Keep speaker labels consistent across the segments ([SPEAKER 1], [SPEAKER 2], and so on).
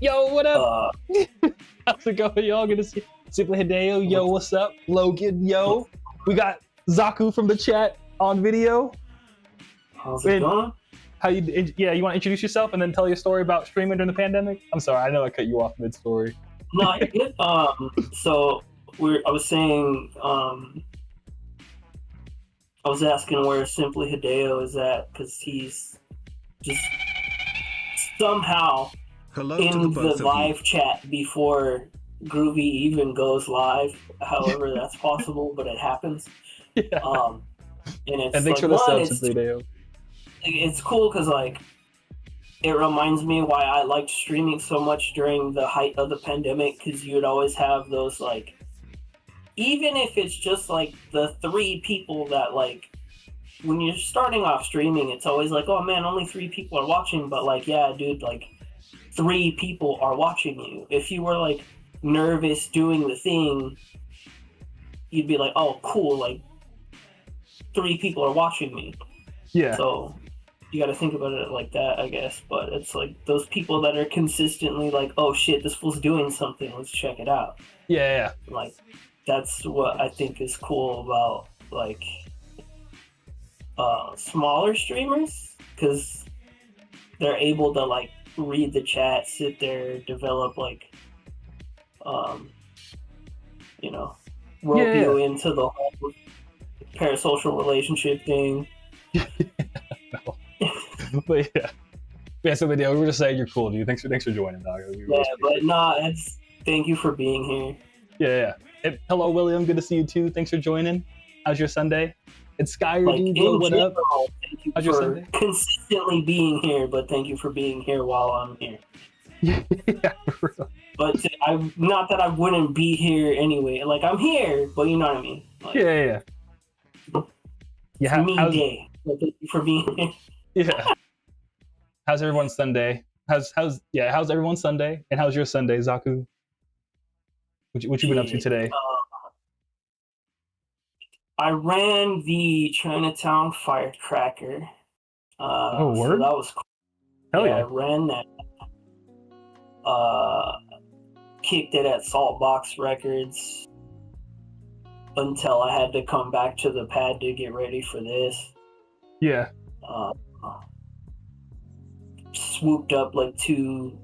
[SPEAKER 1] Yo, what up?
[SPEAKER 2] Uh,
[SPEAKER 1] How's it going, y'all? Good to see Super Hideo. Yo, what's up? Logan, yo. We got Zaku from the chat on video.
[SPEAKER 2] how's it going?
[SPEAKER 1] How you? Yeah, you want to introduce yourself and then tell your story about streaming during the pandemic? I'm sorry, I know I cut you off mid-story.
[SPEAKER 2] No, you're good. So I was saying, I was asking where Simply Hideo is at because he's just somehow in the live chat before Groovy even goes live. However, that's possible, but it happens.
[SPEAKER 1] Yeah.
[SPEAKER 2] And it's
[SPEAKER 1] And thanks for the sub, Simply Hideo.
[SPEAKER 2] It's cool because like it reminds me why I liked streaming so much during the height of the pandemic, because you'd always have those like, even if it's just like the 3 people that like, when you're starting off streaming, it's always like, oh man, only 3 people are watching, but like, yeah, dude, like 3 people are watching you. If you were like nervous doing the thing, you'd be like, oh cool, like 3 people are watching me.
[SPEAKER 1] Yeah.
[SPEAKER 2] So you got to think about it like that, I guess. But it's like those people that are consistently like, oh shit, this fool's doing something, let's check it out.
[SPEAKER 1] Yeah.
[SPEAKER 2] Like, that's what I think is cool about like smaller streamers, because they're able to like read the chat, sit there, develop like rope you into the whole parasocial relationship thing.
[SPEAKER 1] But yeah. So we were just saying you're cool, dude. Thanks for joining, dog.
[SPEAKER 2] Thank you for being here.
[SPEAKER 1] Yeah. Hey, hello, William. Good to see you too. Thanks for joining. How's your Sunday? It's Skyr,
[SPEAKER 2] like,
[SPEAKER 1] dude. Yo, what up?
[SPEAKER 2] Thank you
[SPEAKER 1] How's your
[SPEAKER 2] for
[SPEAKER 1] Sunday?
[SPEAKER 2] consistently being here, but thank you for being here while I'm here.
[SPEAKER 1] Yeah, for real.
[SPEAKER 2] But not that I wouldn't be here anyway. Like, I'm here, but you know what I mean. Like,
[SPEAKER 1] Yeah.
[SPEAKER 2] Me day. So thank you for being here.
[SPEAKER 1] Yeah. How's everyone's Sunday? How's everyone's Sunday? And how's your Sunday, Zaku? What you been up to today?
[SPEAKER 2] I ran the Chinatown firecracker.
[SPEAKER 1] Word?
[SPEAKER 2] So that was cool.
[SPEAKER 1] Hell yeah.
[SPEAKER 2] I ran that. Kicked it at Saltbox Records until I had to come back to the pad to get ready for this.
[SPEAKER 1] Yeah.
[SPEAKER 2] Swooped up like 2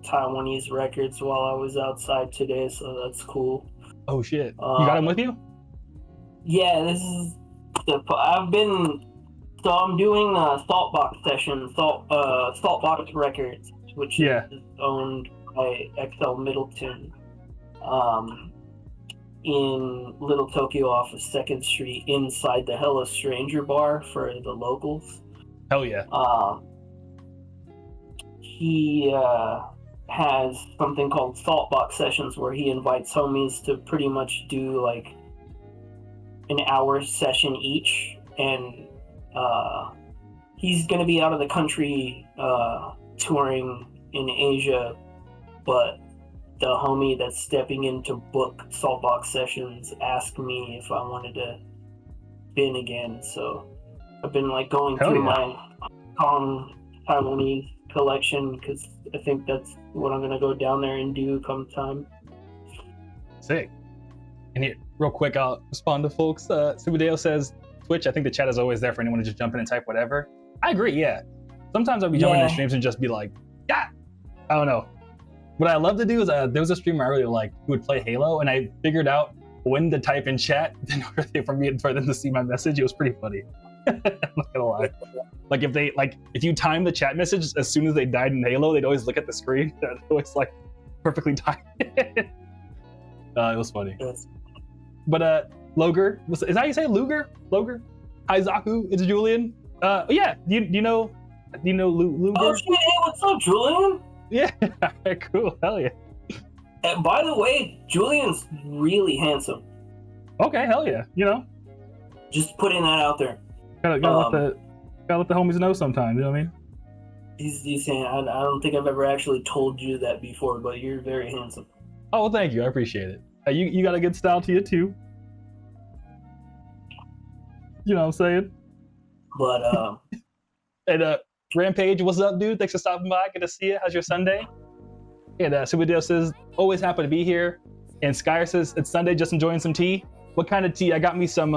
[SPEAKER 2] Taiwanese records while I was outside today, so that's cool.
[SPEAKER 1] Oh shit! You got them with you?
[SPEAKER 2] Yeah, this is I'm doing Saltbox session, Saltbox Records, which is owned by XL Middleton, in Little Tokyo off of 2nd Street, inside the Hello Stranger bar for the locals.
[SPEAKER 1] Hell yeah.
[SPEAKER 2] He has something called Saltbox Sessions, where he invites homies to pretty much do like an hour session each, and he's gonna be out of the country touring in Asia, but the homie that's stepping in to book Saltbox Sessions asked me if I wanted to spin again, so I've been like going through my Taiwanese collection, because I think that's what I'm gonna go down there and do come time.
[SPEAKER 1] Sick. And here, real quick, I'll respond to folks. Subadeo says, Twitch, I think the chat is always there for anyone to just jump in and type whatever. I agree, yeah. Sometimes I'll be jumping in streams and just be like, I don't know. What I love to do is, there was a streamer earlier who would play Halo, and I figured out when to type in chat in order for them to see my message. It was pretty funny. I'm not gonna lie. Like if you time the chat message as soon as they died in Halo, they'd always look at the screen. They'd always like perfectly timed. It was funny.
[SPEAKER 2] Yes.
[SPEAKER 1] But Loger, is that how you say Luger? Loger? Hi Zaku, it's Julian. Yeah. Do you know Luger?
[SPEAKER 2] Oh shit! Hey, what's up, Julian?
[SPEAKER 1] Yeah. Cool. Hell yeah.
[SPEAKER 2] And by the way, Julian's really handsome.
[SPEAKER 1] Okay. Hell yeah.
[SPEAKER 2] Just putting that out there.
[SPEAKER 1] Gotta let the homies know sometimes. You know what I mean?
[SPEAKER 2] He's saying I don't think I've ever actually told you that before, but you're very handsome.
[SPEAKER 1] Oh, well, thank you. I appreciate it. You got a good style to you too. You know what I'm saying?
[SPEAKER 2] But
[SPEAKER 1] and Rampage, what's up, dude? Thanks for stopping by. Good to see you. How's your Sunday? And Subidale says, always happy to be here. And Skyer says, it's Sunday, just enjoying some tea. What kind of tea? I got me some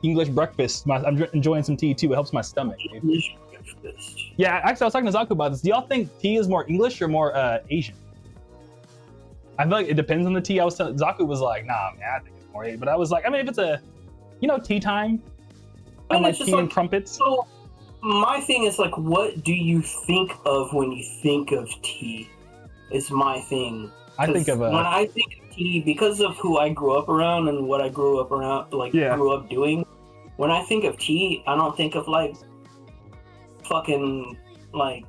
[SPEAKER 1] English breakfast. I'm enjoying some tea too. It helps my stomach.
[SPEAKER 2] English breakfast.
[SPEAKER 1] Yeah, actually, I was talking to Zaku about this. Do y'all think tea is more English or more Asian? I feel like it depends on the tea. Zaku was like, nah, man, I think it's more Asian. But I was like, I mean, if it's a, tea time, and like tea and crumpets.
[SPEAKER 2] So my thing is like, what do you think of when you think of tea? Is my thing.
[SPEAKER 1] I think of
[SPEAKER 2] when I think of tea, because of who I grew up around and what I grew up around, grew up doing. When I think of tea, I don't think of like fucking like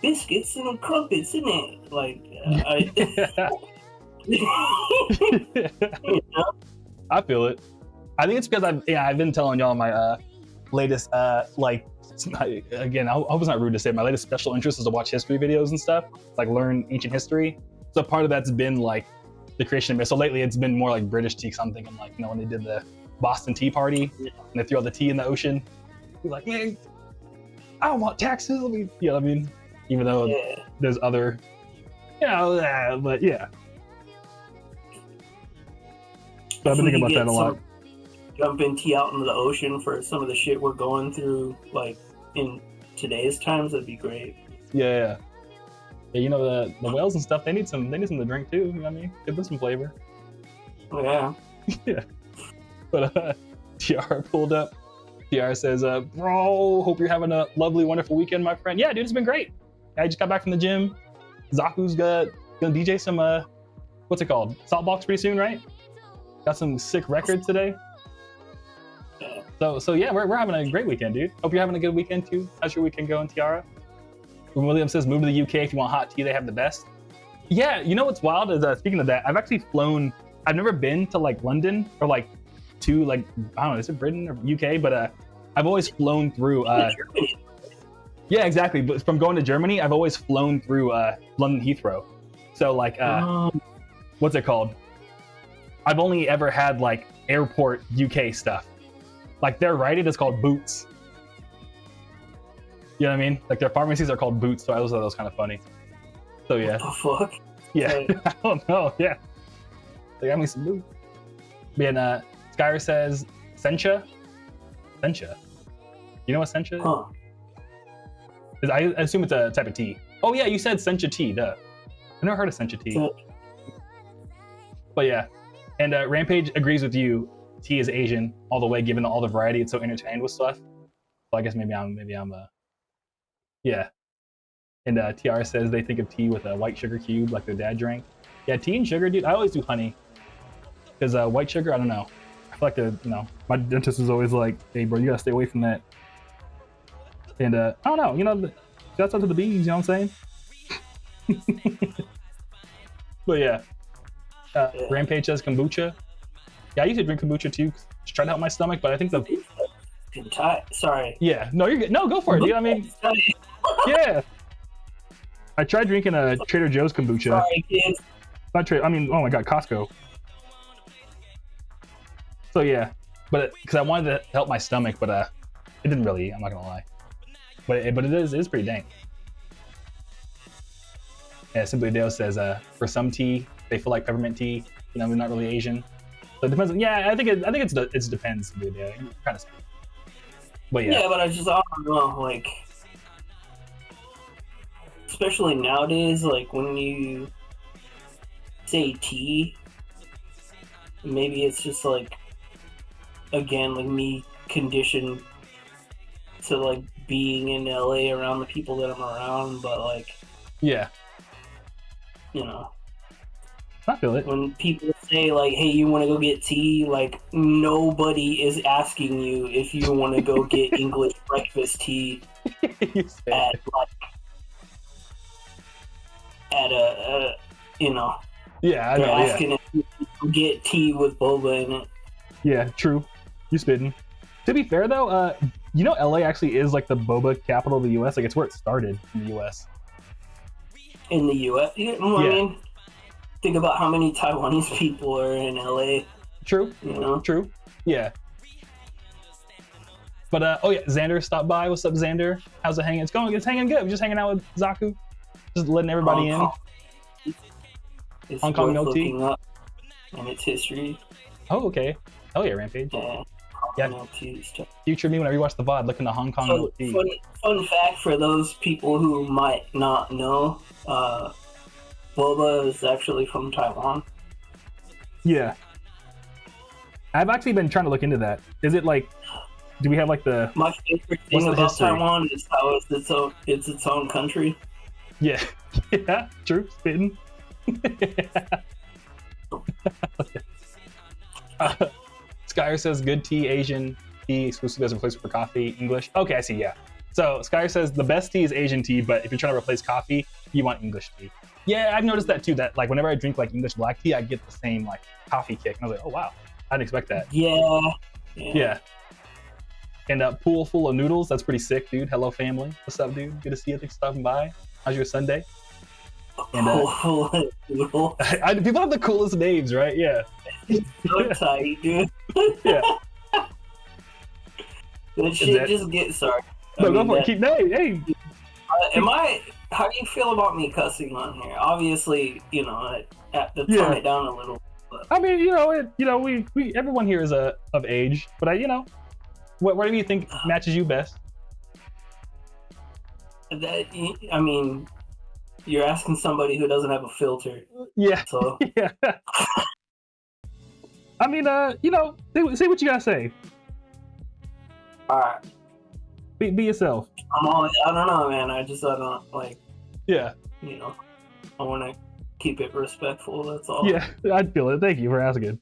[SPEAKER 2] biscuits and crumpets in it. Like,
[SPEAKER 1] I feel it. I think it's because I've been telling y'all my latest again, I hope it's not rude to say, my latest special interest is to watch history videos and stuff, like learn ancient history. So part of that's been like the creation of myth. So lately it's been more like British tea. So I'm thinking like, when they did the Boston Tea Party and they threw all the tea in the ocean, you're like, man, I don't want taxes. You know what I mean? Even though there's other, but yeah. So I've been thinking about that a lot.
[SPEAKER 2] Dumping tea out into the ocean for some of the shit we're going through, like in today's times, that'd be great.
[SPEAKER 1] Yeah, the whales and stuff, they need some to drink too. You know what I mean? Give them some flavor.
[SPEAKER 2] Yeah.
[SPEAKER 1] Yeah. But TR pulled up. TR says, bro, hope you're having a lovely, wonderful weekend, my friend. Yeah, dude, it's been great. I just got back from the gym. Zaku's gonna DJ some what's it called? Saltbox pretty soon, right? Got some sick records today. So yeah, we're having a great weekend, dude. Hope you're having a good weekend too. How's your weekend going, Tiara? When William says, move to the UK if you want hot tea, they have the best. Yeah, you know what's wild is, speaking of that, I've actually flown, I've never been to like London or like to like, I don't know, is it Britain or UK? But I've always flown through, yeah, exactly. But from going to Germany, I've always flown through London Heathrow. So like, what's it called? I've only ever had like airport UK stuff. Like their Rite Aid is called Boots. You know what I mean? Like their pharmacies are called Boots, so I always thought that was kind of funny. So yeah.
[SPEAKER 2] What the fuck?
[SPEAKER 1] Yeah, I don't know. Yeah, they got me some Boots. And Skyer says Sencha. Sencha. You know what Sencha is?
[SPEAKER 2] Huh.
[SPEAKER 1] I assume it's a type of tea. Oh yeah, you said Sencha tea. Duh. I never heard of Sencha tea. But yeah, and Rampage agrees with you. Tea is Asian all the way, given all the variety. It's so intertwined with stuff. So I guess maybe I'm yeah. And TR says they think of tea with a white sugar cube like their dad drank. Yeah, tea and sugar, dude. I always do honey because white sugar, I don't know. I feel like my dentist is always like, hey bro, you gotta stay away from that. And I don't know, shouts out to the bees, you know what I'm saying? But yeah, Rampage says kombucha. Yeah, I used to drink kombucha too, just try to help my stomach, but I think
[SPEAKER 2] Sorry.
[SPEAKER 1] Yeah, no, you're good. No, go for it, dude. I mean, yeah. I tried drinking a Trader Joe's kombucha.
[SPEAKER 2] Sorry, kids.
[SPEAKER 1] Not oh my god, Costco. So yeah, but because I wanted to help my stomach, but it didn't really. I'm not gonna lie. But it is pretty dank. Yeah, Simply Dale says for some tea they feel like peppermint tea. They're not really Asian. So it depends. Yeah, I think it depends. Dude, yeah, kind of. But yeah.
[SPEAKER 2] Yeah, but I don't know, like, especially nowadays, like when you say tea, maybe it's just like, again, like me conditioned to like being in LA around the people that I'm around, but like,
[SPEAKER 1] yeah, I feel it.
[SPEAKER 2] When people say like, hey, you want to go get tea, like nobody is asking you if you want to go get English breakfast tea at a
[SPEAKER 1] yeah, I know,
[SPEAKER 2] asking if you get tea with boba in it.
[SPEAKER 1] Yeah, true. You spitting. To be fair though, LA actually is like the boba capital of the US. Like it's where it started in the US.
[SPEAKER 2] In the US? Yeah. I mean, think about how many Taiwanese people are in LA.
[SPEAKER 1] True. True. Yeah. But Xander stopped by. What's up, Xander? How's it hanging? It's hanging good. We're just hanging out with Zaku. Just letting everybody in.
[SPEAKER 2] It's
[SPEAKER 1] Hong Kong
[SPEAKER 2] worth
[SPEAKER 1] milk tea?
[SPEAKER 2] looking up and its history.
[SPEAKER 1] Oh, okay. Hell yeah, Rampage.
[SPEAKER 2] Yeah. Milk tea is tough.
[SPEAKER 1] Future me whenever you watch the VOD, look into Hong Kong milk tea.
[SPEAKER 2] Fun fact for those people who might not know, boba is actually from Taiwan.
[SPEAKER 1] Yeah. I've actually been trying to look into that. Is it like, do we have like the...
[SPEAKER 2] My favorite thing about Taiwan is how it's its own country.
[SPEAKER 1] Yeah. Yeah, true. Spitting. Skyer says good tea, Asian tea, exclusive as a replacement for coffee, English. Okay, I see, yeah. So Skyer says the best tea is Asian tea, but if you're trying to replace coffee, you want English tea. Yeah, I've noticed that too, that like whenever I drink like English black tea, I get the same like coffee kick. And I was like, oh wow, I didn't expect that.
[SPEAKER 2] Yeah.
[SPEAKER 1] And a pool full of noodles, that's pretty sick, dude. Hello family. What's up, dude? Good to see you. Thanks for stopping by. How's your Sunday? And people have the coolest names, right? Yeah.
[SPEAKER 2] It's so tight, dude.
[SPEAKER 1] Yeah.
[SPEAKER 2] That shit just get sorry.
[SPEAKER 1] No, go for it. Keep hey.
[SPEAKER 2] How do you feel about me cussing on here? Obviously, you know, I have to tone it down a little. But...
[SPEAKER 1] I mean, we everyone here is of age, but what do you think matches you best?
[SPEAKER 2] I mean, you're asking somebody who doesn't have a filter.
[SPEAKER 1] Yeah.
[SPEAKER 2] So.
[SPEAKER 1] Yeah. I mean, say what you gotta say.
[SPEAKER 2] All right.
[SPEAKER 1] Be yourself.
[SPEAKER 2] I don't know, man. I don't like.
[SPEAKER 1] Yeah.
[SPEAKER 2] You know, I want to keep it respectful. That's all.
[SPEAKER 1] Yeah, I'd feel it. Thank you for asking.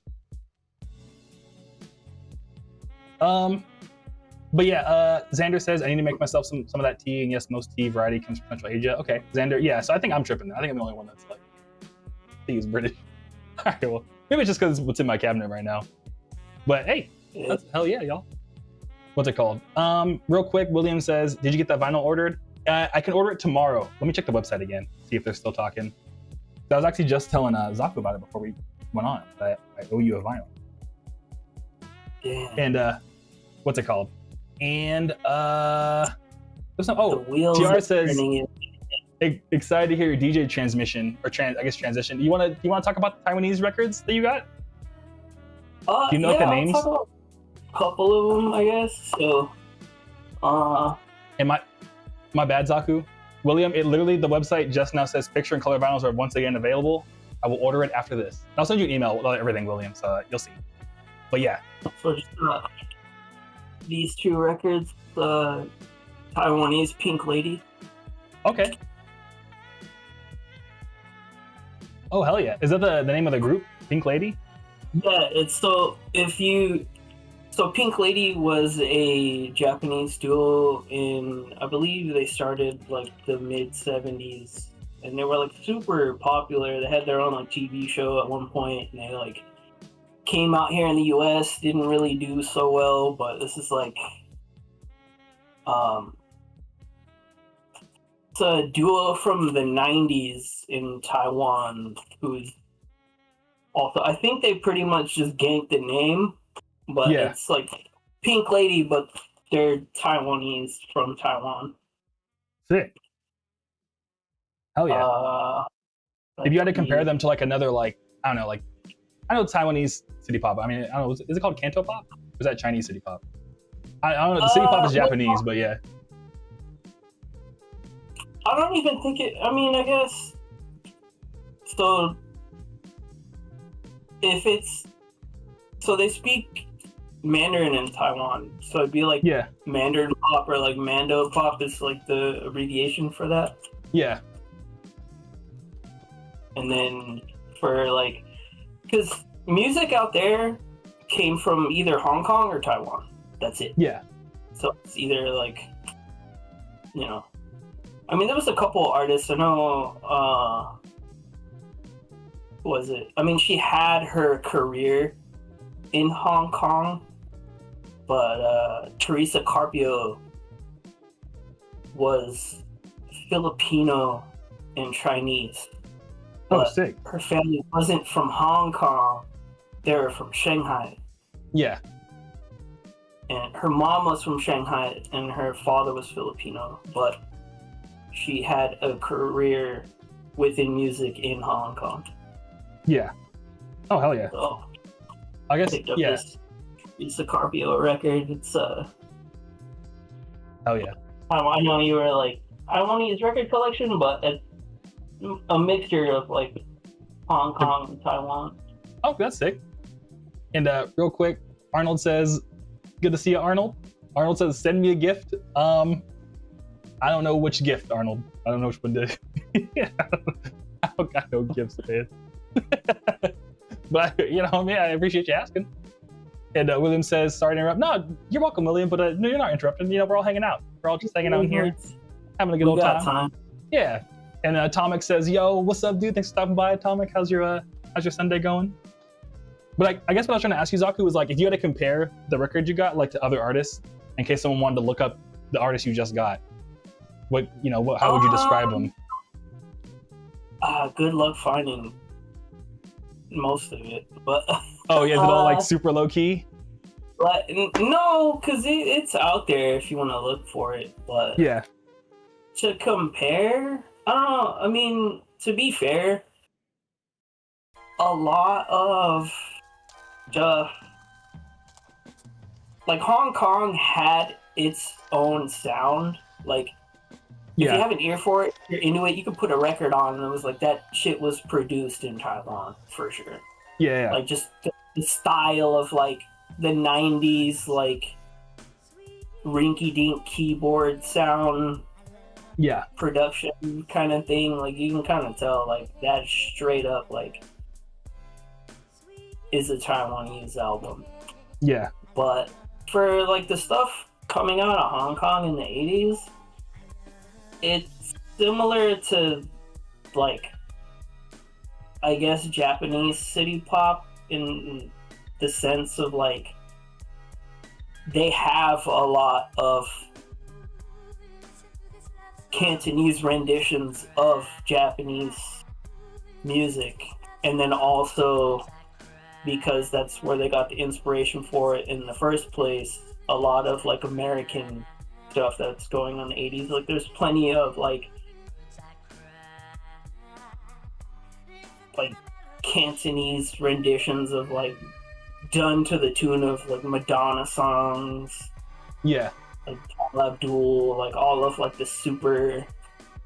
[SPEAKER 1] But yeah, Xander says I need to make myself some of that tea, and yes, most tea variety comes from Central Asia. Okay, Xander. Yeah, so I think I'm tripping. I think I'm the only one that's like, tea is British. All right, well, maybe it's just because what's in my cabinet right now. But hey, that's hell yeah, y'all. What's it called? Real quick, William says, did you get that vinyl ordered? I can order it tomorrow. Let me check the website again, see if they're still talking. I was actually just telling Zaku about it before we went on. I owe you a vinyl.
[SPEAKER 2] Yeah.
[SPEAKER 1] And what's it called? And there's some. Oh,
[SPEAKER 2] TR
[SPEAKER 1] says excited to hear your DJ transmission or transition. You want to talk about the Taiwanese records that you got? Do you know the names?
[SPEAKER 2] I'll talk about a couple of them, I guess. So,
[SPEAKER 1] and my bad, Zaku. William, it literally, the website just now says picture and color vinyls are once again available. I will order it after this. I'll send you an email with everything, William, so you'll see. But yeah.
[SPEAKER 2] So just these two records, Taiwanese Pink Lady.
[SPEAKER 1] Okay. Oh, hell yeah. Is that the name of the group? Pink Lady?
[SPEAKER 2] Yeah, So Pink Lady was a Japanese duo I believe they started like the mid 70s, and they were like super popular. They had their own like TV show at one point, and they like came out here in the US, didn't really do so well, but this is like it's a duo from the 90s in Taiwan who's also, I think they pretty much just ganked the name. But it's like Pink Lady, but they're Taiwanese from Taiwan.
[SPEAKER 1] Sick. Hell yeah. If you had to compare them to like another, like, I don't know, like, I know Taiwanese city pop. I mean, I don't know, is it called Canto Pop? Or is that Chinese city pop? I don't know, the city pop is Japanese, but yeah.
[SPEAKER 2] I don't even think I mean, I guess, so, so they speak Mandarin in Taiwan, so it'd be like Mandarin pop or like Mando pop is like the abbreviation for that.
[SPEAKER 1] Yeah.
[SPEAKER 2] And then for like, because music out there came from either Hong Kong or Taiwan. That's it.
[SPEAKER 1] Yeah.
[SPEAKER 2] So it's either like, you know, I mean, there was a couple artists. I know. Who was it? I mean, she had her career in Hong Kong, but Teresa Carpio was Filipino and Chinese. But
[SPEAKER 1] sick.
[SPEAKER 2] Her family wasn't from Hong Kong. They were from Shanghai.
[SPEAKER 1] Yeah.
[SPEAKER 2] And her mom was from Shanghai and her father was Filipino, but she had a career within music in Hong Kong.
[SPEAKER 1] Yeah. Oh, hell yeah.
[SPEAKER 2] So
[SPEAKER 1] I guess,
[SPEAKER 2] picked up
[SPEAKER 1] yeah.
[SPEAKER 2] this Carpio record. It's
[SPEAKER 1] Hell yeah.
[SPEAKER 2] I know you were like, I want to use record collection, but it's a mixture of like Hong Kong and Taiwan.
[SPEAKER 1] Oh, that's sick. And real quick, Arnold says, good to see you, Arnold. Arnold says, send me a gift. I don't know which gift, Arnold. I don't know which one did. I don't got no gifts, man. But, you know, man, I appreciate you asking. And William says, sorry to interrupt. No, you're welcome, William, but no, you're not interrupting. You know, we're all hanging out. We're all just hanging out here, having a good old time. Yeah. And Atomic says, yo, what's up, dude? Thanks for stopping by, Atomic. How's your Sunday going? But I guess what I was trying to ask you, Zaku, was like, if you had to compare the record you got like to other artists, in case someone wanted to look up the artist you just got, how would you describe them?
[SPEAKER 2] Good luck finding most of it, but
[SPEAKER 1] oh yeah, is it all like super low key?
[SPEAKER 2] But no, because it's out there if you want to look for it. But
[SPEAKER 1] yeah,
[SPEAKER 2] to compare, I don't know. I mean, to be fair, a lot of like Hong Kong had its own sound. Like, if you have an ear for it, you're into it, you could put a record on and it was like, that shit was produced in Taiwan, for sure.
[SPEAKER 1] Yeah.
[SPEAKER 2] Like, just the style of, like, the 90s, like, rinky-dink keyboard sound production kind of thing. Like, you can kind of tell, like, that straight up, like, is a Taiwanese album.
[SPEAKER 1] Yeah.
[SPEAKER 2] But for, like, the stuff coming out of Hong Kong in the 80s, it's similar to, like, I guess Japanese city pop in the sense of, like, they have a lot of Cantonese renditions of Japanese music, and then also, because that's where they got the inspiration for it in the first place, a lot of, like, American stuff that's going on in the 80s. Like, there's plenty of, like Cantonese renditions of, like, done to the tune of, like, Madonna songs.
[SPEAKER 1] Yeah.
[SPEAKER 2] Like, Paula Abdul, like, all of, like, the super,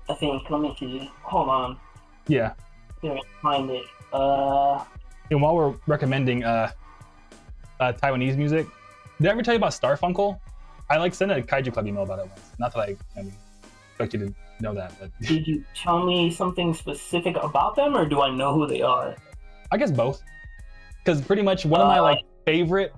[SPEAKER 2] I think, let me see. Hold on.
[SPEAKER 1] Yeah.
[SPEAKER 2] Here, find it.
[SPEAKER 1] And while we're recommending Taiwanese music, did I ever tell you about Starfunkle? I like sent a Kaiju Club email about it once. Not that I expect you to know that, but
[SPEAKER 2] did you tell me something specific about them, or do I know who they are?
[SPEAKER 1] I guess both. Because pretty much one of my favorite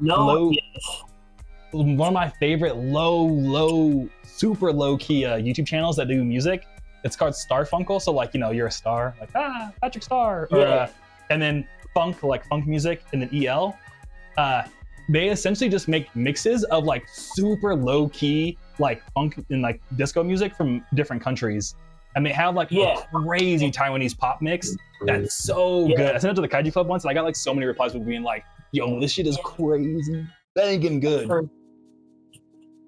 [SPEAKER 1] super low key YouTube channels that do music. It's called Starfunkle. So, like, you're a star, like Patrick Star, or and then funk, like funk music, and then EL. They essentially just make mixes of, like, super low key, like, funk and, like, disco music from different countries. And they have, like, a crazy Taiwanese pop mix that's so good. I sent it to the Kaiju Club once, and I got, like, so many replies with being like, yo, this shit is crazy, banging good.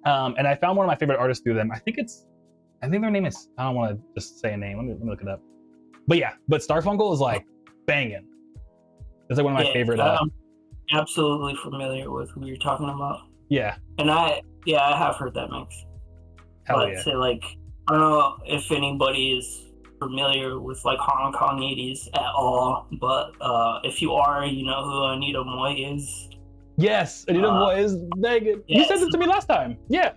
[SPEAKER 1] And I found one of my favorite artists through them. I think their name is, I don't want to just say a name. Let me look it up. But yeah, Starfunkle is, like, banging. It's, like, one of my favorite.
[SPEAKER 2] Absolutely familiar with who you're talking about.
[SPEAKER 1] Yeah.
[SPEAKER 2] And I have heard that mix.
[SPEAKER 1] Hell yeah.
[SPEAKER 2] Say, like, I don't know if anybody is familiar with, like, Hong Kong 80s at all, but if you are, you know who Anita Moy is.
[SPEAKER 1] Yes, Anita Moy is banging. You sent it to me last time. Yeah.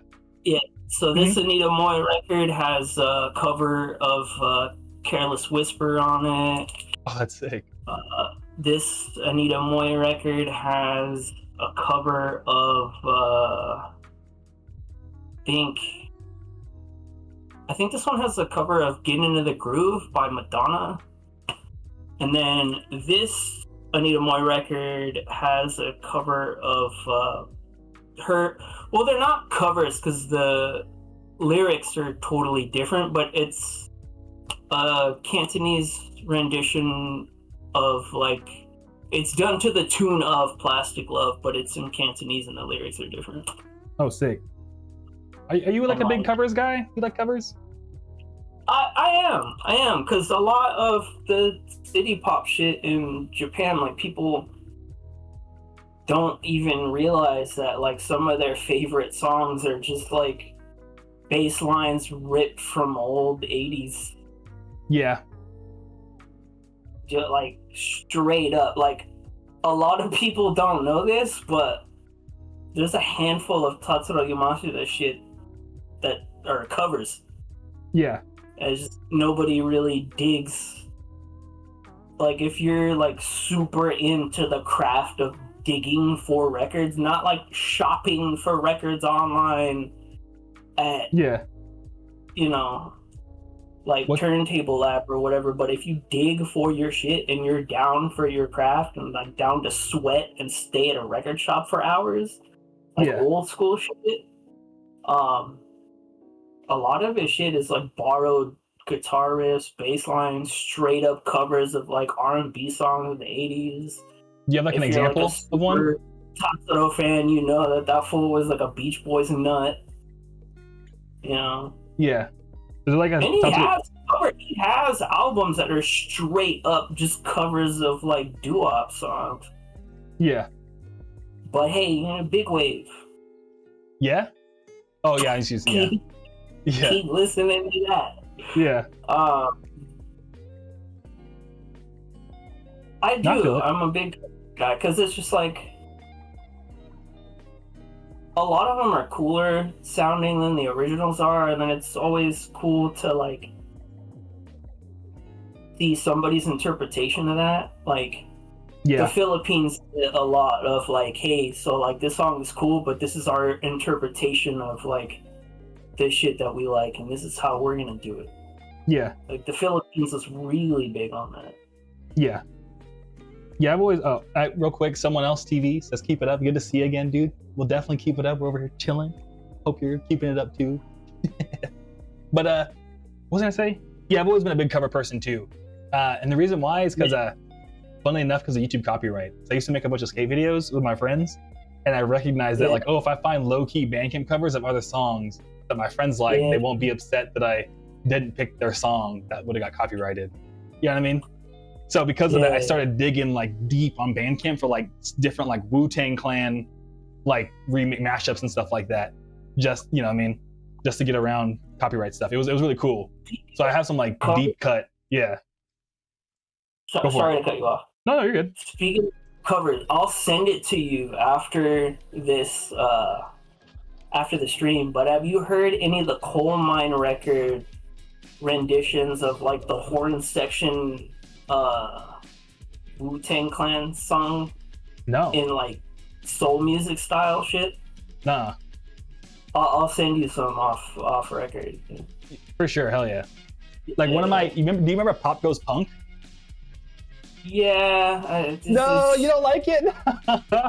[SPEAKER 2] Yeah. So this Anita Moy record has a cover of Careless Whisper on it.
[SPEAKER 1] Oh, that's sick.
[SPEAKER 2] This Anita Moy record has a cover of I think this one has a cover of Get Into the Groove by Madonna. And then this Anita Moy record has a cover of her. Well, they're not covers because the lyrics are totally different, but it's a Cantonese rendition of, like, it's done to the tune of Plastic Love, but it's in Cantonese and the lyrics are different.
[SPEAKER 1] Oh, sick. Are you like a big covers guy? You like covers?
[SPEAKER 2] I am, because a lot of the city pop shit in Japan, like, people don't even realize that, like, some of their favorite songs are just, like, bass lines ripped from old 80s.
[SPEAKER 1] Yeah.
[SPEAKER 2] Just, like, straight up. Like, a lot of people don't know this, but there's a handful of Tatsuro Yamashita shit that are covers.
[SPEAKER 1] Yeah.
[SPEAKER 2] As nobody really digs. Like, if you're, like, super into the craft of digging for records, not like shopping for records online at, you know, like Turntable app or whatever, but if you dig for your shit and you're down for your craft and like down to sweat and stay at a record shop for hours, like old school shit, a lot of his shit is like borrowed guitar riffs, bass lines, straight up covers of like R&B songs of the 80s.
[SPEAKER 1] Do you have like an example
[SPEAKER 2] like
[SPEAKER 1] of one?
[SPEAKER 2] Tatsuro fan, you know that fool was like a Beach Boys nut. You know?
[SPEAKER 1] Yeah. Is it like
[SPEAKER 2] and he has albums that are straight up just covers of like doo-wop songs.
[SPEAKER 1] Yeah.
[SPEAKER 2] But hey, you know, big wave.
[SPEAKER 1] Yeah? Oh yeah, I just
[SPEAKER 2] keep listening to that.
[SPEAKER 1] Yeah.
[SPEAKER 2] I do. I'm a big guy because it's just like a lot of them are cooler sounding than the originals are, and then it's always cool to like see somebody's interpretation of that. Like the Philippines did a lot of like, hey, so like this song is cool, but this is our interpretation of like this shit that we like, and this is how we're gonna do it.
[SPEAKER 1] Yeah.
[SPEAKER 2] Like the Philippines is really big on that.
[SPEAKER 1] Yeah. Yeah, I've always, real quick, someone else TV says, keep it up. Good to see you again, dude. We'll definitely keep it up. We're over here chilling. Hope you're keeping it up too. But, what was I gonna say? Yeah, I've always been a big cover person too. And the reason why is because, funnily enough, because of YouTube copyright. So I used to make a bunch of skate videos with my friends, and I recognized that, like, oh, if I find low-key Bandcamp covers of other songs that my friends like, they won't be upset that I didn't pick their song that would have got copyrighted. You know what I mean? So because of that, I started digging like deep on Bandcamp for like different like Wu-Tang Clan like remake mashups and stuff like that. Just, you know what I mean? Just to get around copyright stuff. It was really cool. So I have some like deep cut. Yeah.
[SPEAKER 2] Sorry to cut you off.
[SPEAKER 1] No, you're good.
[SPEAKER 2] Speaking of covers, I'll send it to you after this after the stream, but have you heard any of the Coal Mine record renditions of like the horn section Wu-Tang Clan song?
[SPEAKER 1] No.
[SPEAKER 2] In like soul music style shit?
[SPEAKER 1] Nah.
[SPEAKER 2] I'll send you some off record.
[SPEAKER 1] For sure, hell yeah. Like one of my, do you remember Pop Goes Punk?
[SPEAKER 2] Yeah.
[SPEAKER 1] No, you don't like it?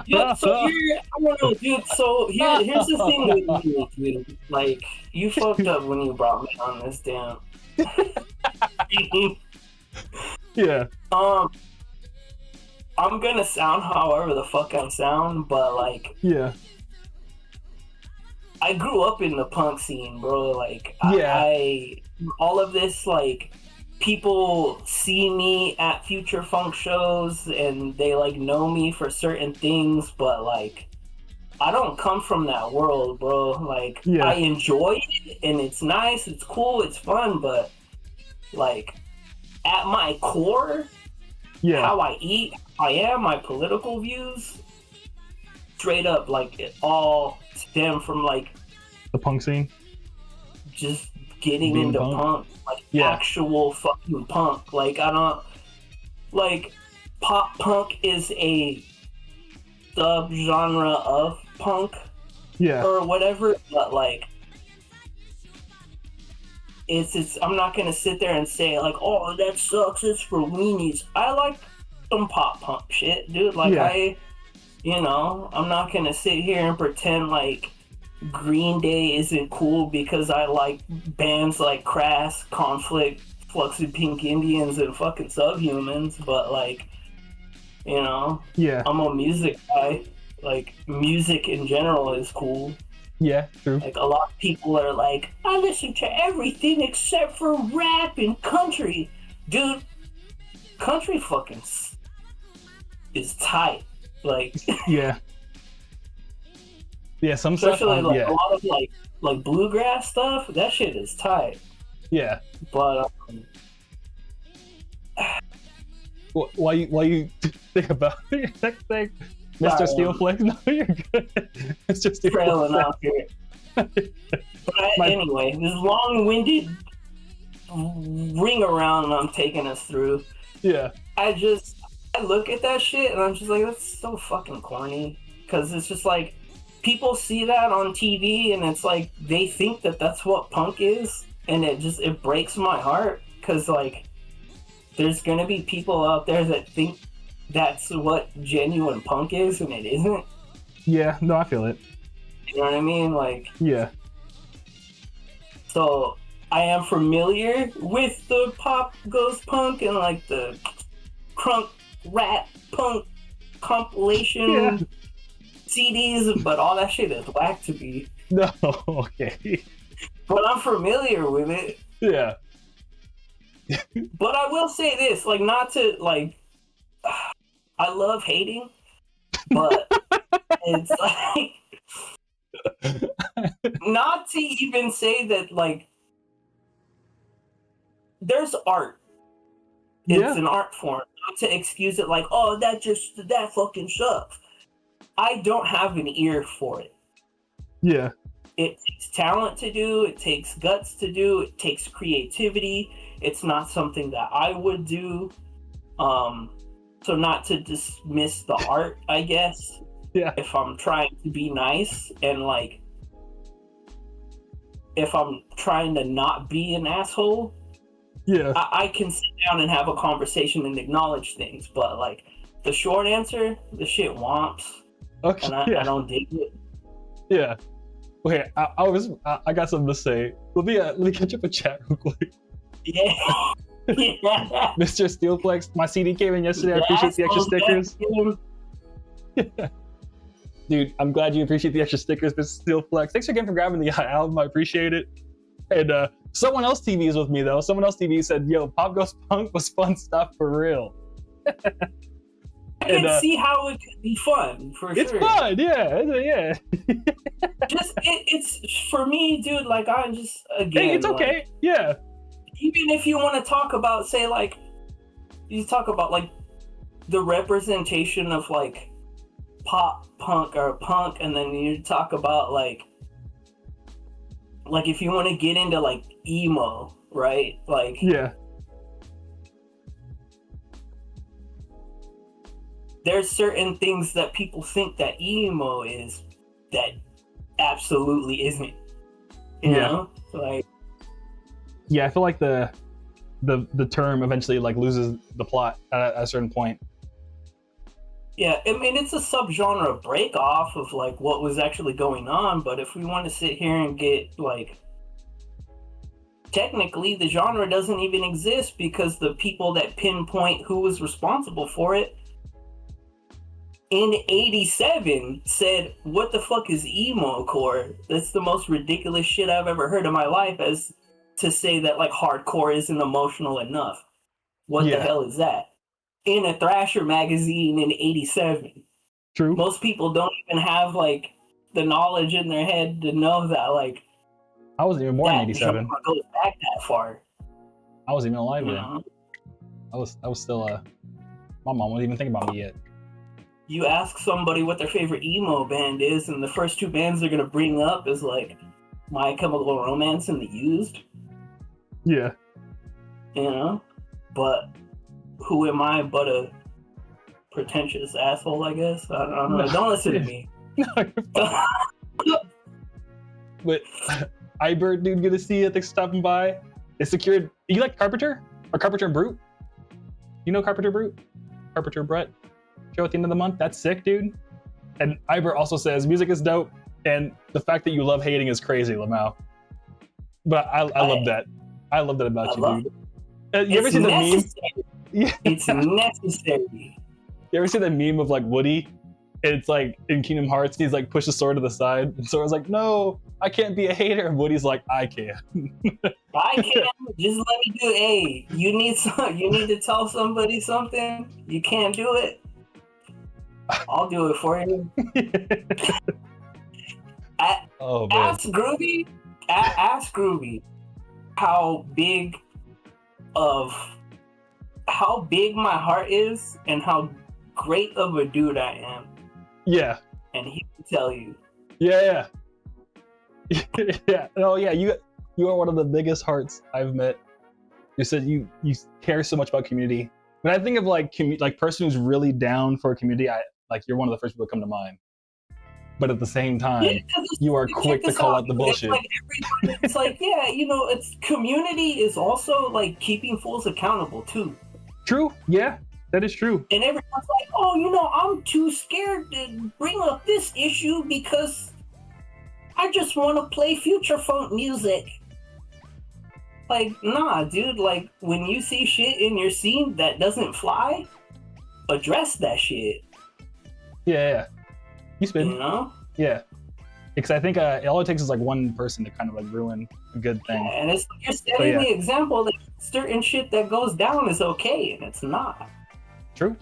[SPEAKER 2] Yeah, so I don't know, dude. So here's the thing with you, dude. Like, you fucked up when you brought me on this damn.
[SPEAKER 1] Yeah.
[SPEAKER 2] I'm gonna sound however the fuck I sound, but like, I grew up in the punk scene, bro. Like, I all of this, like, people see me at Future Funk shows and they like know me for certain things, but like, I don't come from that world, bro. Like, I enjoy it and it's nice, it's cool, it's fun, but like, at my core, how I eat, how I am, my political views, straight up, like, it all stem from like
[SPEAKER 1] the punk scene.
[SPEAKER 2] Just getting into punk, like actual fucking punk. Like, I don't, like, pop punk is a sub-genre of punk, or whatever, but like, it's I'm not gonna sit there and say like, oh, that sucks, it's for weenies. I like some pop punk shit, dude. Like, I'm not gonna sit here and pretend like Green Day isn't cool because I like bands like Crass, Conflict, Fluxy Pink Indians, and fucking Subhumans, but like, I'm a music guy. Like, music in general is cool.
[SPEAKER 1] Yeah, true.
[SPEAKER 2] Like, a lot of people are like, I listen to everything except for rap and country. Dude, country fucking is tight. Like,
[SPEAKER 1] yeah. Yeah, some
[SPEAKER 2] especially
[SPEAKER 1] stuff.
[SPEAKER 2] like
[SPEAKER 1] Yeah.
[SPEAKER 2] a lot of like bluegrass stuff. That shit is tight.
[SPEAKER 1] Yeah.
[SPEAKER 2] But
[SPEAKER 1] Why you think about your next thing, Mr. Steelflex? No, you're good. Mr.
[SPEAKER 2] trailing
[SPEAKER 1] Steelflex.
[SPEAKER 2] off here. But anyway, this long-winded ring around I'm taking us through.
[SPEAKER 1] Yeah.
[SPEAKER 2] I look at that shit and I'm just like, that's so fucking corny. Because it's just like, people see that on TV and it's like, they think that that's what punk is. And it breaks my heart. Because, like, there's gonna be people out there that think that's what genuine punk is, and it isn't.
[SPEAKER 1] Yeah, no, I feel it.
[SPEAKER 2] You know what I mean? Like,
[SPEAKER 1] yeah.
[SPEAKER 2] So I am familiar with the pop goes punk and like the crunk rap punk compilation CDs, but all that shit is whack to me.
[SPEAKER 1] No, okay.
[SPEAKER 2] But I'm familiar with it.
[SPEAKER 1] Yeah.
[SPEAKER 2] But I will say this, like, not to, like, I love hating, but it's like, not to even say that, like, there's art. It's an art form. Not to excuse it like, oh, that fucking sucks. I don't have an ear for it.
[SPEAKER 1] Yeah.
[SPEAKER 2] It takes talent to do, it takes guts to do, it takes creativity. It's not something that I would do. So not to dismiss the art, I guess.
[SPEAKER 1] Yeah.
[SPEAKER 2] If I'm trying to be nice and like, if I'm trying to not be an asshole,
[SPEAKER 1] yeah,
[SPEAKER 2] I can sit down and have a conversation and acknowledge things. But like, the short answer, the shit womps.
[SPEAKER 1] Okay.
[SPEAKER 2] And I don't dig it.
[SPEAKER 1] Yeah. Okay, I got something to say. Let me catch up a chat real quick.
[SPEAKER 2] Yeah. Yeah.
[SPEAKER 1] Mr. Steelflex, my CD came in yesterday. I appreciate the extra stickers. Dude, I'm glad you appreciate the extra stickers, Mr. Steelflex. Thanks again for grabbing the album. I appreciate it. And someone else TV is with me though. Someone else TV said, "Yo, Pop Goes Punk was fun stuff for real."
[SPEAKER 2] I can see how it could be fun for sure.
[SPEAKER 1] It's fun, yeah.
[SPEAKER 2] It's for me, dude. Like, I'm just again.
[SPEAKER 1] Hey, it's okay,
[SPEAKER 2] like,
[SPEAKER 1] yeah.
[SPEAKER 2] Even if you want to talk about, say, like, you talk about like the representation of like pop punk or punk, and then you talk about like if you want to get into like emo, right? Like,
[SPEAKER 1] yeah.
[SPEAKER 2] There's certain things that people think that emo is that absolutely isn't. You know? Like,
[SPEAKER 1] yeah, I feel like the term eventually like loses the plot at a certain point.
[SPEAKER 2] Yeah, I mean, it's a subgenre break off of like what was actually going on, but if we want to sit here and get like, technically the genre doesn't even exist because the people that pinpoint who was responsible for it in 87 said, what the fuck is emo core? That's the most ridiculous shit I've ever heard in my life, as to say that like hardcore isn't emotional enough. What the hell is that? In a Thrasher magazine in 87.
[SPEAKER 1] True.
[SPEAKER 2] Most people don't even have like the knowledge in their head to know that like
[SPEAKER 1] I wasn't even born in 87.
[SPEAKER 2] Goes back that far.
[SPEAKER 1] I wasn't even alive then. I was still my mom wasn't even thinking about me yet.
[SPEAKER 2] You ask somebody what their favorite emo band is, and the first two bands they're gonna bring up is like My Chemical Romance and The Used.
[SPEAKER 1] Yeah.
[SPEAKER 2] You know? But who am I but a pretentious asshole, I guess? I don't know. Don't listen to me.
[SPEAKER 1] But Ibert, dude, good to see you. Thanks for stopping by. It's secured. You like Carpenter? Or Carpenter and Brute? You know Carpenter Brute? Carpenter Brett? Show at the end of the month? That's sick, dude. And Ibert also says, music is dope, and the fact that you love hating is crazy, Lamau. But I love that. I love that about you, dude. You ever seen the meme? Yeah.
[SPEAKER 2] It's necessary.
[SPEAKER 1] You ever see that meme of like Woody it's like in Kingdom Hearts, he's like pushes Sora to the side, and Sora's like, "No, I can't be a hater." And Woody's like, "I can."
[SPEAKER 2] I can. Just let me do. Hey, you need to tell somebody something. You can't do it. I'll do it for you.
[SPEAKER 1] Oh man.
[SPEAKER 2] Ask Groovy how big my heart is and how great of a dude I am.
[SPEAKER 1] Yeah.
[SPEAKER 2] And he can tell you.
[SPEAKER 1] Yeah. Yeah. Oh yeah. You are one of the biggest hearts I've met. You said you care so much about community. When I think of like person who's really down for a community, you're one of the first people that come to mind. But at the same time, you are quick to call out the bullshit.
[SPEAKER 2] It's like, yeah, it's community is also like keeping fools accountable too.
[SPEAKER 1] True. Yeah, that is true.
[SPEAKER 2] And everyone's like, oh, I'm too scared to bring up this issue because I just want to play future funk music. Like, nah, dude, like when you see shit in your scene that doesn't fly, address that shit.
[SPEAKER 1] Yeah. You spin. Yeah. Because I think all it takes is like one person to kind of like ruin a good thing.
[SPEAKER 2] Yeah, and it's you're setting the example that certain shit that goes down is okay, and it's not.
[SPEAKER 1] True.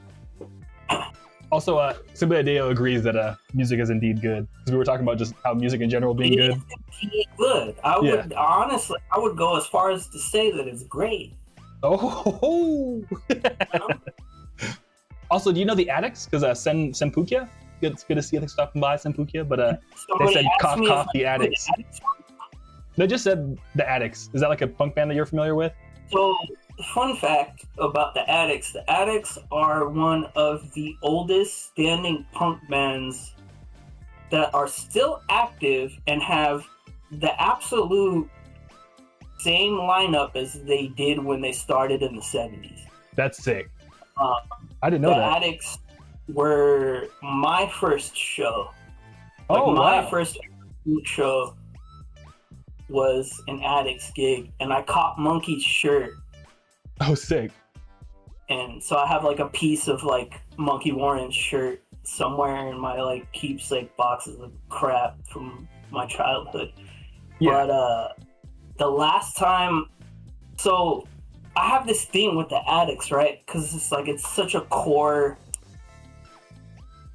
[SPEAKER 1] Also, Subadeo agrees that music is indeed good. Because we were talking about just how music in general being good.
[SPEAKER 2] It's good. I would honestly, go as far as to say that it's great.
[SPEAKER 1] Oh. Also, do you know the Addicts? Because Senpukia. It's good to see you stopping by, Senpukia. But they said cough the Addicts. They just said the Addicts. Is that like a punk band that you're familiar with?
[SPEAKER 2] So, fun fact about the Addicts are one of the oldest standing punk bands that are still active and have the absolute same lineup as they did when they started in the 70s.
[SPEAKER 1] That's sick. I didn't know that.
[SPEAKER 2] The Addicts were my first show. My first show was an Addicts gig, and I caught Monkey's shirt.
[SPEAKER 1] Oh, sick.
[SPEAKER 2] And so I have like a piece of like Monkey Warren's shirt somewhere in my like keepsake boxes of crap from my childhood. Yeah. But the last time, so I have this thing with the Addicts, right? Because it's like it's such a core.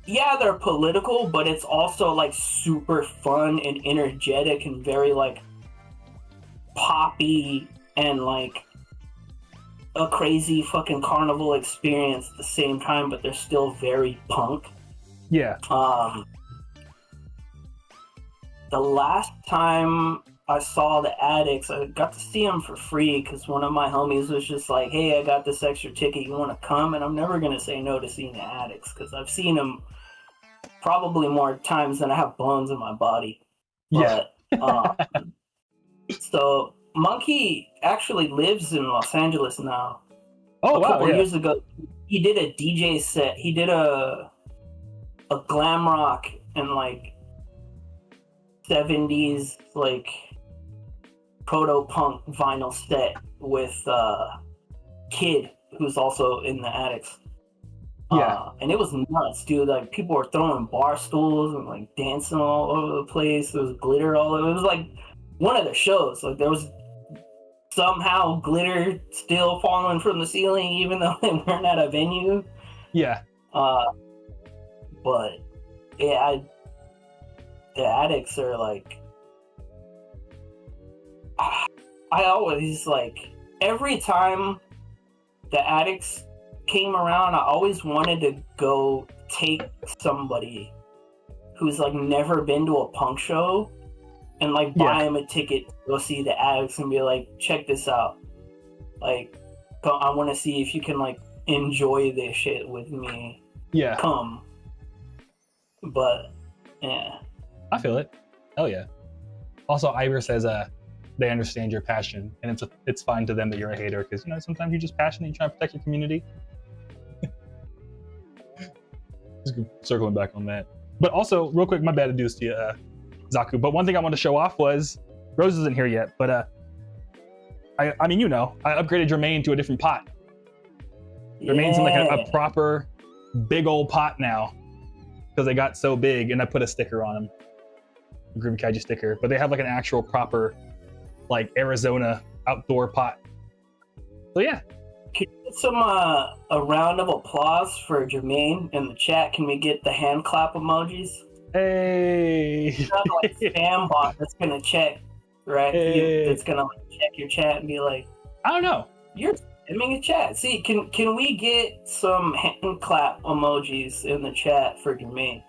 [SPEAKER 2] Yeah, they're political, but it's also like super fun and energetic and very like poppy and like a crazy fucking carnival experience at the same time, but they're still very punk.
[SPEAKER 1] Yeah.
[SPEAKER 2] The last time I saw the Addicts, I got to see them for free because one of my homies was just like, hey, I got this extra ticket, you want to come? And I'm never going to say no to seeing the Addicts because I've seen them probably more times than I have bones in my body. But, so Monkey actually lives in Los Angeles now.
[SPEAKER 1] Oh, wow. A couple
[SPEAKER 2] years ago, he did a DJ set. He did a glam rock and like 70s like proto-punk vinyl set with Kid, who's also in the Addicts. And it was nuts, dude. Like people were throwing bar stools and like dancing all over the place. There was glitter all over. It was like one of the shows. Like there was somehow glitter still falling from the ceiling, even though they weren't at a venue.
[SPEAKER 1] Yeah.
[SPEAKER 2] But yeah, the Addicts are like. I always like every time the Addicts came around, I always wanted to go take somebody who's like never been to a punk show and like buy him a ticket to go see the Addicts and be like, check this out. Like, I want to see if you can like enjoy this shit with me.
[SPEAKER 1] Yeah.
[SPEAKER 2] Come. But yeah.
[SPEAKER 1] I feel it. Hell yeah. Also, Ivor says they understand your passion and it's fine to them that you're a hater because sometimes you're just passionate and you try to protect your community. Just circling back on that. But also, real quick, my bad to do this to you, Zaku. But one thing I wanted to show off was Rose isn't here yet, but I mean, I upgraded Jermaine to a different pot. Jermaine's in like a proper big old pot now. because they got so big, and I put a sticker on them, a Groovy Kaiju sticker. But they have like an actual proper, like Arizona outdoor pot. So yeah.
[SPEAKER 2] Can you get some a round of applause for Jermaine in the chat? Can we get the hand clap emojis?
[SPEAKER 1] Hey.
[SPEAKER 2] It's not like spam bot that's gonna check, right?
[SPEAKER 1] Hey.
[SPEAKER 2] It's gonna like check your chat and be like,
[SPEAKER 1] I don't know.
[SPEAKER 2] You're spamming a chat. See, can we get some hand clap emojis in the chat for Jermaine?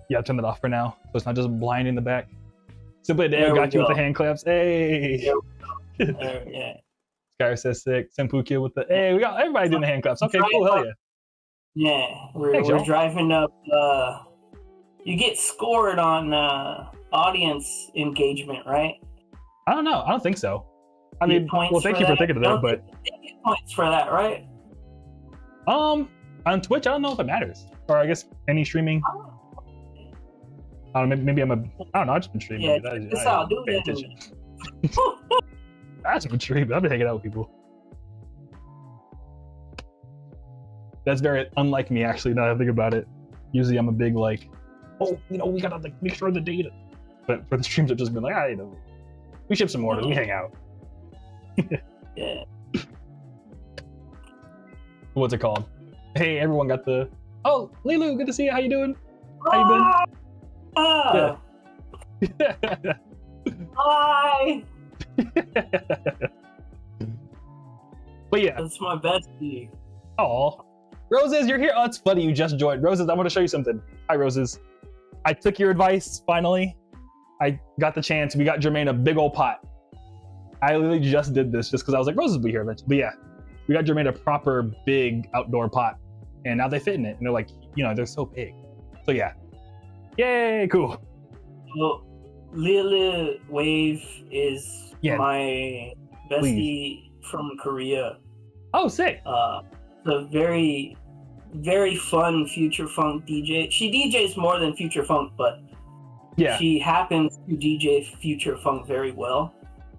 [SPEAKER 1] Yeah, I'll turn that off for now, so it's not just blind in the back. Simply Dave got you with the hand claps. Hey.
[SPEAKER 2] Yeah.
[SPEAKER 1] Skyr says sick. Senpukia with the hey. We got everybody doing the hand claps. Okay, cool. Hell yeah.
[SPEAKER 2] Yeah, we're driving up. You get scored on audience engagement, right?
[SPEAKER 1] I don't know. I don't think so. I mean, well, thank you for thinking of that, but
[SPEAKER 2] you get points for that, right?
[SPEAKER 1] On Twitch, I don't know if it matters, or I guess any streaming. I don't know. Maybe I don't know. I've just been streaming.
[SPEAKER 2] Yeah, check this out, dude.
[SPEAKER 1] I've been streaming. I've been hanging out with people. That's very unlike me, actually. Now that I think about it, usually I'm a big like, oh, we gotta like make sure the data. But for the streams, I've just been like, we ship some orders, we hang out.
[SPEAKER 2] Yeah.
[SPEAKER 1] What's it called? Hey, everyone got the. Oh, Lilu, good to see you. How you doing? How you been?
[SPEAKER 2] Yeah. Hi.
[SPEAKER 1] But yeah,
[SPEAKER 2] that's my bestie.
[SPEAKER 1] Oh, Roses, you're here. Oh, it's funny you just joined. Roses, I want to show you something. Hi, Roses. I took your advice finally. I got the chance. We got Jermaine a big old pot. I literally just did this just because I was like, Roses will be here eventually. But yeah, we got Jermaine a proper big outdoor pot, and now they fit in it, and they're like, they're so big. So yeah, yay, cool.
[SPEAKER 2] Well, Lily Wave is my bestie from Korea.
[SPEAKER 1] Oh, sick.
[SPEAKER 2] The very, very fun future funk DJ. She DJs more than future funk, but
[SPEAKER 1] yeah,
[SPEAKER 2] she happens to DJ future funk very well.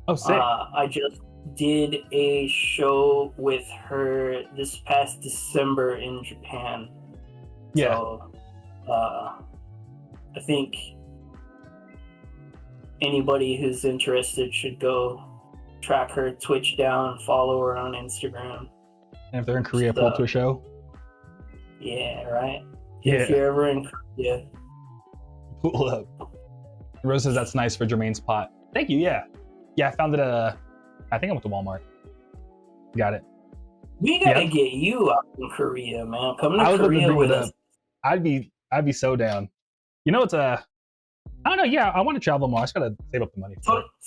[SPEAKER 1] Oh, sick.
[SPEAKER 2] I just did a show with her this past December in Japan.
[SPEAKER 1] Yeah.
[SPEAKER 2] So, I think anybody who's interested should go track her Twitch down, follow her on Instagram.
[SPEAKER 1] And if they're in Korea, pull to a show.
[SPEAKER 2] Yeah, right.
[SPEAKER 1] Yeah.
[SPEAKER 2] If you're ever in Korea,
[SPEAKER 1] pull up. Rose says that's nice for Jermaine's pot. Thank you. Yeah, I found it. I think I went to Walmart. Got it.
[SPEAKER 2] We gotta get you out in Korea, man. Come to Korea with us.
[SPEAKER 1] I'd be so down. It's I don't know. Yeah, I want to travel more. I just gotta save up the money.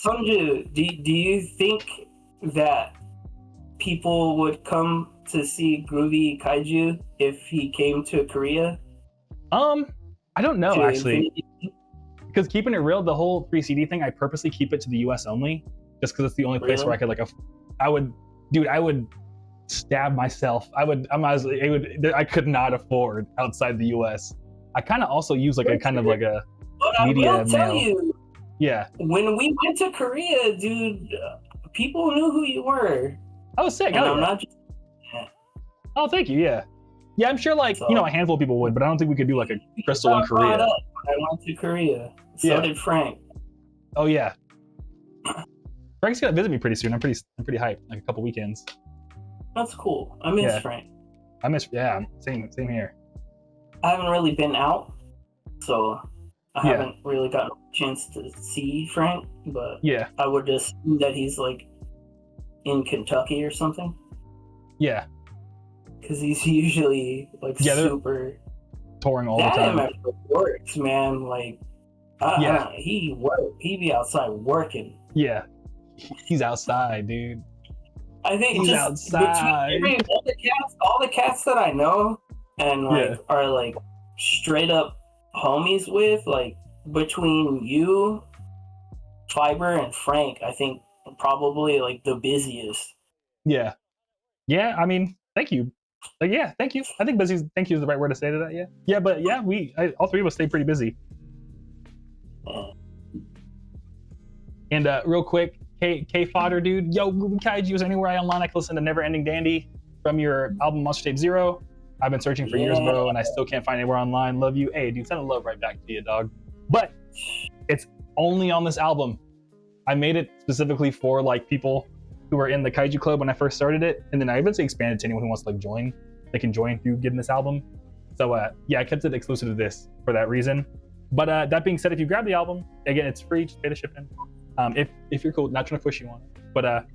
[SPEAKER 2] Sunju, do you think that people would come to see Groovy Kaiju if he came to Korea?
[SPEAKER 1] I don't know actually. Because keeping it real, the whole 3CD thing, I purposely keep it to the US only, just because it's the only place where I could I would stab myself. I could not afford outside the US. I kind of also use a kind of like a media
[SPEAKER 2] I will tell you,
[SPEAKER 1] yeah.
[SPEAKER 2] When we went to Korea, dude, people knew who you were.
[SPEAKER 1] Oh, sick!
[SPEAKER 2] And I'm not just.
[SPEAKER 1] Oh, thank you. Yeah, I'm sure a handful of people would, but I don't think we could do like a crystal in Korea.
[SPEAKER 2] I went to Korea. So did Frank.
[SPEAKER 1] Oh yeah. Frank's gonna visit me pretty soon. I'm pretty hyped. Like a couple weekends.
[SPEAKER 2] That's cool. I miss Frank.
[SPEAKER 1] Same here.
[SPEAKER 2] I haven't really been out, so I haven't really gotten a chance to see Frank. But I would assume that he's in Kentucky or something.
[SPEAKER 1] Yeah.
[SPEAKER 2] Because he's usually super
[SPEAKER 1] touring all the time.
[SPEAKER 2] That works, man. He be outside working.
[SPEAKER 1] Yeah, he's outside, dude.
[SPEAKER 2] I think
[SPEAKER 1] he's outside.
[SPEAKER 2] All the cats that I know and are straight up homies with, between you, Fiber, and Frank, I think probably the busiest.
[SPEAKER 1] Yeah. I mean, thank you. Thank you. I think thank you is the right word to say to that. Yeah, but all three of us stay pretty busy. And real quick, K Fodder, dude, yo, Groovy Kaiju is anywhere I online I can listen to Never Ending Dandy. from your album Monster Tape Zero. I've been searching for years, bro, and I still can't find it anywhere online. Love you. Hey, dude, send a love right back to you, dog. But it's only on this album. I made it specifically for like people who were in the Kaiju Club when I first started it, and then I eventually expanded to anyone who wants to like join. They can join through getting this album. So yeah, I kept it exclusive to this for that reason. But that being said, if you grab the album, again, it's free, just pay the shipping. If you're cool, not trying to push you on it. But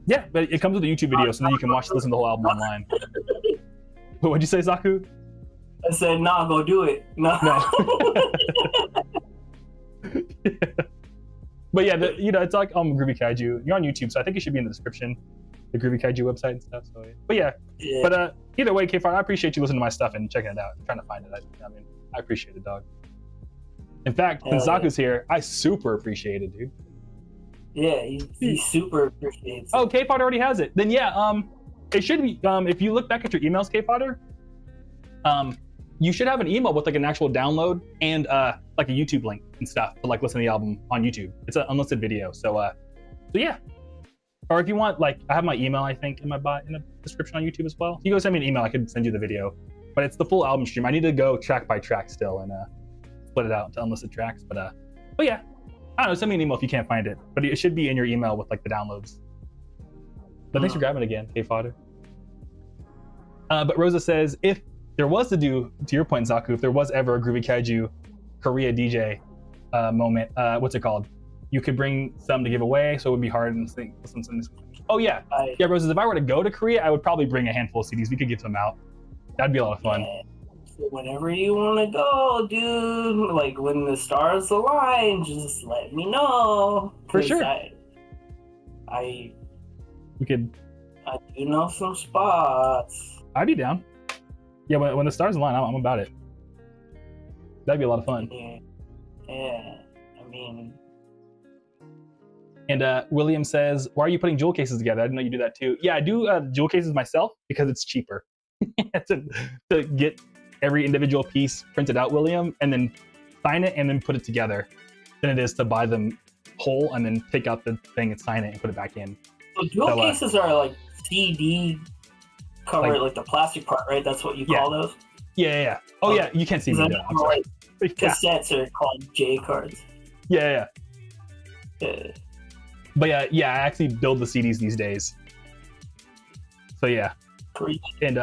[SPEAKER 1] yeah, but it comes with a YouTube video, so then you can listen to the whole album online. What'd you say, Zaku?
[SPEAKER 2] I said, nah, go do it. No.
[SPEAKER 1] Yeah. But yeah, it's like Groovy Kaiju. You're on YouTube, so I think it should be in the description, the Groovy Kaiju website and stuff. So, but yeah. But either way, K-Fire, I appreciate you listening to my stuff and checking it out, trying to find it. I appreciate it, dog. In fact, since Zaku's here, I super appreciate it, dude.
[SPEAKER 2] Yeah, he super appreciates it.
[SPEAKER 1] Oh, K-Fire already has it. Then yeah, it should be. If you look back at your emails, K-Fire, you should have an email with like an actual download and like a YouTube link and stuff to like listen to the album on YouTube. It's an unlisted video, so yeah. Or if you want, like, I have my email, I think, in the description on YouTube as well. If you go send me an email, I could send you the video. But it's the full album stream. I need to go track by track still and split it out into unlisted tracks. But yeah, I don't know. Send me an email if you can't find it. But it should be in your email with like the downloads. But thanks for grabbing it again, K-Fodder. But Rosa says, if there was to your point, Zaku, if there was ever a Groovy Kaiju Korea DJ moment, what's it called? You could bring some to give away, so it would be hard and think. Oh yeah, yeah, Roses. If I were to go to Korea, I would probably bring a handful of CDs. We could give some out. That'd be a lot of fun.
[SPEAKER 2] Yeah. So whenever you want to go, dude, like when the stars align, just let me know.
[SPEAKER 1] For sure.
[SPEAKER 2] I
[SPEAKER 1] do
[SPEAKER 2] know some spots.
[SPEAKER 1] I'd be down. Yeah, when the stars align, I'm about it. That'd be a lot of fun.
[SPEAKER 2] Yeah. I mean.
[SPEAKER 1] And William says, why are you putting jewel cases together? I didn't know you do that too. Yeah, I do jewel cases myself because it's cheaper to get every individual piece printed out, William, and then sign it and then put it together than it is to buy them whole and then take out the thing and sign it and put it back in.
[SPEAKER 2] So jewel cases are like CD cover, like the plastic part, right? That's what you call those?
[SPEAKER 1] Yeah. Oh yeah, you can't see me.
[SPEAKER 2] Like cassettes are called J cards.
[SPEAKER 1] Yeah. But yeah, I actually build the CDs these days. So yeah. And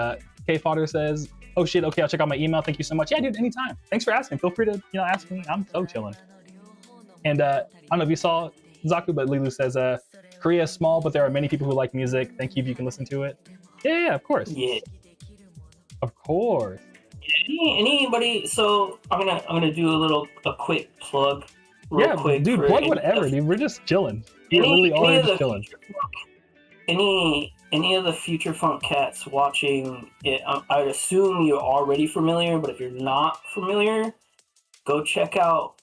[SPEAKER 1] K-Fodder says, oh shit, okay, I'll check out my email. Thank you so much. Yeah, dude, anytime. Thanks for asking. Feel free to, ask me. I'm so chilling. And I don't know if you saw Zaku, but Lilu says, Korea is small, but there are many people who like music. Thank you if you can listen to it. Yeah, of course.
[SPEAKER 2] Yeah.
[SPEAKER 1] Of course.
[SPEAKER 2] Anybody, so I'm gonna do a quick plug. Quick,
[SPEAKER 1] dude, plug whatever, dude. We're just chilling. We're literally all just chilling.
[SPEAKER 2] Any of the Future Funk cats watching it, I'd assume you're already familiar, but if you're not familiar, go check out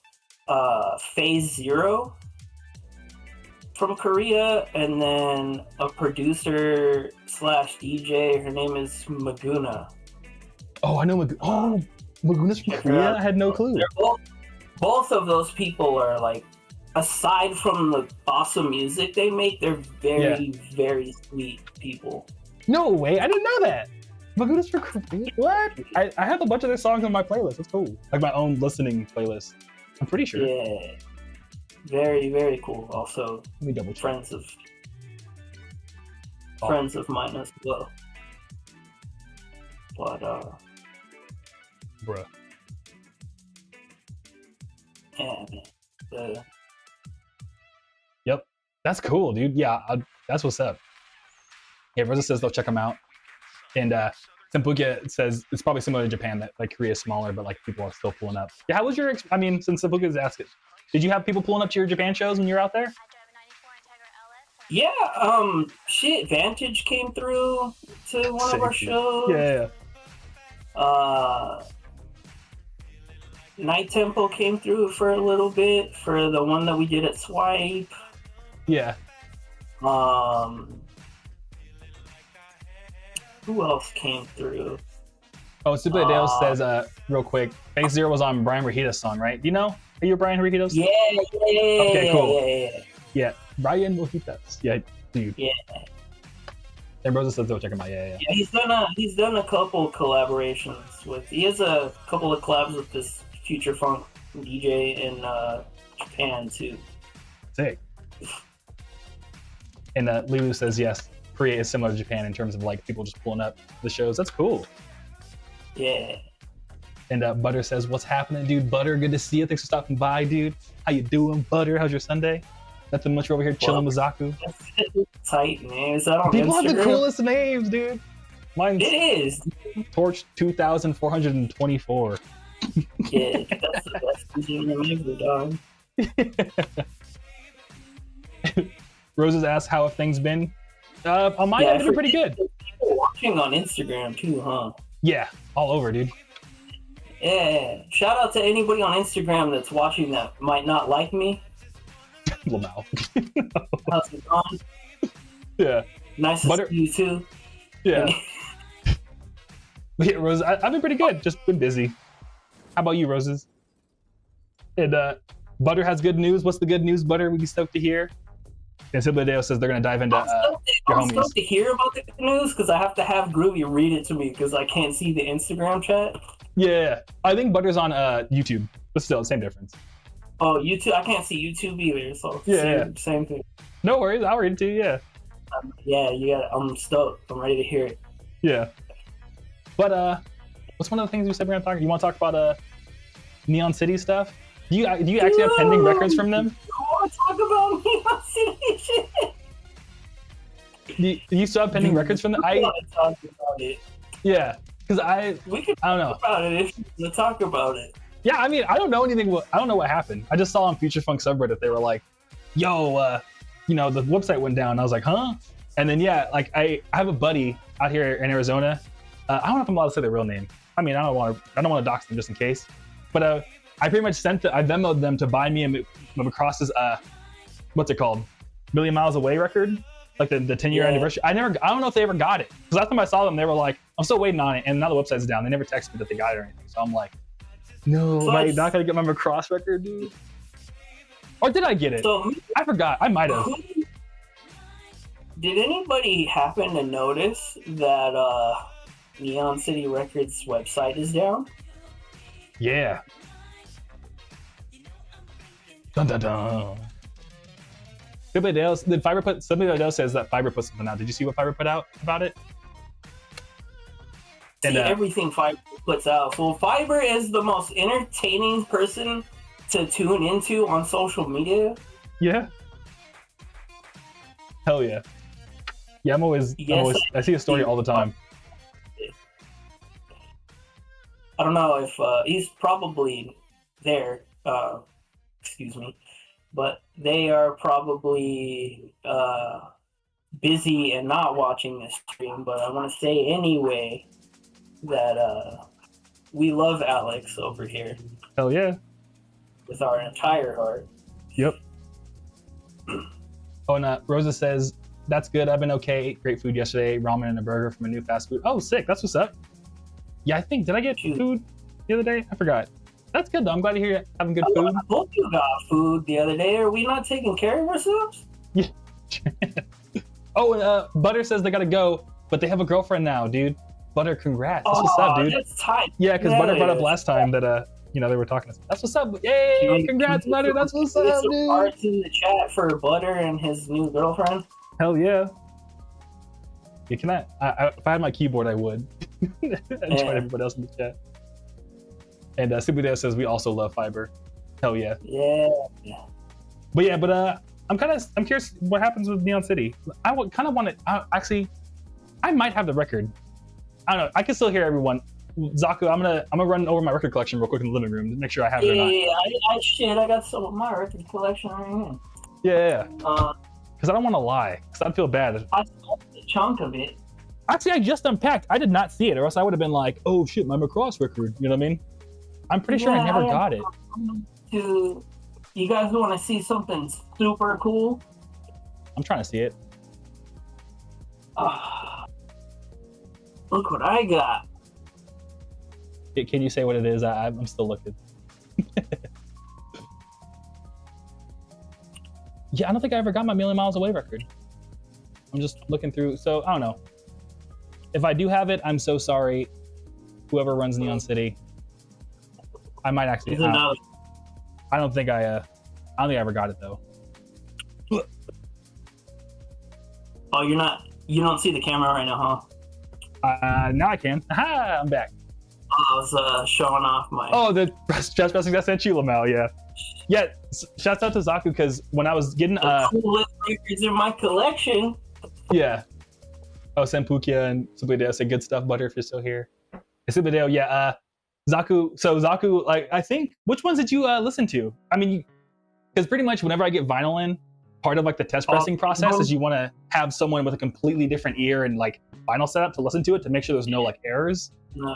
[SPEAKER 2] Phase Zero from Korea, and then a producer / DJ. Her name is Maguna.
[SPEAKER 1] Oh, I know Maguna. Oh, Maguna's from Korea? I had no clue.
[SPEAKER 2] Both of those people are like, aside from the awesome music they make, they're very, very sweet people.
[SPEAKER 1] No way, I didn't know that. Maguna's from Korea? What? I have a bunch of their songs on my playlist. That's cool. Like my own listening playlist. I'm pretty sure.
[SPEAKER 2] Yeah. Very, very cool. Also,
[SPEAKER 1] let me double check.
[SPEAKER 2] Friends of mine as well. But
[SPEAKER 1] bruh.
[SPEAKER 2] Yeah,
[SPEAKER 1] Yep, that's cool, dude. Yeah, that's what's up. Yeah, Rosa says they'll check them out, and Simpuka says it's probably similar to Japan, that like Korea is smaller, but like people are still pulling up. Yeah, how was your? I mean, since Simpuka is asking, did you have people pulling up to your Japan shows when you were out there?
[SPEAKER 2] Yeah, shit, Vantage came through to one of our shows.
[SPEAKER 1] Yeah.
[SPEAKER 2] Night Tempo came through for a little bit for the one that we did at Swipe.
[SPEAKER 1] Yeah.
[SPEAKER 2] Who else came through?
[SPEAKER 1] Oh, Super Dale says, real quick, Phase Zero was on Brian Rehita's song, right? Do you know? Are you Brian Rehita's?
[SPEAKER 2] Yeah.
[SPEAKER 1] Okay, cool. Yeah, Brian Rehita's. Yeah, dude.
[SPEAKER 2] Yeah.
[SPEAKER 1] And Rosa says they'll check him out.
[SPEAKER 2] Yeah, he's done a couple collaborations with. He has a couple of collabs with this future funk DJ in Japan too.
[SPEAKER 1] Sick. And Lulu says yes, Korea is similar to Japan in terms of like people just pulling up the shows. That's cool.
[SPEAKER 2] Yeah.
[SPEAKER 1] And Butter says, "What's happening, dude? Butter, good to see you. Thanks for stopping by, dude. How you doing, Butter? How's your Sunday? Nothing much. We're over here chilling with Zaku."
[SPEAKER 2] Tight name. Is that on
[SPEAKER 1] People
[SPEAKER 2] Instagram?
[SPEAKER 1] have the coolest names, dude. Mine's
[SPEAKER 2] It is.
[SPEAKER 1] Torch 2424.
[SPEAKER 2] Yeah, that's the best name ever, dog.
[SPEAKER 1] Roses asks, "How have things been?" On my end, they're pretty good.
[SPEAKER 2] People watching on Instagram too, huh?
[SPEAKER 1] Yeah, all over, dude.
[SPEAKER 2] Yeah. Shout out to anybody on Instagram that's watching that might not like me.
[SPEAKER 1] Lamau.
[SPEAKER 2] How's it going?
[SPEAKER 1] Yeah.
[SPEAKER 2] Nice to see you too.
[SPEAKER 1] Yeah. Yeah, Roses, I've been pretty good. Just been busy. How about you, Roses? And Butter has good news. What's the good news, Butter? We'd be stoked to hear. And Sibladeo says they're going to dive into your
[SPEAKER 2] I'm
[SPEAKER 1] homies.
[SPEAKER 2] stoked to hear about the good news because I have to have Groovy read it to me because I can't see the Instagram chat.
[SPEAKER 1] Yeah. I think Butter's on YouTube, but still, same difference.
[SPEAKER 2] Oh, YouTube? I can't see YouTube either, so same thing.
[SPEAKER 1] No worries. I'll read it to you, yeah.
[SPEAKER 2] Yeah, you got. I'm stoked. I'm ready to hear it.
[SPEAKER 1] Yeah. But what's one of the things you said we're going to talk? You want to talk about Neon City stuff? Do you actually have pending records from them?
[SPEAKER 2] I want to talk about Neon City shit.
[SPEAKER 1] Do you still have pending records from them?
[SPEAKER 2] I want to talk about it.
[SPEAKER 1] Yeah, because
[SPEAKER 2] we can
[SPEAKER 1] I don't know.
[SPEAKER 2] talk about it if you want to talk about it.
[SPEAKER 1] Yeah, I mean, I don't know anything. I don't know what happened. I just saw on Future Funk subreddit they were like, "Yo, the website went down." I was like, "Huh?" And then yeah, like I have a buddy out here in Arizona. I don't know if I'm allowed to say their real name. I mean, I don't want to dox them just in case. But I pretty much I Venmo'd them to buy me a Macross's what's it called, Million Miles Away record, like the 10-year anniversary. I don't know if they ever got it because last time I saw them, they were like, "I'm still waiting on it," and now the website's down. They never texted me that they got it or anything. So I'm like, no, am I not gonna get my Macross record, dude? Or did I get it?
[SPEAKER 2] So,
[SPEAKER 1] I forgot. I might have.
[SPEAKER 2] Did anybody happen to notice that Neon City Records website is down?
[SPEAKER 1] Yeah. Dun dun dun. Somebody else says that Fiverr put something out. Did you see what Fiverr put out about it?
[SPEAKER 2] See, everything Fiverr puts out. Well, Fiverr is the most entertaining person to tune into on social media.
[SPEAKER 1] Yeah. Hell yeah. Yeah, I'm always I see a story all the time.
[SPEAKER 2] I don't know if he's probably there. Excuse me, but they are probably busy and not watching this stream. But I want to say anyway that we love Alex over here.
[SPEAKER 1] Hell yeah.
[SPEAKER 2] With our entire heart.
[SPEAKER 1] Yep. Oh, and Rosa says, "That's good. I've been okay. Ate great food yesterday. Ramen and a burger from a new fast food." Oh, sick. That's what's up. Yeah, I think, did I get food the other day? I forgot. That's good though. I'm glad to hear you having good food.
[SPEAKER 2] I hope you got food the other day. Are we not taking care of ourselves?
[SPEAKER 1] Yeah. Oh, and Butter says they gotta go, but they have a girlfriend now, dude. Butter, congrats. That's what's up, dude.
[SPEAKER 2] That's tight.
[SPEAKER 1] Yeah, because Butter brought up last time that they were talking. That's what's up. Yay! Congrats, Butter. That's what's up, dude.
[SPEAKER 2] Hearts in the chat for Butter and his new girlfriend.
[SPEAKER 1] Hell yeah. Yeah, can I if I had my keyboard, I would. I'd join everybody else in the chat. And Subudeo says we also love Fiverr. Hell yeah.
[SPEAKER 2] Yeah.
[SPEAKER 1] But I'm curious what happens with Neon City. I kind of want to actually. I might have the record. I don't know. I can still hear everyone. Zaku, I'm gonna run over my record collection real quick in the living room to make sure I have it or not.
[SPEAKER 2] Yeah, I got some of my record collection right here.
[SPEAKER 1] Yeah. Because I don't want to lie. Because I'd feel bad.
[SPEAKER 2] I saw a chunk of it.
[SPEAKER 1] Actually, I just unpacked. I did not see it, or else I would have been like, "Oh shit, my Macross record." You know what I mean? I'm pretty sure I never got it.
[SPEAKER 2] You guys want to see something super cool?
[SPEAKER 1] I'm trying to see it.
[SPEAKER 2] Look what I got.
[SPEAKER 1] Can you say what it is? I'm still looking. Yeah, I don't think I ever got my Million Miles Away record. I'm just looking through. So I don't know. if I do have it, I'm so sorry. Whoever runs Neon City, I might actually. I don't think I ever got it though.
[SPEAKER 2] Oh, you don't see the camera right now,
[SPEAKER 1] huh? Now I can. Ha! I'm back.
[SPEAKER 2] I was showing off my.
[SPEAKER 1] Oh, the chest pressing I sent you, Lamel. Yeah. Yeah. Shouts out to Zaku because when I was getting
[SPEAKER 2] the coolest records in my collection.
[SPEAKER 1] Yeah. Oh, Senpukia and Subideo say good stuff, Butter, if you're still here. Subideo, yeah. Zaku. So Zaku, like, I think which ones did you listen to? I mean, because pretty much whenever I get vinyl in, part of like the test pressing process is you want to have someone with a completely different ear and like vinyl setup to listen to it to make sure there's no like errors.
[SPEAKER 2] No.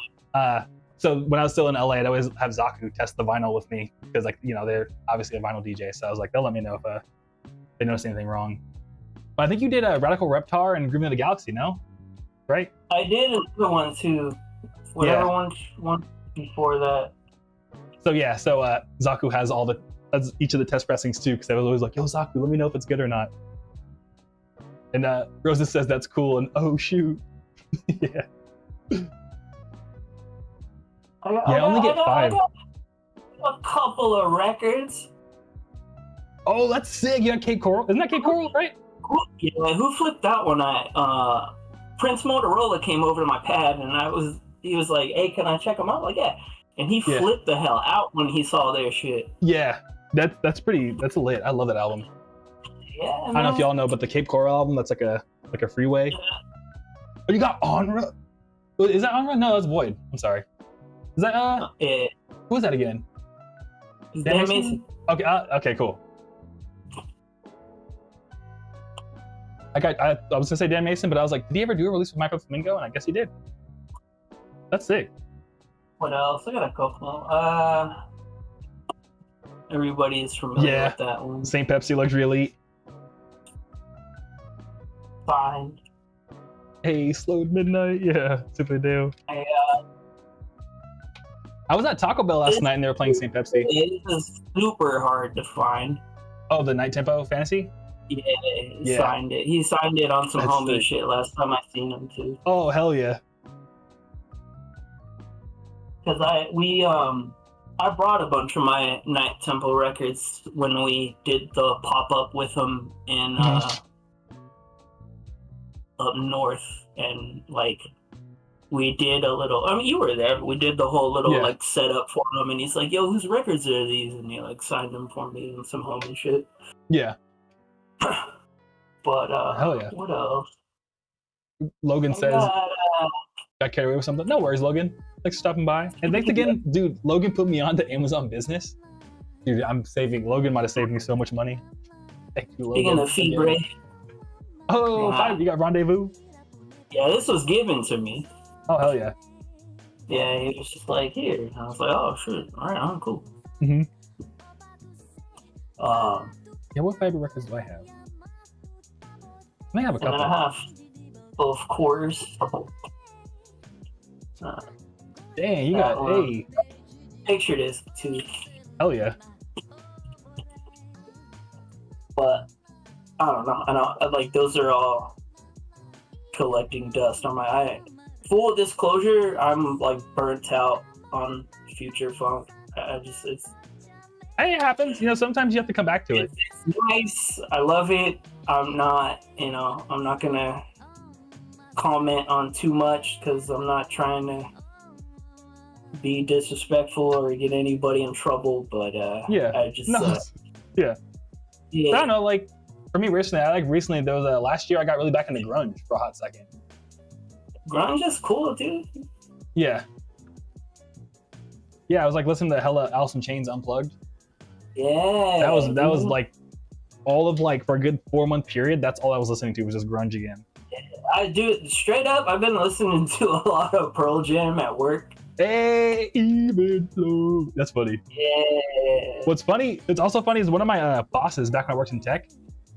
[SPEAKER 1] So when I was still in LA, I'd always have Zaku test the vinyl with me because like, you know, they're obviously a vinyl DJ. So I was like, they'll let me know if they notice anything wrong. But I think you did a Radical Reptar and Groovy of the Galaxy, no? Right?
[SPEAKER 2] I did another one too. Whatever one before that.
[SPEAKER 1] So yeah, Zaku has each of the test pressings too, because I was always like, yo, Zaku, let me know if it's good or not. And Rosa says that's cool, and oh shoot. Yeah. I only get 5.
[SPEAKER 2] A couple of records.
[SPEAKER 1] Oh, that's sick. You got Cape Coral. Isn't that Cape Coral, right?
[SPEAKER 2] Yeah, who flipped that one? Prince Motorola came over to my pad, and he was like, hey, can I check them out? Like, yeah. And he flipped the hell out when he saw their shit.
[SPEAKER 1] Yeah, that's lit. I love that album.
[SPEAKER 2] Yeah,
[SPEAKER 1] I don't know if y'all know, but the Cape Coral album, that's like a freeway. Yeah. Oh, you got Onra? Is that Onra? No, that's Void. I'm sorry. Is that who was that again?
[SPEAKER 2] Dan Mason.
[SPEAKER 1] Okay, okay, cool. I was gonna say Dan Mason, but I was like, did he ever do a release with Micro Flamingo? And I guess he did. That's sick.
[SPEAKER 2] What else? I got a couple. Everybody is familiar with that one.
[SPEAKER 1] St. Pepsi Luxury Elite.
[SPEAKER 2] Fine.
[SPEAKER 1] Hey, Slowed Midnight. Yeah, super deal. I was at Taco Bell last night and they were playing St. Pepsi.
[SPEAKER 2] It is super hard to find.
[SPEAKER 1] Oh, the Night Tempo Fantasy?
[SPEAKER 2] Yeah, he signed it. He signed it on some homie shit last time I seen him too.
[SPEAKER 1] Oh, hell yeah.
[SPEAKER 2] Because I brought a bunch of my Night Tempo records when we did the pop-up with him in up north, and like we did a little, I mean, you were there, we did the whole little like setup for him, and he's like, yo, whose records are these? And he like signed them for me and some homie shit.
[SPEAKER 1] Yeah.
[SPEAKER 2] But
[SPEAKER 1] hell yeah.
[SPEAKER 2] What else?
[SPEAKER 1] Logan says got carried away with something. No worries, Logan. Thanks for stopping by. And thanks again, dude. Logan put me on to Amazon Business. Dude, Logan might have saved me so much money. Thank you, Logan.
[SPEAKER 2] Speaking of Febre.
[SPEAKER 1] Oh, you got Rendezvous?
[SPEAKER 2] Yeah, this was given to me.
[SPEAKER 1] Oh, hell yeah.
[SPEAKER 2] Yeah, he was just like, here. And I was like, oh, shit. All right, I'm cool.
[SPEAKER 1] Mm-hmm. Yeah, what Fiber records do I have? I may have a couple.
[SPEAKER 2] And I have both quarters.
[SPEAKER 1] Dang, you got a
[SPEAKER 2] picture disc too.
[SPEAKER 1] Hell yeah.
[SPEAKER 2] But I don't know. Like those are all collecting dust on my. Full disclosure, I'm like burnt out on Future Funk.
[SPEAKER 1] Hey, it happens. You know, sometimes you have to come back to it.
[SPEAKER 2] It's nice. I love it. I'm not gonna comment on too much because I'm not trying to be disrespectful or get anybody in trouble. But I just
[SPEAKER 1] yeah. I don't know. Like for me, recently there was last year I got really back into grunge for a hot second.
[SPEAKER 2] Grunge is cool, dude.
[SPEAKER 1] Yeah. Yeah, I was like listening to hella Alice in Chains Unplugged.
[SPEAKER 2] Yeah.
[SPEAKER 1] That was like all of like for a good 4-month period. That's all I was listening to was just grunge again.
[SPEAKER 2] I do straight up. I've been listening to a lot of Pearl Jam at work.
[SPEAKER 1] Hey, even flow. That's funny.
[SPEAKER 2] Yeah.
[SPEAKER 1] What's funny? It's also funny is one of my bosses back when I worked in tech.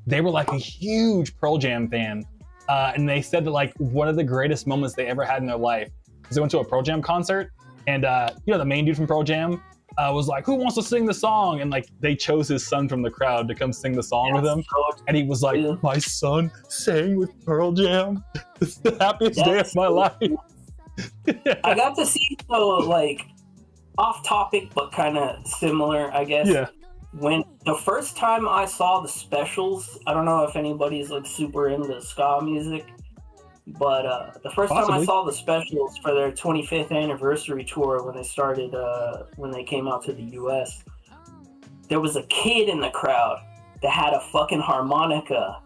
[SPEAKER 1] They were like a huge Pearl Jam fan, and they said that like one of the greatest moments they ever had in their life because they went to a Pearl Jam concert, and you know the main dude from Pearl Jam, was like, "Who wants to sing the song?" And like they chose his son from the crowd to come sing the song with him, and he was like, "My son sang with Pearl Jam. It's the happiest day of my life."
[SPEAKER 2] I got to see like off topic but kind of similar, I guess.
[SPEAKER 1] Yeah.
[SPEAKER 2] When the first time I saw the specials, I don't know if anybody's like super into ska music, but the first time I saw the specials for their 25th anniversary tour when they started, when they came out to the US, there was a kid in the crowd that had a fucking harmonica,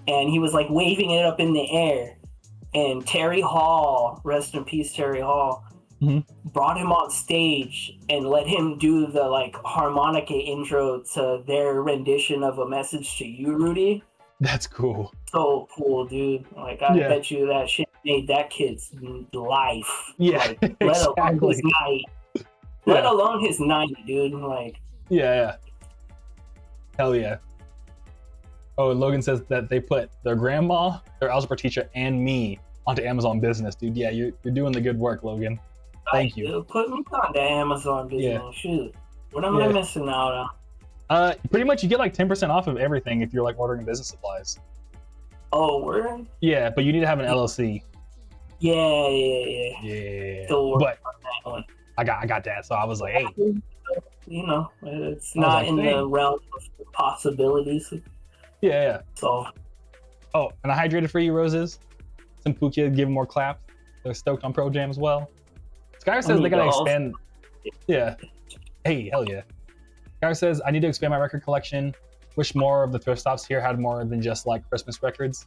[SPEAKER 2] and he was like waving it up in the air. And Terry Hall, rest in peace, Terry Hall, brought him on stage and let him do the like harmonica intro to their rendition of A Message to You, Rudy.
[SPEAKER 1] That's cool.
[SPEAKER 2] So cool, dude. Like, I bet you that shit made that kid's life.
[SPEAKER 1] Yeah,
[SPEAKER 2] like, let alone his night. Let alone his night, dude. Like,
[SPEAKER 1] yeah. Hell yeah. Oh, and Logan says that they put their grandma, their algebra teacher, and me onto Amazon Business, dude. Yeah, you're doing the good work, Logan. Thank you.
[SPEAKER 2] Put me on the Amazon Business. Yeah. Shoot. What am I missing out
[SPEAKER 1] on? Pretty much you get like 10% off of everything if you're like ordering business supplies.
[SPEAKER 2] Oh, word?
[SPEAKER 1] Yeah, but you need to have an LLC.
[SPEAKER 2] Yeah. Still working on that one.
[SPEAKER 1] I got that, so I was like, hey.
[SPEAKER 2] You know, it's not in the realm of possibilities.
[SPEAKER 1] Yeah.
[SPEAKER 2] So.
[SPEAKER 1] Oh, and I hydrated for you, Roses. Some Pukia give more claps. They're stoked on Pro Jam as well. Skyr says they gotta expand. Yeah. Hey, hell yeah. Skyr says, I need to expand my record collection. Wish more of the thrift stops here had more than just like Christmas records.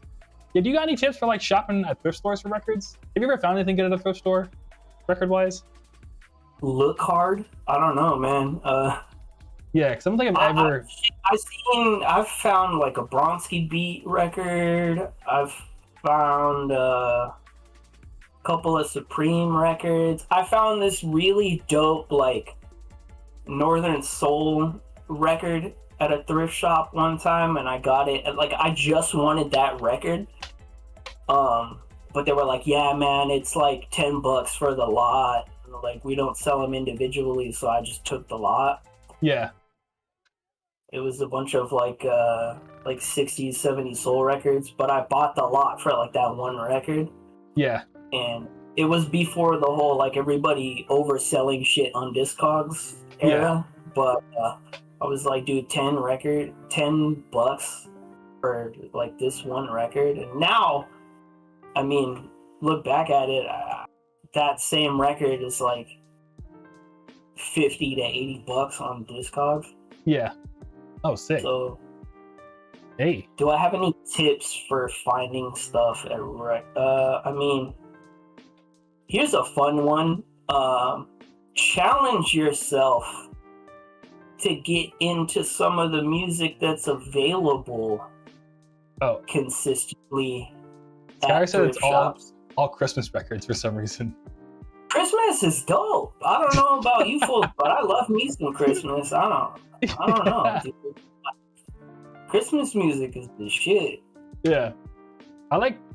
[SPEAKER 1] Yeah, do you got any tips for like shopping at thrift stores for records? Have you ever found anything good at a thrift store, record-wise?
[SPEAKER 2] Look hard? I don't know, man.
[SPEAKER 1] Yeah, because I don't think I've ever...
[SPEAKER 2] I've found like a Bronski Beat record. I've found a couple of Supreme records. I found this really dope like Northern Soul record at a thrift shop one time, and I got it. Like, I just wanted that record. But they were like, yeah, man, it's like $10 for the lot. Like, we don't sell them individually, so I just took the lot.
[SPEAKER 1] Yeah.
[SPEAKER 2] It was a bunch of like 60s, 70s soul records, but I bought the lot for like that one record.
[SPEAKER 1] Yeah.
[SPEAKER 2] And it was before the whole like everybody overselling shit on Discogs era. Yeah. But I was like, dude, $10 for like this one record. And now, I mean, look back at it, that same record is like $50 to $80 on Discogs.
[SPEAKER 1] Yeah. Oh, sick.
[SPEAKER 2] So,
[SPEAKER 1] hey,
[SPEAKER 2] do I have any tips for finding stuff at I mean, here's a fun one. Challenge yourself to get into some of the music that's available. Consistently.
[SPEAKER 1] Sky said it's all Christmas records for some reason.
[SPEAKER 2] Christmas is dope. I don't know about you folks, but I love me some Christmas. I don't know, dude. Christmas music is the shit.
[SPEAKER 1] Yeah.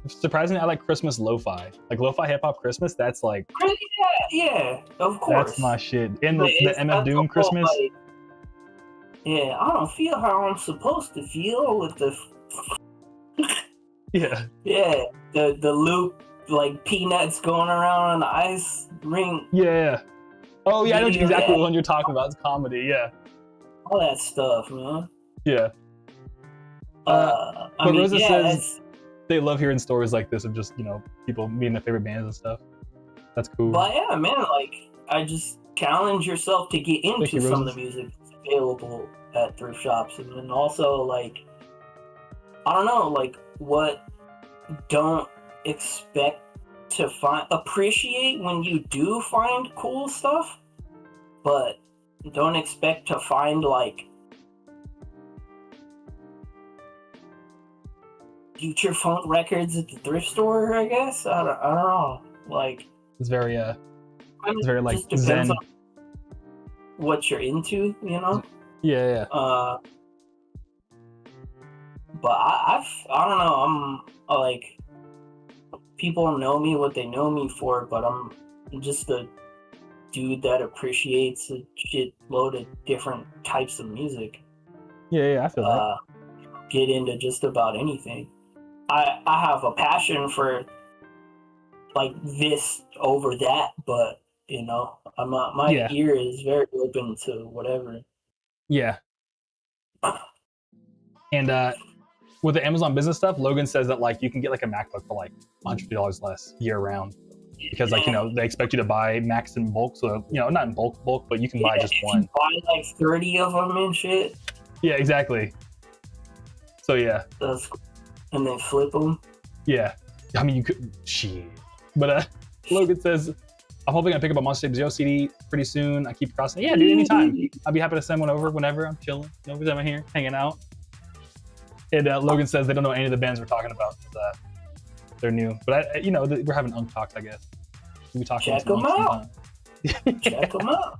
[SPEAKER 1] Surprisingly, I like Christmas lo-fi. Like lo-fi hip-hop Christmas, that's like...
[SPEAKER 2] Yeah, of course.
[SPEAKER 1] That's my shit. And the MF Doom Christmas.
[SPEAKER 2] Like, yeah, I don't feel how I'm supposed to feel with the...
[SPEAKER 1] Yeah.
[SPEAKER 2] Yeah, the loop, like peanuts going around on the ice ring.
[SPEAKER 1] Yeah. Oh, yeah, I know exactly what one you're talking about. It's comedy, yeah.
[SPEAKER 2] All that stuff, man.
[SPEAKER 1] Yeah.
[SPEAKER 2] But
[SPEAKER 1] Rosa says they love hearing stories like this of just, people meeting their favorite bands and stuff. That's cool.
[SPEAKER 2] But yeah, man, like, I just challenge yourself to get into some of the music that's available at thrift shops. And then also, like, I don't know, like, don't expect to appreciate when you do find cool stuff, but don't expect to find, like, future funk records at the thrift store, I guess. I don't know. Like,
[SPEAKER 1] it's very like zen.
[SPEAKER 2] On what you're into,
[SPEAKER 1] Yeah.
[SPEAKER 2] But I don't know. I'm like, people know me what they know me for, but I'm just a dude that appreciates a shitload of different types of music.
[SPEAKER 1] Yeah, I feel that.
[SPEAKER 2] Get into just about anything. I have a passion for like this over that, but you know, my ear is very open to whatever.
[SPEAKER 1] Yeah. And with the Amazon business stuff, Logan says that like you can get like a MacBook for like $150 less year round. Because like, you know, they expect you to buy Macs in bulk, so you know, not in bulk, but you can buy just one.
[SPEAKER 2] You buy like 30 of them and shit.
[SPEAKER 1] Yeah, exactly. So yeah.
[SPEAKER 2] And then flip them.
[SPEAKER 1] Yeah, I mean you could shit. But Logan says, I'm hoping I pick up a Monster Tape Zero CD pretty soon. I keep crossing. Yeah, dude, anytime. I'd be happy to send one over whenever I'm chilling. You know, I'm here hanging out. And Logan says they don't know any of the bands we're talking about. They're new, but you know, we're having unk talks, I guess. We talk.
[SPEAKER 2] Check them out. Check them out.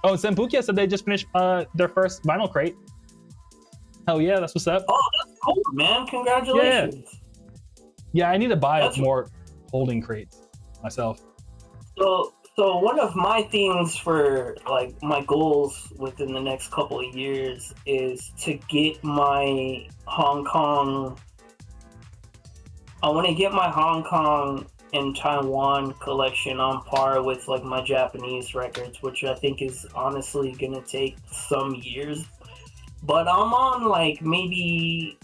[SPEAKER 1] Oh, Sempukia said they just finished their first vinyl crate. Hell yeah, that's what's up.
[SPEAKER 2] Oh, that's cool, man! Congratulations.
[SPEAKER 1] Yeah, I need to buy more holding crates myself.
[SPEAKER 2] So one of my things for like my goals within the next couple of years is to get my Hong Kong. I want to get my Hong Kong and Taiwan collection on par with like my Japanese records, which I think is honestly gonna take some years. But I'm on like maybe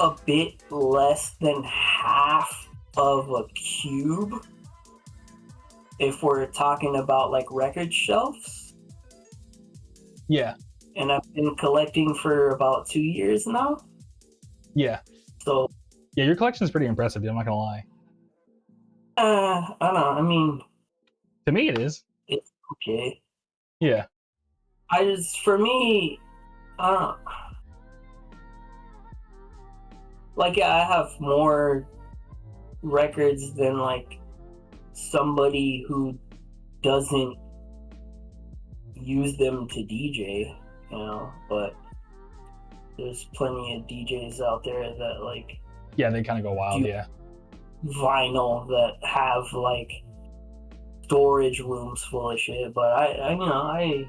[SPEAKER 2] a bit less than half of a cube if we're talking about like record shelves.
[SPEAKER 1] Yeah.
[SPEAKER 2] And I've been collecting for about 2 years now.
[SPEAKER 1] Yeah.
[SPEAKER 2] So
[SPEAKER 1] yeah, your collection is pretty impressive, dude. I'm not gonna lie.
[SPEAKER 2] I don't know. I mean,
[SPEAKER 1] to me, it is.
[SPEAKER 2] It's okay.
[SPEAKER 1] Yeah.
[SPEAKER 2] For me, like, yeah, I have more records than like somebody who doesn't use them to DJ, you know. But there's plenty of DJs out there that like.
[SPEAKER 1] Yeah, they kind of go wild. Yeah.
[SPEAKER 2] Vinyl that have like storage rooms full of shit, but I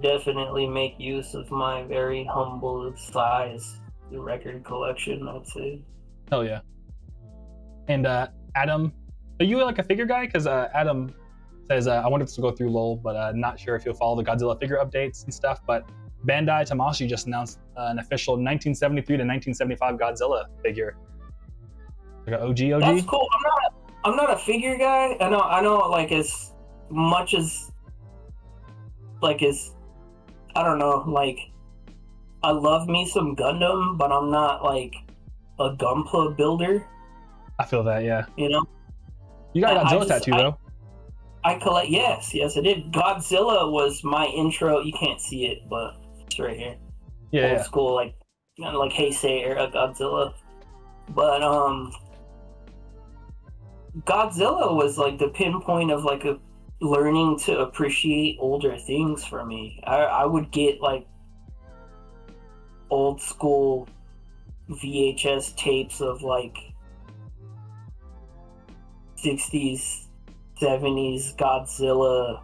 [SPEAKER 2] definitely make use of my very humble size record collection, I'd say.
[SPEAKER 1] Hell yeah. And Adam, are you like a figure guy? Because Adam says I wanted to go through LOL, but not sure if you'll follow the Godzilla figure updates and stuff. But Bandai Tamashii just announced an official 1973 to 1975 Godzilla figure. Like an OG.
[SPEAKER 2] That's cool. I'm not a figure guy. I know. Like as much as I don't know. Like I love me some Gundam, but I'm not like a Gunpla builder.
[SPEAKER 1] I feel that. Yeah.
[SPEAKER 2] You know.
[SPEAKER 1] You got a Godzilla tattoo though.
[SPEAKER 2] I collect. Yes, I did. Godzilla was my intro. You can't see it, but it's right here.
[SPEAKER 1] Yeah.
[SPEAKER 2] Old school, like Heisei era Godzilla. But Godzilla was like the pinpoint of like learning to appreciate older things for me. I would get like old school VHS tapes of like 60s, 70s Godzilla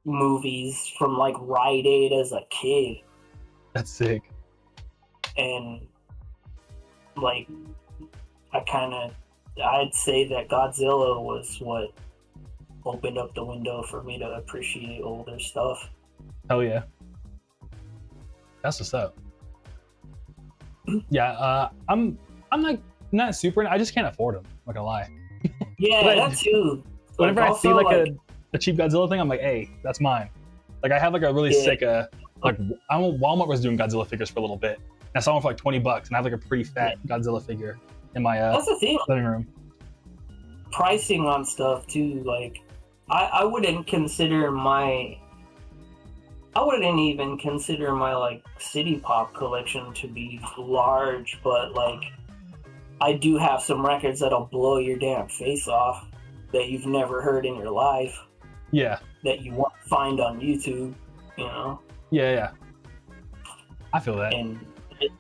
[SPEAKER 2] movies from like Rite Aid as a kid.
[SPEAKER 1] That's sick.
[SPEAKER 2] And like I'd say that Godzilla was what opened up the window for me to appreciate older stuff.
[SPEAKER 1] Hell yeah. That's what's up. Yeah, I'm like not super. I just can't afford them. I'm not gonna lie.
[SPEAKER 2] Yeah, that too.
[SPEAKER 1] Whenever I see like a cheap Godzilla thing, I'm like, hey, that's mine. Like I have like a really sick like Walmart was doing Godzilla figures for a little bit. And I saw one for like $20, and I have like a pretty fat Godzilla figure in my
[SPEAKER 2] that's the thing.
[SPEAKER 1] living room.
[SPEAKER 2] Pricing on stuff too. Like I wouldn't even consider my like City Pop collection to be large, but like I do have some records that'll blow your damn face off that you've never heard in your life.
[SPEAKER 1] Yeah.
[SPEAKER 2] That you won't find on YouTube, you know?
[SPEAKER 1] Yeah. I feel that.
[SPEAKER 2] And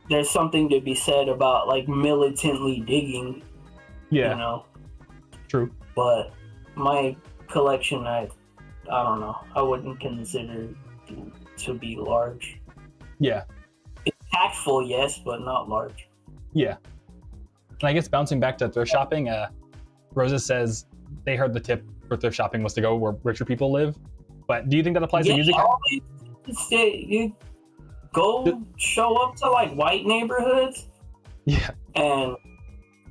[SPEAKER 2] there's something to be said about like militantly digging.
[SPEAKER 1] Yeah.
[SPEAKER 2] You know?
[SPEAKER 1] True.
[SPEAKER 2] But my collection, I don't know. I wouldn't consider to be large.
[SPEAKER 1] Yeah.
[SPEAKER 2] It's tactful, yes, but not large.
[SPEAKER 1] Yeah. And I guess bouncing back to thrift shopping, Rosa says they heard the tip for thrift shopping was to go where richer people live. But do you think that applies to music?
[SPEAKER 2] You go show up to like white neighborhoods.
[SPEAKER 1] Yeah.
[SPEAKER 2] And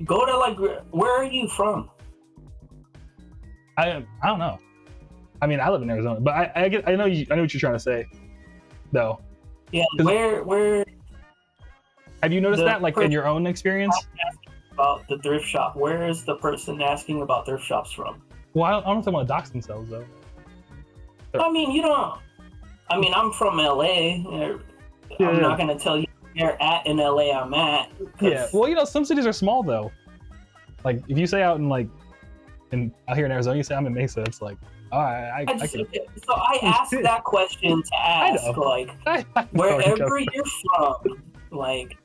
[SPEAKER 2] go to like, where are you from?
[SPEAKER 1] I don't know. I mean, I live in Arizona, but I know what you're trying to say, though.
[SPEAKER 2] Yeah. Where?
[SPEAKER 1] Have you noticed that, like, in your own experience?
[SPEAKER 2] About the thrift shop. Where is the person asking about thrift shops from?
[SPEAKER 1] Well, I don't know if they want to dox themselves, though.
[SPEAKER 2] I mean, you don't. I mean, I'm from LA. I'm not going to tell you where at in LA I'm at.
[SPEAKER 1] Yeah. Well, you know, some cities are small, though. Like, if you say out in, like, out here in Arizona, you say I'm in Mesa, it's like, all right, I can.
[SPEAKER 2] So I asked that question to ask, like, wherever you're from, like,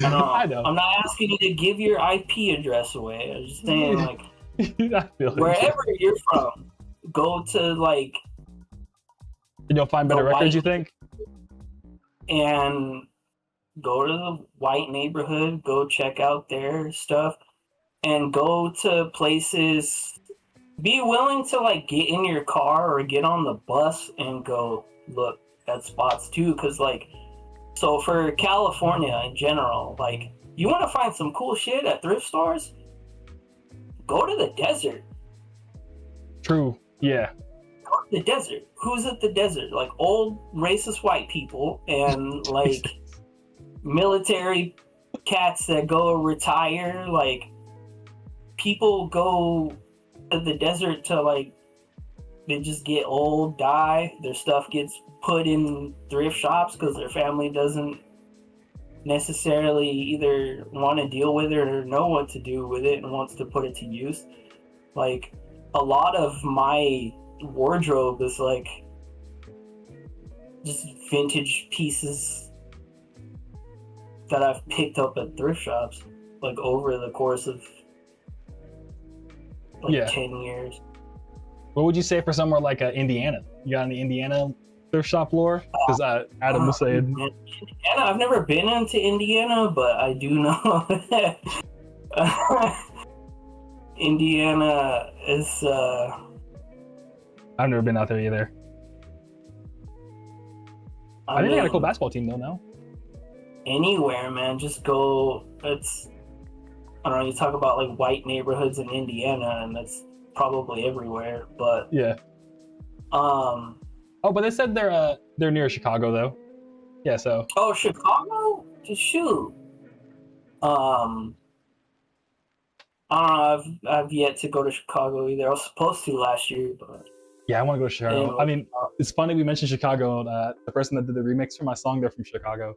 [SPEAKER 2] I know. I'm not asking you to give your IP address away. I'm just saying, like, wherever you're from, go to, like...
[SPEAKER 1] And you'll find better records, you think?
[SPEAKER 2] And go to the white neighborhood, go check out their stuff, and go to places... Be willing to, like, get in your car or get on the bus and go look at spots, too, because, like... So for California in general, like, you want to find some cool shit at thrift stores? Go to the desert.
[SPEAKER 1] True. Yeah.
[SPEAKER 2] Go to the desert. Who's at the desert? Like, old racist white people and, like, military cats that go retire. Like, people go to the desert to, like, they just get old, die, their stuff gets put in thrift shops because their family doesn't necessarily either want to deal with it or know what to do with it and wants to put it to use. Like, a lot of my wardrobe is like just vintage pieces that I've picked up at thrift shops, like, over the course of like 10 years.
[SPEAKER 1] What would you say for somewhere like Indiana? You got any Indiana thrift shop lore? Because Adam was saying...
[SPEAKER 2] Indiana, I've never been into Indiana, but I do know that Indiana is...
[SPEAKER 1] I've never been out there either. I think they got a cool basketball team, though, no?
[SPEAKER 2] Anywhere, man. Just go... It's... I don't know, you talk about, like, white neighborhoods in Indiana, and that's probably everywhere, but...
[SPEAKER 1] Yeah. Oh, but they said they're near Chicago, though. Yeah, so...
[SPEAKER 2] Oh, Chicago? Shoot. I don't know, I've yet to go to Chicago either. I was supposed to last year, but...
[SPEAKER 1] Yeah, I want to go to Chicago. I mean, it's funny we mentioned Chicago. The person that did the remix for my song, they're from Chicago.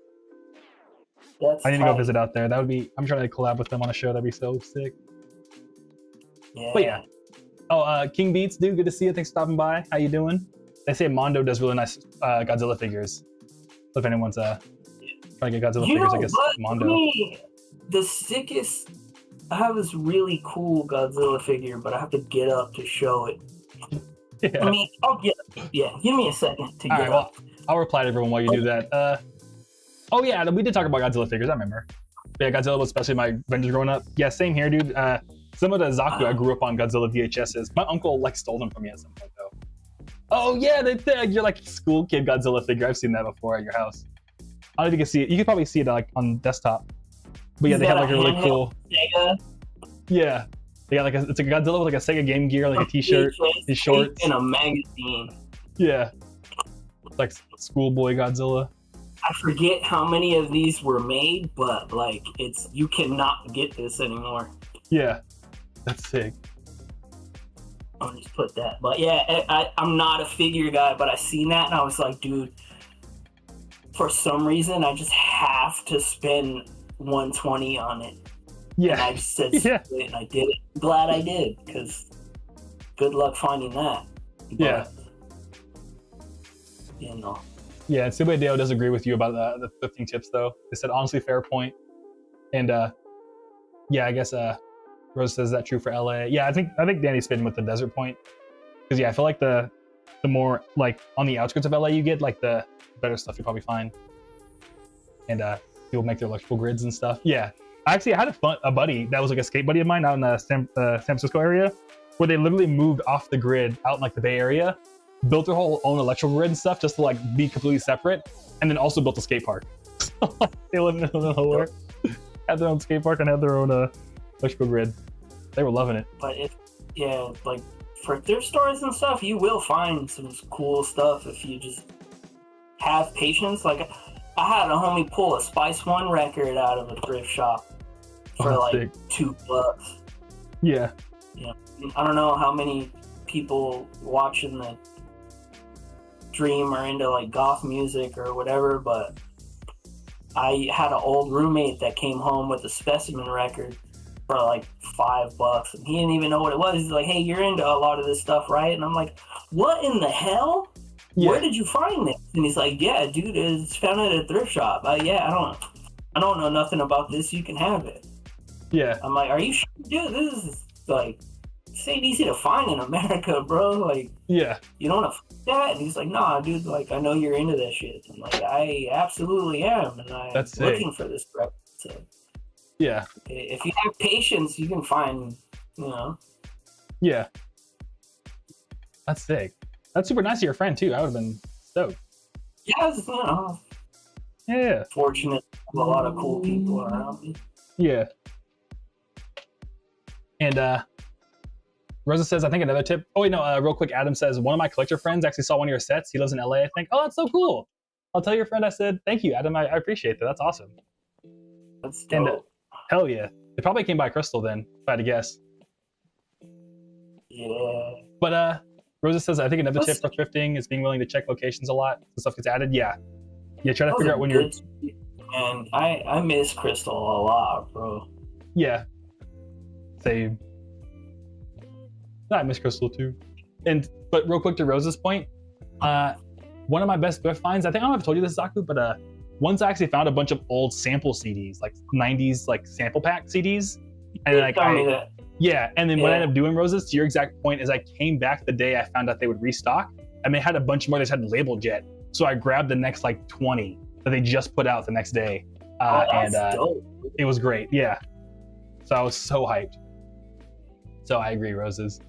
[SPEAKER 1] I need to go visit out there. That would be... I'm trying to collab with them on a show. That'd be so sick.
[SPEAKER 2] Yeah.
[SPEAKER 1] But yeah. Oh, King Beats, dude, good to see you. Thanks for stopping by. How you doing? They say Mondo does really nice Godzilla figures. So if anyone's trying to get Godzilla figures, I guess Mondo.
[SPEAKER 2] The sickest... I have this really cool Godzilla figure, but I have to get up to show it.
[SPEAKER 1] Yeah.
[SPEAKER 2] I mean, I'll get... Yeah, give me a second to get up.
[SPEAKER 1] Well, I'll reply to everyone while you do that. Oh yeah, we did talk about Godzilla figures, I remember. But yeah, Godzilla was especially my adventures growing up. Yeah, same here, dude. Some of the Zaku I grew up on Godzilla VHSs. My uncle like stole them from me at some point though. Oh yeah, you're like school kid Godzilla figure. I've seen that before at your house. I don't know if you can see it. You could probably see it like on desktop. But yeah, they have like a really cool.
[SPEAKER 2] Sega?
[SPEAKER 1] Yeah, they got it's like a Godzilla with like a Sega Game Gear, like a T-shirt, his shorts,
[SPEAKER 2] and a magazine.
[SPEAKER 1] Yeah, like schoolboy Godzilla.
[SPEAKER 2] I forget how many of these were made, but like you cannot get this anymore.
[SPEAKER 1] Yeah, that's sick.
[SPEAKER 2] I'll just put that. But yeah, I'm not a figure guy, but I seen that and I was like, dude, for some reason I just have to spend $120 on it.
[SPEAKER 1] Yeah.
[SPEAKER 2] And I just said, and I did it. I'm glad I did, because good luck finding that. But,
[SPEAKER 1] yeah.
[SPEAKER 2] You know.
[SPEAKER 1] Yeah, and Subway Deo does agree with you about the thrifting tips, though. They said, honestly, fair point. And, yeah, I guess Rose says, is that true for LA? Yeah, I think Danny's spitting with the desert point. Because yeah, I feel like the more like on the outskirts of LA you get, like the better stuff you probably find. And people make their electrical grids and stuff. Yeah. I had a buddy that was like a skate buddy of mine out in the San Francisco area, where they literally moved off the grid out in like the Bay Area, built their whole own electrical grid and stuff just to like be completely separate, and then also built a skate park. They lived in nowhere, had their own skate park and had their own electrical grid. They were loving it.
[SPEAKER 2] But like for thrift stores and stuff, you will find some cool stuff if you just have patience. Like I had a homie pull a Spice One record out of a thrift shop for like sick. $2.
[SPEAKER 1] Yeah.
[SPEAKER 2] Yeah. I don't know how many people watching the stream are into like goth music or whatever, but I had an old roommate that came home with a Specimen record for like $5, and he didn't even know what it was. He's like, "Hey, you're into a lot of this stuff, right?" And I'm like, "What in the hell? Yeah. Where did you find this?" And he's like, "Yeah, dude, it's found at a thrift shop." Yeah, I don't know nothing about this. You can have it.
[SPEAKER 1] Yeah.
[SPEAKER 2] I'm like, "Are you sure, dude? This is like, this ain't easy to find in America, bro. Like,
[SPEAKER 1] yeah,
[SPEAKER 2] you don't want to f that." And he's like, "Nah, dude. Like, I know you're into that shit." I'm like, "I absolutely am, and I'm looking for this record." So,
[SPEAKER 1] yeah,
[SPEAKER 2] if you have patience, you can find, you know.
[SPEAKER 1] Yeah. That's sick. That's super nice of your friend too. I would have been stoked.
[SPEAKER 2] Yeah, you know.
[SPEAKER 1] Yeah.
[SPEAKER 2] Fortunate to have a lot of cool people around me.
[SPEAKER 1] Yeah. And Rosa says, I think another tip. Oh wait, no. Real quick, Adam says one of my collector friends actually saw one of your sets. He lives in LA, I think. Oh, that's so cool. I'll tell your friend I said thank you, Adam. I appreciate that. That's awesome.
[SPEAKER 2] That's dope.
[SPEAKER 1] And, hell yeah. They probably came by Crystal then, if I had to guess.
[SPEAKER 2] Yeah.
[SPEAKER 1] But Rosa says, I think another tip for thrifting is being willing to check locations a lot. So stuff gets added. Yeah. Yeah, try to figure out when you're...
[SPEAKER 2] And I miss Crystal a lot, bro.
[SPEAKER 1] Yeah. Same. I miss Crystal too. But real quick to Rosa's point, one of my best thrift finds, I think I don't know if I've told you this, Zaku, but once I actually found a bunch of old sample CDs, like 90s like sample pack CDs. And like yeah, and then what I ended up doing, Roses, to your exact point, is I came back the day I found out they would restock, and they had a bunch more they hadn't labeled yet. So I grabbed the next like 20 that they just put out the next day. And it was great, yeah. So I was so hyped. So I agree, Roses.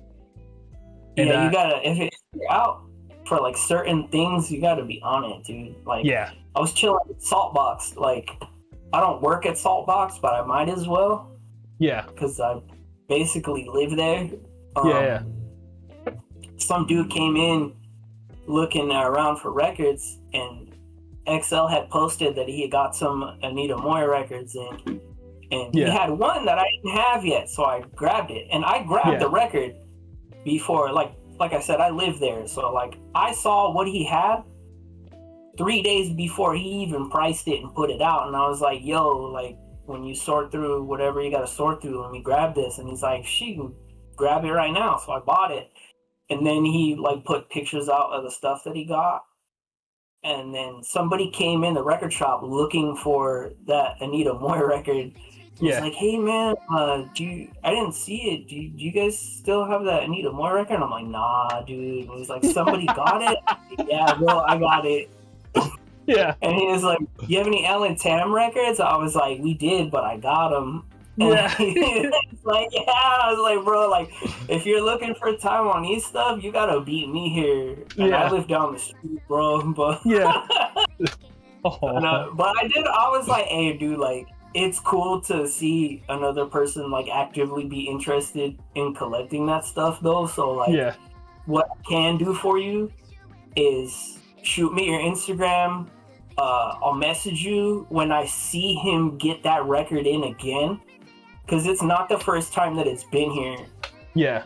[SPEAKER 1] And,
[SPEAKER 2] yeah, you gotta, if you're out for like certain things, you gotta be on it, dude. Like,
[SPEAKER 1] yeah.
[SPEAKER 2] I was chilling at Saltbox. Like, I don't work at Saltbox, but I might as well.
[SPEAKER 1] Yeah.
[SPEAKER 2] Because I basically live there.
[SPEAKER 1] Yeah.
[SPEAKER 2] Some dude came in looking around for records, and XL had posted that he had got some Anita Moy records in. And he had one that I didn't have yet, so I grabbed it. And I grabbed the record before, like I said, I live there. So, like, I saw what he had 3 days before he even priced it and put it out. And I was like, yo, like, when you sort through whatever you got to sort through, let me grab this. And he's like, she can grab it right now. So I bought it. And then he, like, put pictures out of the stuff that he got. And then somebody came in the record shop looking for that Anita Moy record. He's like, hey, man, I didn't see it. Do you guys still have that Anita Moy record? And I'm like, nah, dude. And he's like, somebody got it? Yeah, bro, I got it.
[SPEAKER 1] Yeah.
[SPEAKER 2] And he was like, you have any Ellen Tam records? I was like, we did, but I got them.
[SPEAKER 1] Yeah.
[SPEAKER 2] It's like, yeah. I was like, bro, like, if you're looking for Taiwanese stuff, you gotta beat me here. And I live down the street, bro. But
[SPEAKER 1] yeah.
[SPEAKER 2] But I was like, hey, dude, like, it's cool to see another person like actively be interested in collecting that stuff, though. So like, what I can do for you is shoot me your Instagram. I'll message you when I see him get that record in again, because it's not the first time that it's been here.
[SPEAKER 1] Yeah.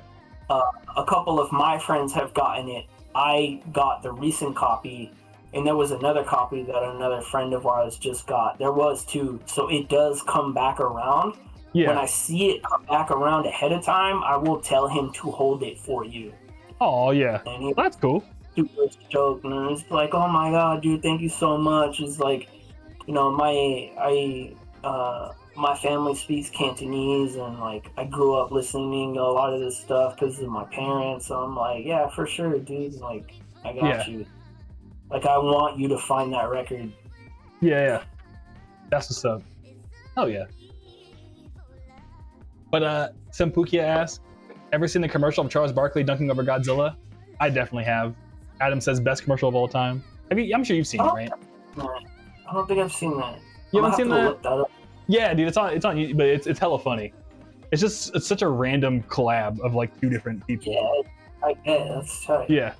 [SPEAKER 2] A couple of my friends have gotten it. I got the recent copy, and there was another copy that another friend of ours just got. There was two, so it does come back around. Yeah. When I see it come back around ahead of time, I will tell him to hold it for you.
[SPEAKER 1] Oh yeah, that's cool.
[SPEAKER 2] Super stoked, and it's like, oh my god, dude, thank you so much. It's like, you know, my family speaks Cantonese, and like I grew up listening to a lot of this stuff because of my parents. So I'm like, yeah, for sure, dude. Like, I got you. Like, I want you to find that record.
[SPEAKER 1] Yeah. That's what's up. Oh yeah. But Sempukia asks, ever seen the commercial of Charles Barkley dunking over Godzilla? I definitely have. Adam says best commercial of all time. I'm sure you've seen it, right?
[SPEAKER 2] I don't think I've seen that.
[SPEAKER 1] You haven't seen that?
[SPEAKER 2] Look that up.
[SPEAKER 1] Yeah, dude, it's on YouTube, but it's hella funny. It's such a random collab of like two different people.
[SPEAKER 2] Yeah, I get that's tight.
[SPEAKER 1] Yeah.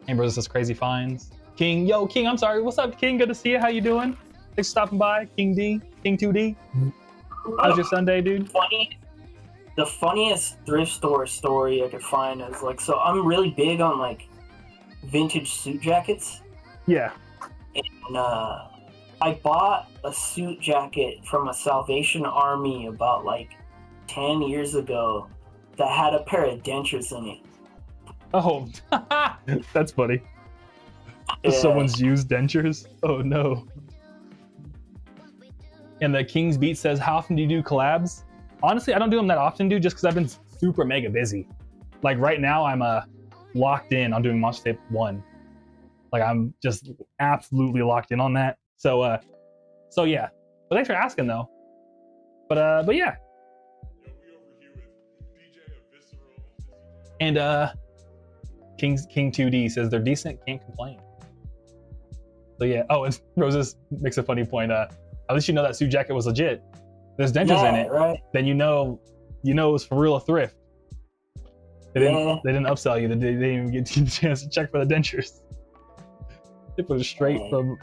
[SPEAKER 1] Amber says crazy finds. King, yo, King, I'm sorry. What's up, King? Good to see you. How you doing? Thanks for stopping by. King D, King 2D. How's your Sunday, dude?
[SPEAKER 2] The funniest thrift store story I could find is like, so I'm really big on like vintage suit jackets.
[SPEAKER 1] Yeah.
[SPEAKER 2] And I bought a suit jacket from a Salvation Army about like 10 years ago that had a pair of dentures in it.
[SPEAKER 1] Oh, that's funny.
[SPEAKER 2] Yeah.
[SPEAKER 1] Someone's used dentures? Oh no. And the King's Beat says, how often do you do collabs? Honestly, I don't do them that often, dude, just because I've been super mega busy. Like right now, I'm locked in on doing Monster Tape 1. Like I'm just absolutely locked in on that. So yeah. But thanks for asking though. But yeah. And King 2D says they're decent, can't complain. So yeah. Oh, and Roses makes a funny point. At least you know that suit jacket was legit. There's dentures in it,
[SPEAKER 2] right?
[SPEAKER 1] Then you know it was for real a thrift. They didn't upsell you. They didn't even get you a chance to check for the dentures. They put it straight from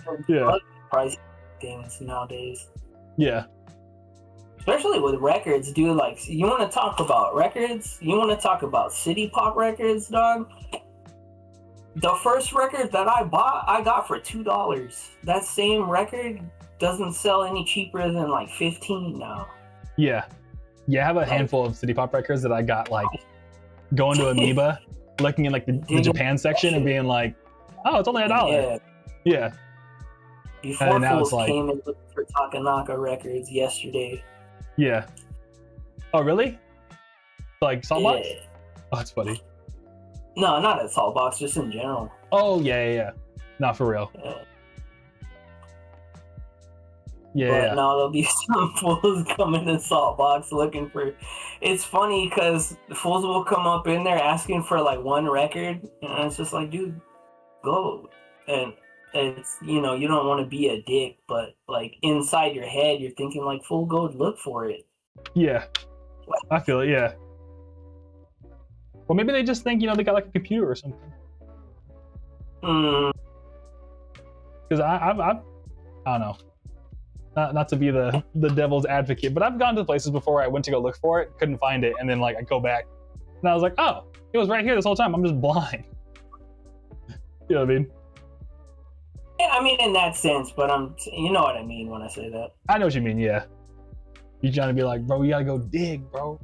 [SPEAKER 2] price things nowadays.
[SPEAKER 1] Yeah.
[SPEAKER 2] Especially with records, dude. Like, you want to talk about records? You want to talk about city pop records, dog? The first record that I bought, I got for $2. That same record doesn't sell any cheaper than like $15 now. Yeah. I have a handful of city pop records that I got like going to Amoeba, looking in like the Japan section and being like, oh, it's only $1. Yeah. Before Fools came and looked for Takanaka records yesterday.
[SPEAKER 1] Yeah. Oh, really? Like Saltbox?
[SPEAKER 2] Yeah.
[SPEAKER 1] Oh, that's funny.
[SPEAKER 2] No, not at Saltbox, just in general.
[SPEAKER 1] Oh, yeah. Not for real. Yeah.
[SPEAKER 2] But now there'll be some fools coming to Saltbox looking for. It's funny because the fools will come up in there asking for like one record, and it's just like, dude, go. And it's, you don't want to be a dick, but like inside your head, you're thinking like, fool, go look for it. Yeah, I feel it. Yeah. Well, maybe they just think they got like a computer or something. Because I don't know. Not to be the devil's advocate, but I've gone to places before where I went to go look for it, couldn't find it, and then like I go back, and I was like, oh, it was right here this whole time. I'm just blind. You know what I mean? Yeah, I mean in that sense, but you know what I mean when I say that. I know what you mean. Yeah. You're trying to be like, bro, you gotta go dig, bro.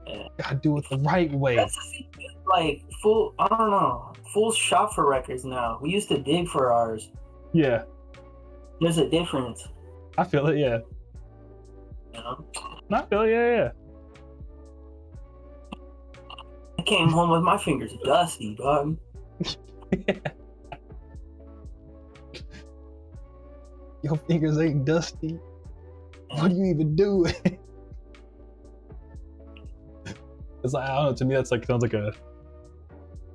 [SPEAKER 2] Yeah. Gotta do it the right way. That's the thing, like I don't know. Fools shop for records now. We used to dig for ours. Yeah. There's a difference. I feel it, yeah. I feel it, yeah. I came home with my fingers dusty, dog. Your fingers ain't dusty. What do you even do? It's like, I don't know, to me that's like sounds like that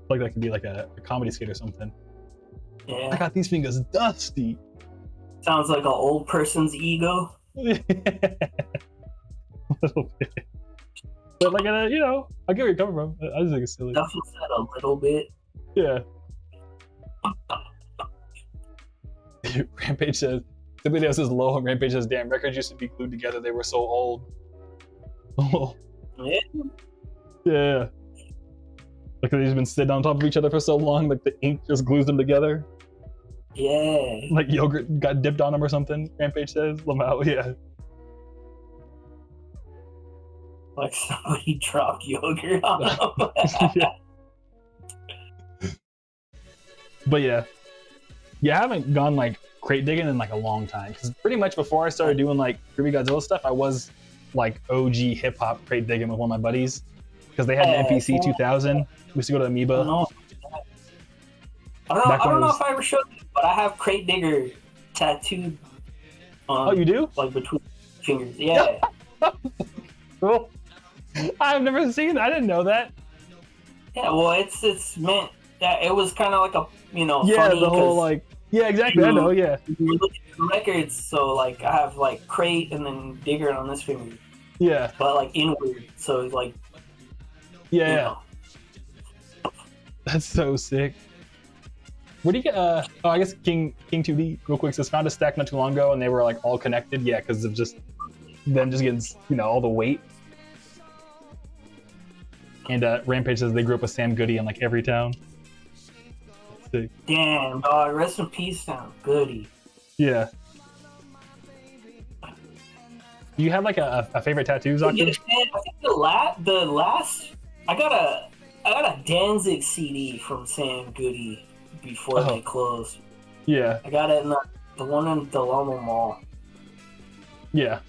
[SPEAKER 2] could be like a comedy skit or something. Yeah. I got these fingers dusty. Sounds like an old person's ego. A little bit. But like, I get where you're coming from. I just think it's silly. Definitely said a little bit. Yeah. Rampage says, the video says low, and Rampage says, damn, records used to be glued together. They were so old. Oh. Yeah. Like they've just been sitting on top of each other for so long, like the ink just glues them together. Yeah. Like yogurt got dipped on them or something, Rampage says. Lamau, yeah. Like somebody dropped yogurt on them. Yeah. But yeah. I haven't gone like
[SPEAKER 1] crate digging in like a long time. Because pretty much before I started doing like Groovy Godzilla stuff, I was like OG hip hop crate digging with one of my buddies. Because they had an NPC 2000. We used to go to Amoeba.
[SPEAKER 2] I don't know if I ever showed you, but I have crate digger tattooed on.
[SPEAKER 1] Oh, you do?
[SPEAKER 2] Like between fingers. Yeah.
[SPEAKER 1] Cool. I've never seen that. I didn't know that.
[SPEAKER 2] Yeah, well, it's meant that it was kind of like a,
[SPEAKER 1] yeah,
[SPEAKER 2] funny
[SPEAKER 1] the whole like, yeah, exactly. I know, yeah.
[SPEAKER 2] We're looking at the records, so like I have like crate and then digger on this finger.
[SPEAKER 1] Yeah.
[SPEAKER 2] But like inward, so it's like.
[SPEAKER 1] Yeah. That's so sick. Where do you get? I guess King 2D real quick says found a stack not too long ago and they were like all connected. Yeah, because of just them just getting all the weight. And Rampage says they grew up with Sam Goody in like every town. Sick.
[SPEAKER 2] Damn, dog. Rest in peace, Sam Goody.
[SPEAKER 1] Yeah. Do you have like a favorite tattoo, Zaku?
[SPEAKER 2] Yeah, I think the last I got a Danzig CD from Sam Goody before they closed.
[SPEAKER 1] Yeah.
[SPEAKER 2] I got it in the one in the Loma Mall.
[SPEAKER 1] Yeah.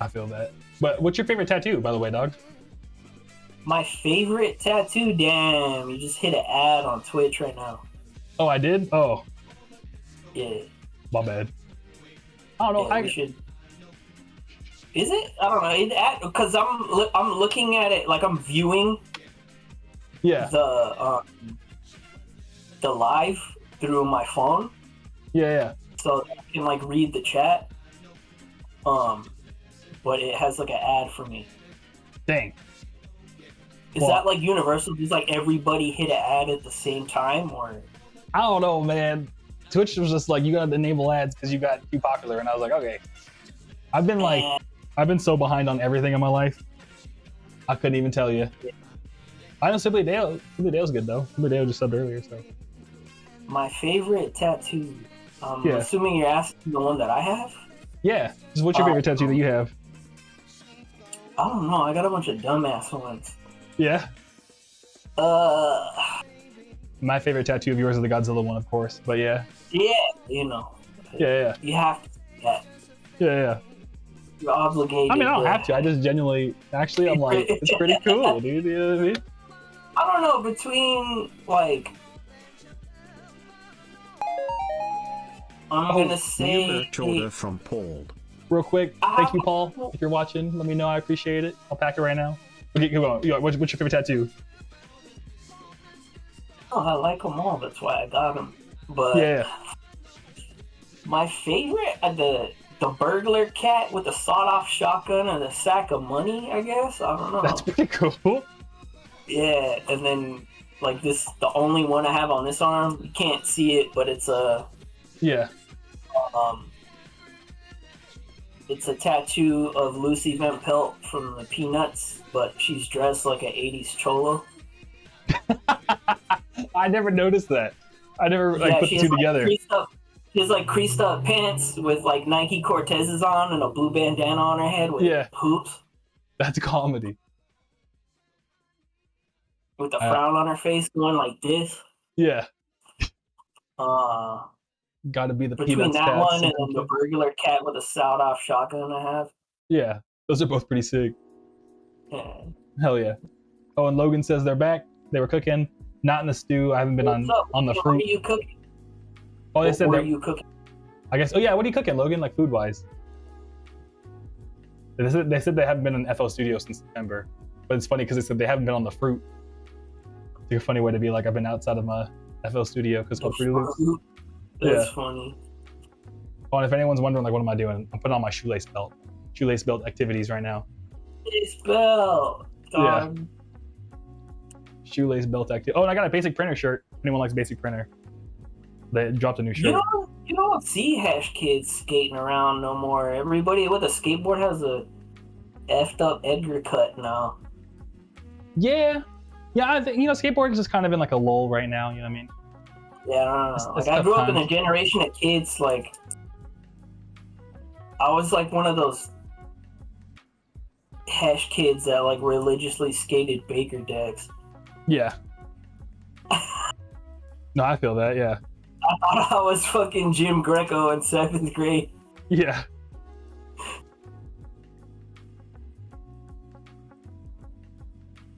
[SPEAKER 1] I feel that. But what's your favorite tattoo, by the way, dog?
[SPEAKER 2] My favorite tattoo? Damn, you just hit an ad on Twitch right now.
[SPEAKER 1] Oh, I did? Oh.
[SPEAKER 2] Yeah.
[SPEAKER 1] My bad. I don't know.
[SPEAKER 2] Yeah, should. Is it? I don't know. Because I'm looking at it like I'm viewing.
[SPEAKER 1] Yeah.
[SPEAKER 2] The live through my phone.
[SPEAKER 1] Yeah.
[SPEAKER 2] So I can like read the chat. But it has like an ad for me.
[SPEAKER 1] Dang.
[SPEAKER 2] Is that like universal? Does like everybody hit an ad at the same time, or?
[SPEAKER 1] I don't know, man. Twitch was just like, you gotta enable ads because you got too popular, and I was like, okay. I've been so behind on everything in my life. I couldn't even tell you. Yeah. I know Simply Dale's good though. Simply Dale just subbed earlier, so.
[SPEAKER 2] My favorite tattoo. Assuming you're asking the one that I have.
[SPEAKER 1] Yeah. Just what's your favorite tattoo that you have?
[SPEAKER 2] I don't know. I got a bunch of dumbass ones.
[SPEAKER 1] Yeah. My favorite tattoo of yours is the Godzilla one, of course. But yeah.
[SPEAKER 2] Yeah,
[SPEAKER 1] Yeah.
[SPEAKER 2] You have to do that.
[SPEAKER 1] Yeah.
[SPEAKER 2] You're obligated.
[SPEAKER 1] I mean, I don't have to. I just genuinely, actually, I'm like, it's pretty cool, dude. You know what I mean?
[SPEAKER 2] I don't know. Between like, I'm gonna say.
[SPEAKER 3] Order from Paul.
[SPEAKER 1] Real quick, thank you, Paul. If you're watching, let me know. I appreciate it. I'll pack it right now. Okay, come on. What's your favorite tattoo?
[SPEAKER 2] Oh, I like them all. That's why I got them. But
[SPEAKER 1] yeah.
[SPEAKER 2] My favorite, the burglar cat with the sawed-off shotgun and a sack of money. I guess I don't know.
[SPEAKER 1] That's pretty cool.
[SPEAKER 2] Yeah, and then like this, the only one I have on this arm. You can't see it, but it's a.
[SPEAKER 1] Yeah.
[SPEAKER 2] It's a tattoo of Lucy Van Pelt from the Peanuts, but she's dressed like an 80s cholo.
[SPEAKER 1] I never noticed that. I never put the two together.
[SPEAKER 2] She has like creased up pants with like Nike Cortezes on and a blue bandana on her head with hoops.
[SPEAKER 1] That's comedy.
[SPEAKER 2] With a frown on her face going like this.
[SPEAKER 1] Yeah. Gotta be the
[SPEAKER 2] between
[SPEAKER 1] Peanuts
[SPEAKER 2] that
[SPEAKER 1] cats.
[SPEAKER 2] one and then the burglar cat with a sawed-off shotgun I have.
[SPEAKER 1] Yeah, those are both pretty sick.
[SPEAKER 2] Yeah.
[SPEAKER 1] Hell yeah. Oh, and Logan says they're back. They were cooking. Not in the stew. I haven't been on the fruit.
[SPEAKER 2] What are you cooking?
[SPEAKER 1] Oh, they said
[SPEAKER 2] what are you cooking?
[SPEAKER 1] I guess. Oh yeah, what are you cooking, Logan? Like food-wise. They said they haven't been in FL Studio since September, but it's funny because they said they haven't been on the fruit. It's like a funny way to be like I've been outside of my FL Studio because it's Fruity Loops.
[SPEAKER 2] That's funny.
[SPEAKER 1] Oh, and if anyone's wondering, like, what am I doing? I'm putting on my shoelace belt. Shoelace belt activities right now.
[SPEAKER 2] Shoelace belt. Dog.
[SPEAKER 1] Yeah. Shoelace belt activity. Oh, and I got a basic printer shirt. If anyone likes basic printer. They dropped a new shirt.
[SPEAKER 2] You don't see hash kids skating around no more. Everybody with a skateboard has a effed up Edgar cut now.
[SPEAKER 1] Yeah. Yeah, I think, skateboarding is just kind of in like a lull right now, you know what I mean?
[SPEAKER 2] Yeah, I don't know. Like, I grew up in a generation of kids, like, I was like one of those hash kids that like religiously skated Baker decks.
[SPEAKER 1] Yeah. No, I feel that, yeah.
[SPEAKER 2] I thought I was fucking Jim Greco in 7th grade.
[SPEAKER 1] Yeah.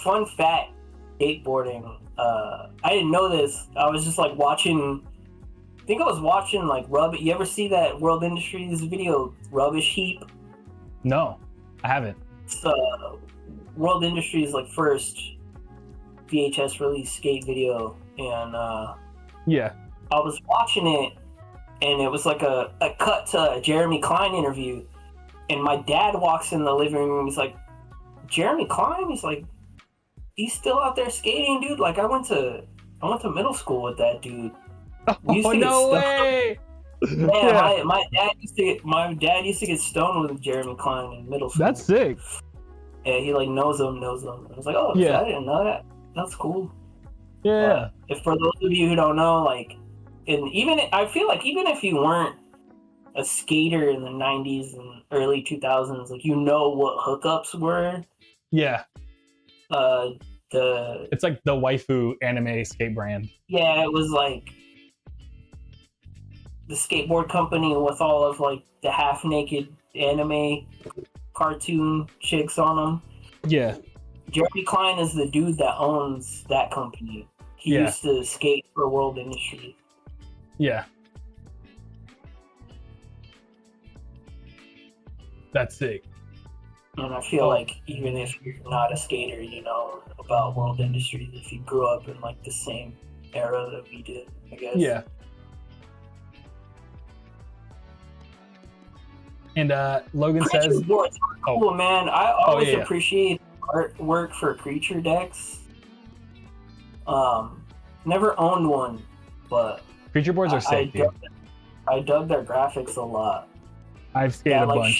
[SPEAKER 2] Fun fact, skateboarding. I didn't know this. I was just like watching. I think I was watching like You ever see that World Industries video, Rubbish Heap?
[SPEAKER 1] No, I haven't.
[SPEAKER 2] It's World Industries like first VHS release skate video, and
[SPEAKER 1] yeah,
[SPEAKER 2] I was watching it, and it was like a cut to a Jeremy Klein interview, and my dad walks in the living room. He's like, Jeremy Klein? He's like, he's still out there skating, dude. Like I went to middle school with that dude.
[SPEAKER 1] Oh, no way!
[SPEAKER 2] Yeah, my dad used to get stoned with Jeremy Klein in middle school.
[SPEAKER 1] That's sick.
[SPEAKER 2] Yeah, he like knows him. I was like, oh, yeah. I didn't know that. That's cool.
[SPEAKER 1] Yeah.
[SPEAKER 2] If for those of you who don't know, like, I feel like even if you weren't a skater in the 90s and early 2000s, like, you know what hookups were.
[SPEAKER 1] Yeah. It's like the waifu anime skate brand.
[SPEAKER 2] Yeah, it was like the skateboard company with all of like the half naked anime cartoon chicks on them.
[SPEAKER 1] Yeah.
[SPEAKER 2] Jeremy Klein is the dude that owns that company. He used to skate for World Industry.
[SPEAKER 1] Yeah. That's sick.
[SPEAKER 2] And I feel like even if you're not a skater, you know about World Industries if you grew up in like the same era that we did, I guess.
[SPEAKER 1] Yeah. And Logan says,
[SPEAKER 2] boards are cool, man. I always appreciate artwork for creature decks. Never owned one, but
[SPEAKER 1] creature boards are sick.
[SPEAKER 2] I dug their graphics a lot.
[SPEAKER 1] I've skated a bunch.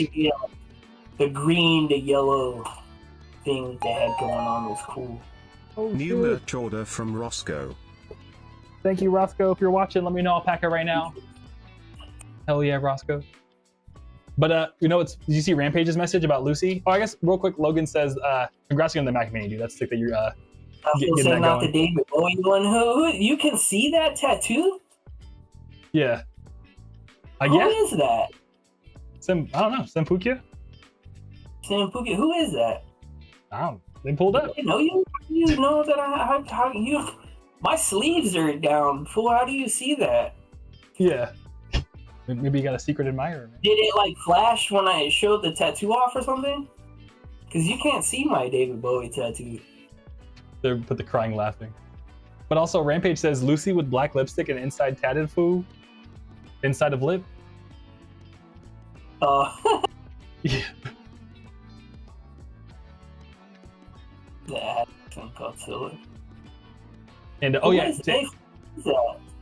[SPEAKER 2] The green to yellow thing that they had going on was cool.
[SPEAKER 3] Oh, new merch order from Roscoe.
[SPEAKER 1] Thank you, Roscoe. If you're watching, let me know. I'll pack it right now. Hell yeah, Roscoe. But did you see Rampage's message about Lucy? Oh, I guess real quick, Logan says, congrats on the Mac Mini, dude. That's sick that you're getting that
[SPEAKER 2] not
[SPEAKER 1] going.
[SPEAKER 2] The David Bowie one. Who you can see that tattoo?
[SPEAKER 1] Yeah.
[SPEAKER 2] Who is that?
[SPEAKER 1] I don't know. Sampukia?
[SPEAKER 2] Sampukia. Who is that?
[SPEAKER 1] I don't know. They pulled up.
[SPEAKER 2] You know you know that how you. My sleeves are down, fool. How do you see that?
[SPEAKER 1] Yeah. Maybe you got a secret admirer. Man.
[SPEAKER 2] Did it like flash when I showed the tattoo off or something? Because you can't see my David Bowie tattoo.
[SPEAKER 1] They put the crying laughing. But also Rampage says Lucy with black lipstick and inside tatted foo. Inside of lip. Yeah.
[SPEAKER 2] That's Godzilla.
[SPEAKER 1] And
[SPEAKER 2] who is that?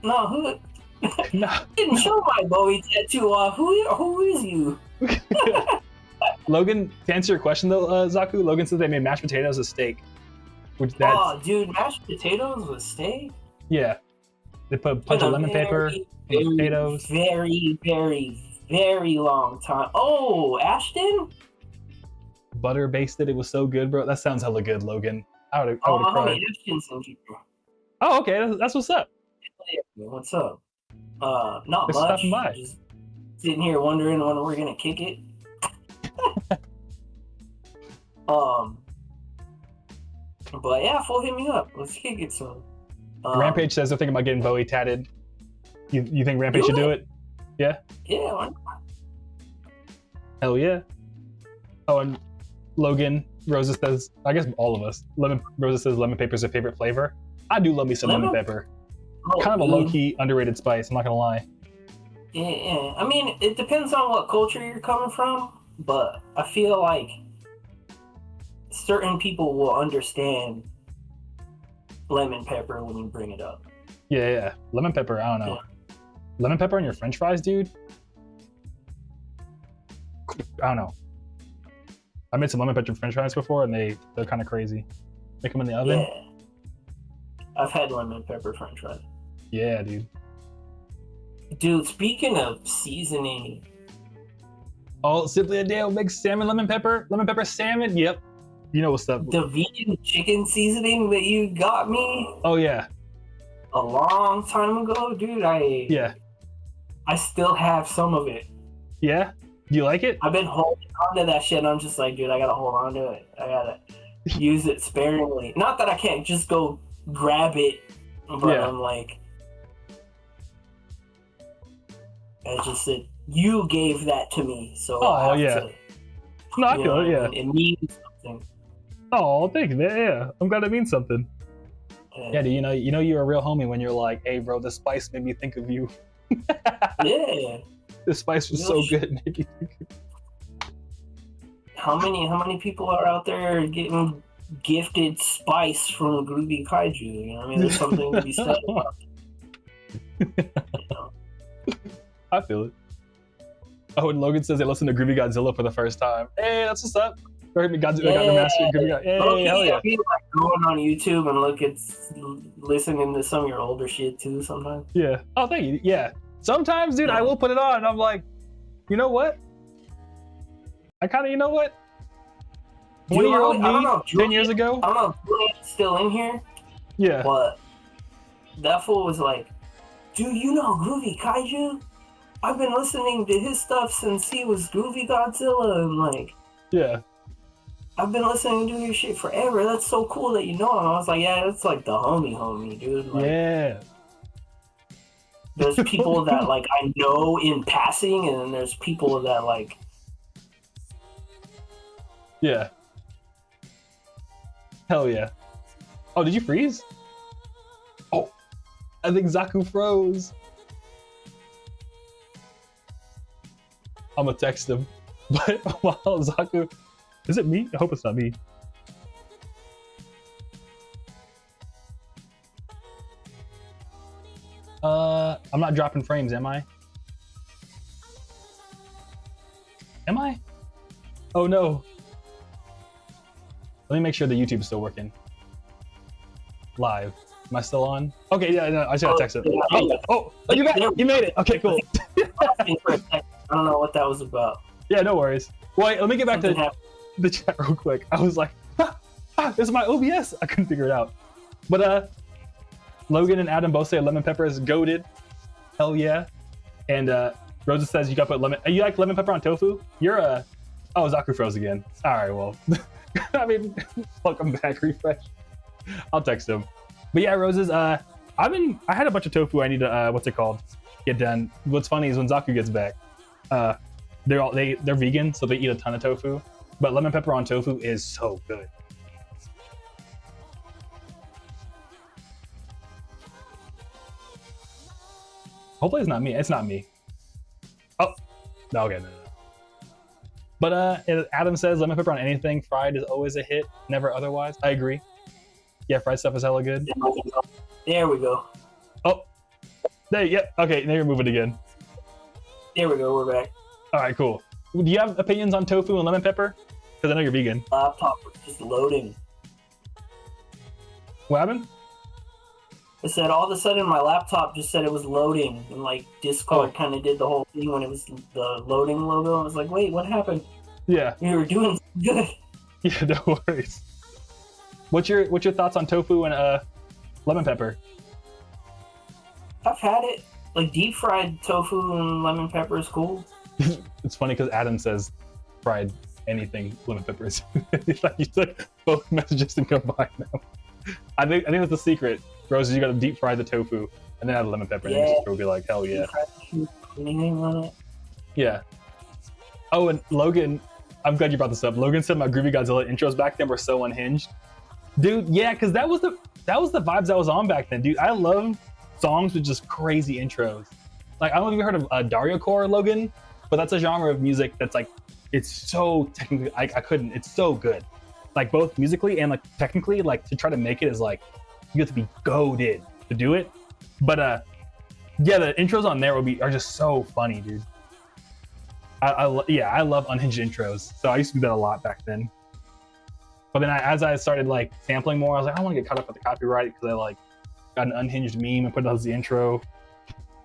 [SPEAKER 2] No, who?
[SPEAKER 1] No.
[SPEAKER 2] Didn't show my Bowie tattoo off. Who is you?
[SPEAKER 1] Logan, to answer your question though, Zaku, Logan says they made mashed potatoes with steak.
[SPEAKER 2] Dude, mashed potatoes with steak?
[SPEAKER 1] Yeah. They put a bunch of lemon pepper, potatoes.
[SPEAKER 2] Very, very, very long time. Oh, Ashton?
[SPEAKER 1] Butter basted. It was so good, bro. That sounds hella good, Logan. I would have cried. Oh, okay. That's what's up.
[SPEAKER 2] What's up? Not
[SPEAKER 1] Just
[SPEAKER 2] much. Just sitting here wondering when we're gonna kick it. But yeah, full hit me up. Let's kick it soon.
[SPEAKER 1] Rampage says they're thinking about getting Bowie tatted. You think Rampage should do it? Yeah?
[SPEAKER 2] Yeah, why not?
[SPEAKER 1] Hell yeah. Oh, and Logan, Rosa says, I guess all of us, Rosa says lemon pepper is her favorite flavor. I do love me some lemon pepper. Kind of a low-key underrated spice, I'm not gonna lie.
[SPEAKER 2] Yeah. I mean, it depends on what culture you're coming from, but I feel like certain people will understand lemon pepper when you bring it up.
[SPEAKER 1] Yeah. Lemon pepper, I don't know. Yeah. Lemon pepper on your french fries, dude? I don't know. I made some lemon pepper french fries before, and they're kind of crazy. Make them in the oven.
[SPEAKER 2] Yeah. I've had lemon pepper french fries.
[SPEAKER 1] Yeah, dude.
[SPEAKER 2] Dude, speaking of seasoning.
[SPEAKER 1] Oh, Simply a Dale makes salmon lemon pepper salmon. Yep. You know what's up.
[SPEAKER 2] The vegan chicken seasoning that you got me.
[SPEAKER 1] Oh, yeah.
[SPEAKER 2] a long time ago, dude.
[SPEAKER 1] Yeah.
[SPEAKER 2] I still have some of it.
[SPEAKER 1] Yeah? Do you like it?
[SPEAKER 2] I've been holding on to that shit, and I'm just like, dude, I gotta hold on to it. I gotta use it sparingly. Not that I can't just go grab it, but
[SPEAKER 1] Yeah.
[SPEAKER 2] I'm like, I just said, you gave that to me, so I have to.
[SPEAKER 1] No, I feel it, yeah.
[SPEAKER 2] It means something.
[SPEAKER 1] Oh, thank you, man. Yeah, I'm glad it means something. Yeah, dude, you know you're a real homie when you're like, hey, bro, this spice made me think of you.
[SPEAKER 2] Yeah.
[SPEAKER 1] This spice was so good.
[SPEAKER 2] How many people are out there getting gifted spice from Groovy Kaiju? You know what I mean? There's something to be said about it. You know?
[SPEAKER 1] I feel it. Oh, and Logan says they listened to Groovy Godzilla for the first time. Hey, that's what's up. Heard me Godzilla got remastered. Groovy God. Hey, hell yeah.
[SPEAKER 2] I feel like going on YouTube and listening to some of your older shit too sometimes.
[SPEAKER 1] Yeah. Oh, thank you. Yeah. Sometimes, dude, I will put it on and I'm like, you know what? I kind of, you know what? 20-year-old me, 10 years ago?
[SPEAKER 2] I don't know if Julian's still in here.
[SPEAKER 1] Yeah.
[SPEAKER 2] But that fool was like, dude, you know Groovy Kaiju? I've been listening to his stuff since he was Groovy Godzilla, and like,
[SPEAKER 1] yeah,
[SPEAKER 2] I've been listening to his shit forever. That's so cool that you know him. I was like, yeah, that's like the homie, dude. Like,
[SPEAKER 1] yeah.
[SPEAKER 2] There's people that like I know in passing, and then there's people that like.
[SPEAKER 1] Yeah. Hell yeah. Oh, did you freeze? Oh, I think Zaku froze. I'm gonna text him. But while Zaku, is it me? I hope it's not me. I'm not dropping frames, am I? Am I? Oh no. Let me make sure the YouTube is still working. Live. Am I still on? Okay, yeah, no, I just gotta text it. Oh, you made it. Okay, cool.
[SPEAKER 2] I don't know what that was about.
[SPEAKER 1] Yeah, no worries. Wait, let me get back to the chat real quick. I was like, this is my OBS. I couldn't figure it out. But Logan and Adam both say lemon pepper is goated. Hell yeah. And Rosa says you got to put lemon. You like lemon pepper on tofu? You're a. Oh, Zaku froze again. All right, well. I mean, welcome back, refresh. I'll text him. But yeah, Roses, I had a bunch of tofu I need to, what's it called? Get done. What's funny is when Zaku gets back, they're vegan, so they eat a ton of tofu. But lemon pepper on tofu is so good. Hopefully it's not me. It's not me. Oh, no, okay, no. But Adam says lemon pepper on anything fried is always a hit, never otherwise. I agree. Yeah, fried stuff is hella good.
[SPEAKER 2] There we go.
[SPEAKER 1] Oh, there. Yep. Okay, now you're moving again.
[SPEAKER 2] There we go. We're back.
[SPEAKER 1] All right, cool. Do you have opinions on tofu and lemon pepper? Because I know you're vegan.
[SPEAKER 2] Laptop was just loading.
[SPEAKER 1] What happened?
[SPEAKER 2] I said all of a sudden my laptop just said it was loading, and like Discord kind of did the whole thing when it was the loading logo. I was like, wait, what happened?
[SPEAKER 1] Yeah.
[SPEAKER 2] We were doing good.
[SPEAKER 1] Yeah, no worries. What's your thoughts on tofu and lemon pepper?
[SPEAKER 2] I've had it. Like deep fried tofu and lemon pepper is cool.
[SPEAKER 1] It's funny because Adam says fried anything lemon pepper is. Like you took both messages and combined them. I think that's the secret. Roses, you gotta deep fry the tofu and then add lemon pepper, and then it'll be like, hell yeah.
[SPEAKER 2] Anything on it? Yeah.
[SPEAKER 1] Oh, and Logan, I'm glad you brought this up. Logan said my Groovy Godzilla intros back then were so unhinged. Dude, yeah, because that was the vibes I was on back then, dude. I love songs with just crazy intros. Like, I don't know if you heard of Dario Core, Logan, but that's a genre of music that's like, it's so technically, I couldn't, it's so good. Like both musically and like technically, like to try to make it is like, you have to be goated to do it. But yeah, the intros on there are just so funny, dude. I love unhinged intros. So I used to do that a lot back then. But then as I started like sampling more, I was like, I don't want to get caught up with the copyright because I like got an unhinged meme and put it as the intro.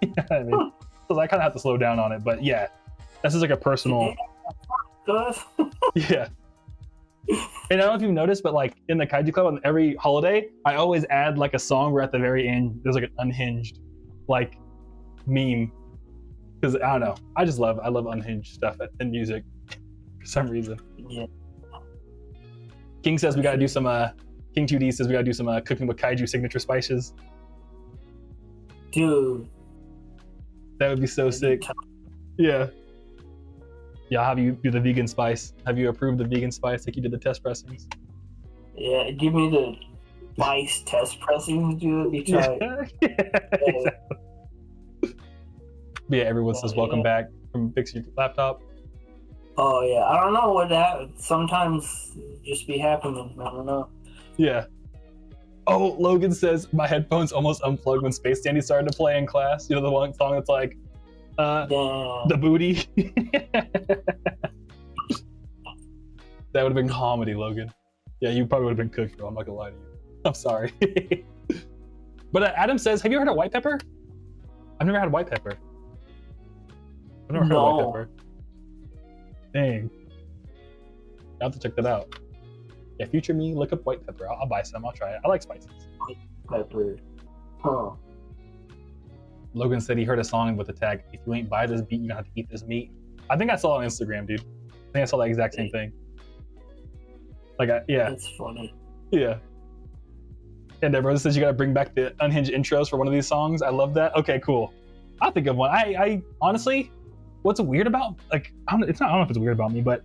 [SPEAKER 1] You know what I mean? So I kind of have to slow down on it. But yeah, this is like a personal.
[SPEAKER 2] Good.
[SPEAKER 1] Yeah. And I don't know if you've noticed, but like in the Kaiju Club on every holiday, I always add like a song where at the very end there's like an unhinged like meme. Because I don't know, I love unhinged stuff in music for some reason.
[SPEAKER 2] Yeah.
[SPEAKER 1] King says we gotta do some King 2D says we gotta do some cooking with Kaiju signature spices.
[SPEAKER 2] Dude.
[SPEAKER 1] That would be so sick. Yeah. Yeah, I'll have you do the vegan spice. Have you approved the vegan spice like you did the test pressings?
[SPEAKER 2] Yeah, give me the spice test pressings, dude. Be tight.
[SPEAKER 1] Exactly. Yeah, everyone says welcome back from Fix Your Laptop.
[SPEAKER 2] Oh yeah, I don't know what that sometimes just be happening. I don't know.
[SPEAKER 1] Yeah. Oh, Logan says my headphones almost unplugged when Space Dandy started to play in class. You know the one song that's like the booty. That would have been comedy, Logan. Yeah, you probably would have been cooked, bro. I'm not gonna lie to you. I'm sorry. But Adam says, have you heard of white pepper? I've never had white pepper. I've never heard of white pepper. Dang. I have to check that out. Yeah, future me, look up white pepper. I'll buy some. I'll try it. I like spices.
[SPEAKER 2] White pepper. Huh.
[SPEAKER 1] Logan said he heard a song with the tag, if you ain't buy this beat, you're gonna have to eat this meat. I think I saw it on Instagram, dude. I think I saw the exact same thing. Like, yeah.
[SPEAKER 2] That's funny.
[SPEAKER 1] Yeah. And Deborah says you gotta bring back the unhinged intros for one of these songs. I love that. Okay, cool. I'll think of one. I honestly, what's weird about, like, I don't know if it's weird about me, but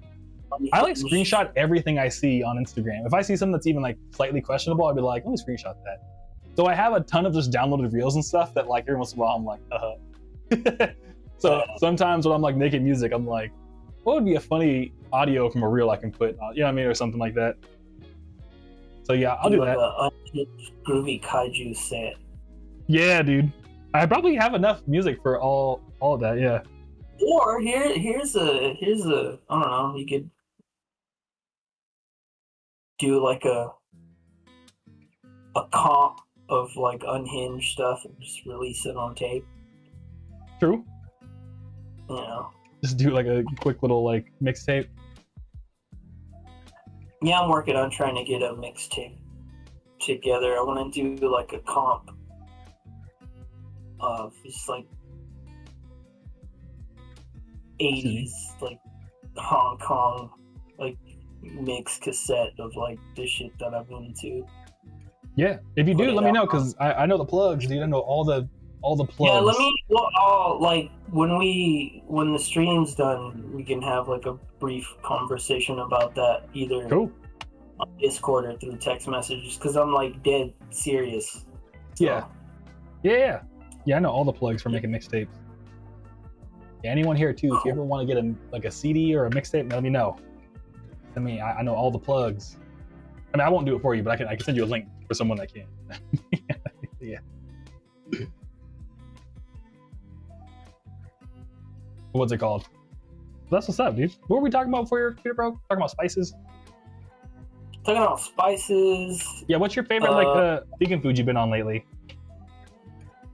[SPEAKER 1] I like screenshot everything I see on Instagram. If I see something that's even like slightly questionable, I'd be like, let me screenshot that. So I have a ton of just downloaded reels and stuff that like every once in a while I'm like, So sometimes when I'm like making music, I'm like, what would be a funny audio from a reel I can put on, you know what I mean, or something like that. So yeah, I'll do that.
[SPEAKER 2] Groovy Kaiju set.
[SPEAKER 1] Yeah, dude. I probably have enough music for all of that, yeah.
[SPEAKER 2] Or here's a I don't know, you could do like a comp of like unhinged stuff and just release it on tape.
[SPEAKER 1] True.
[SPEAKER 2] You know.
[SPEAKER 1] Just do like a quick little like mixtape.
[SPEAKER 2] Yeah, I'm working on trying to get a mixtape together. I want to do like a comp of just like 80s, like Hong Kong, like mix cassette of like the shit that I'm into.
[SPEAKER 1] Yeah, if you do, let me know, because I know the plugs, dude. I know all the plugs.
[SPEAKER 2] Yeah, let me. Well, like when the stream's done, we can have like a brief conversation about that, either on Discord or through text messages, because I'm like dead serious. So.
[SPEAKER 1] Yeah. I know all the plugs for making mixtapes. Yeah, anyone here too? If you ever want to get a CD or a mixtape, let me know. I mean, I know all the plugs. I mean, I won't do it for you, but I can send you a link for someone that can. Yeah. What's it called? That's what's up, dude. What were we talking about before your computer broke? Talking about spices?
[SPEAKER 2] Talking about spices.
[SPEAKER 1] Yeah, what's your favorite vegan food you've been on lately?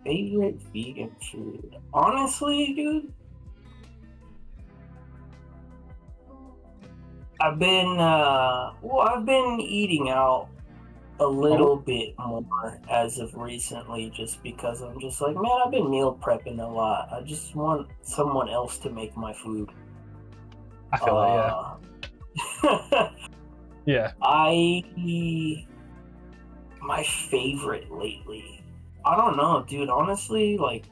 [SPEAKER 2] Favorite vegan food? Honestly, dude, I've been eating out a little bit more as of recently, just because I'm just like, man, I've been meal prepping a lot. I just want someone else to make my food.
[SPEAKER 1] I feel it, yeah. Yeah. My favorite lately, I don't know, dude. Honestly, like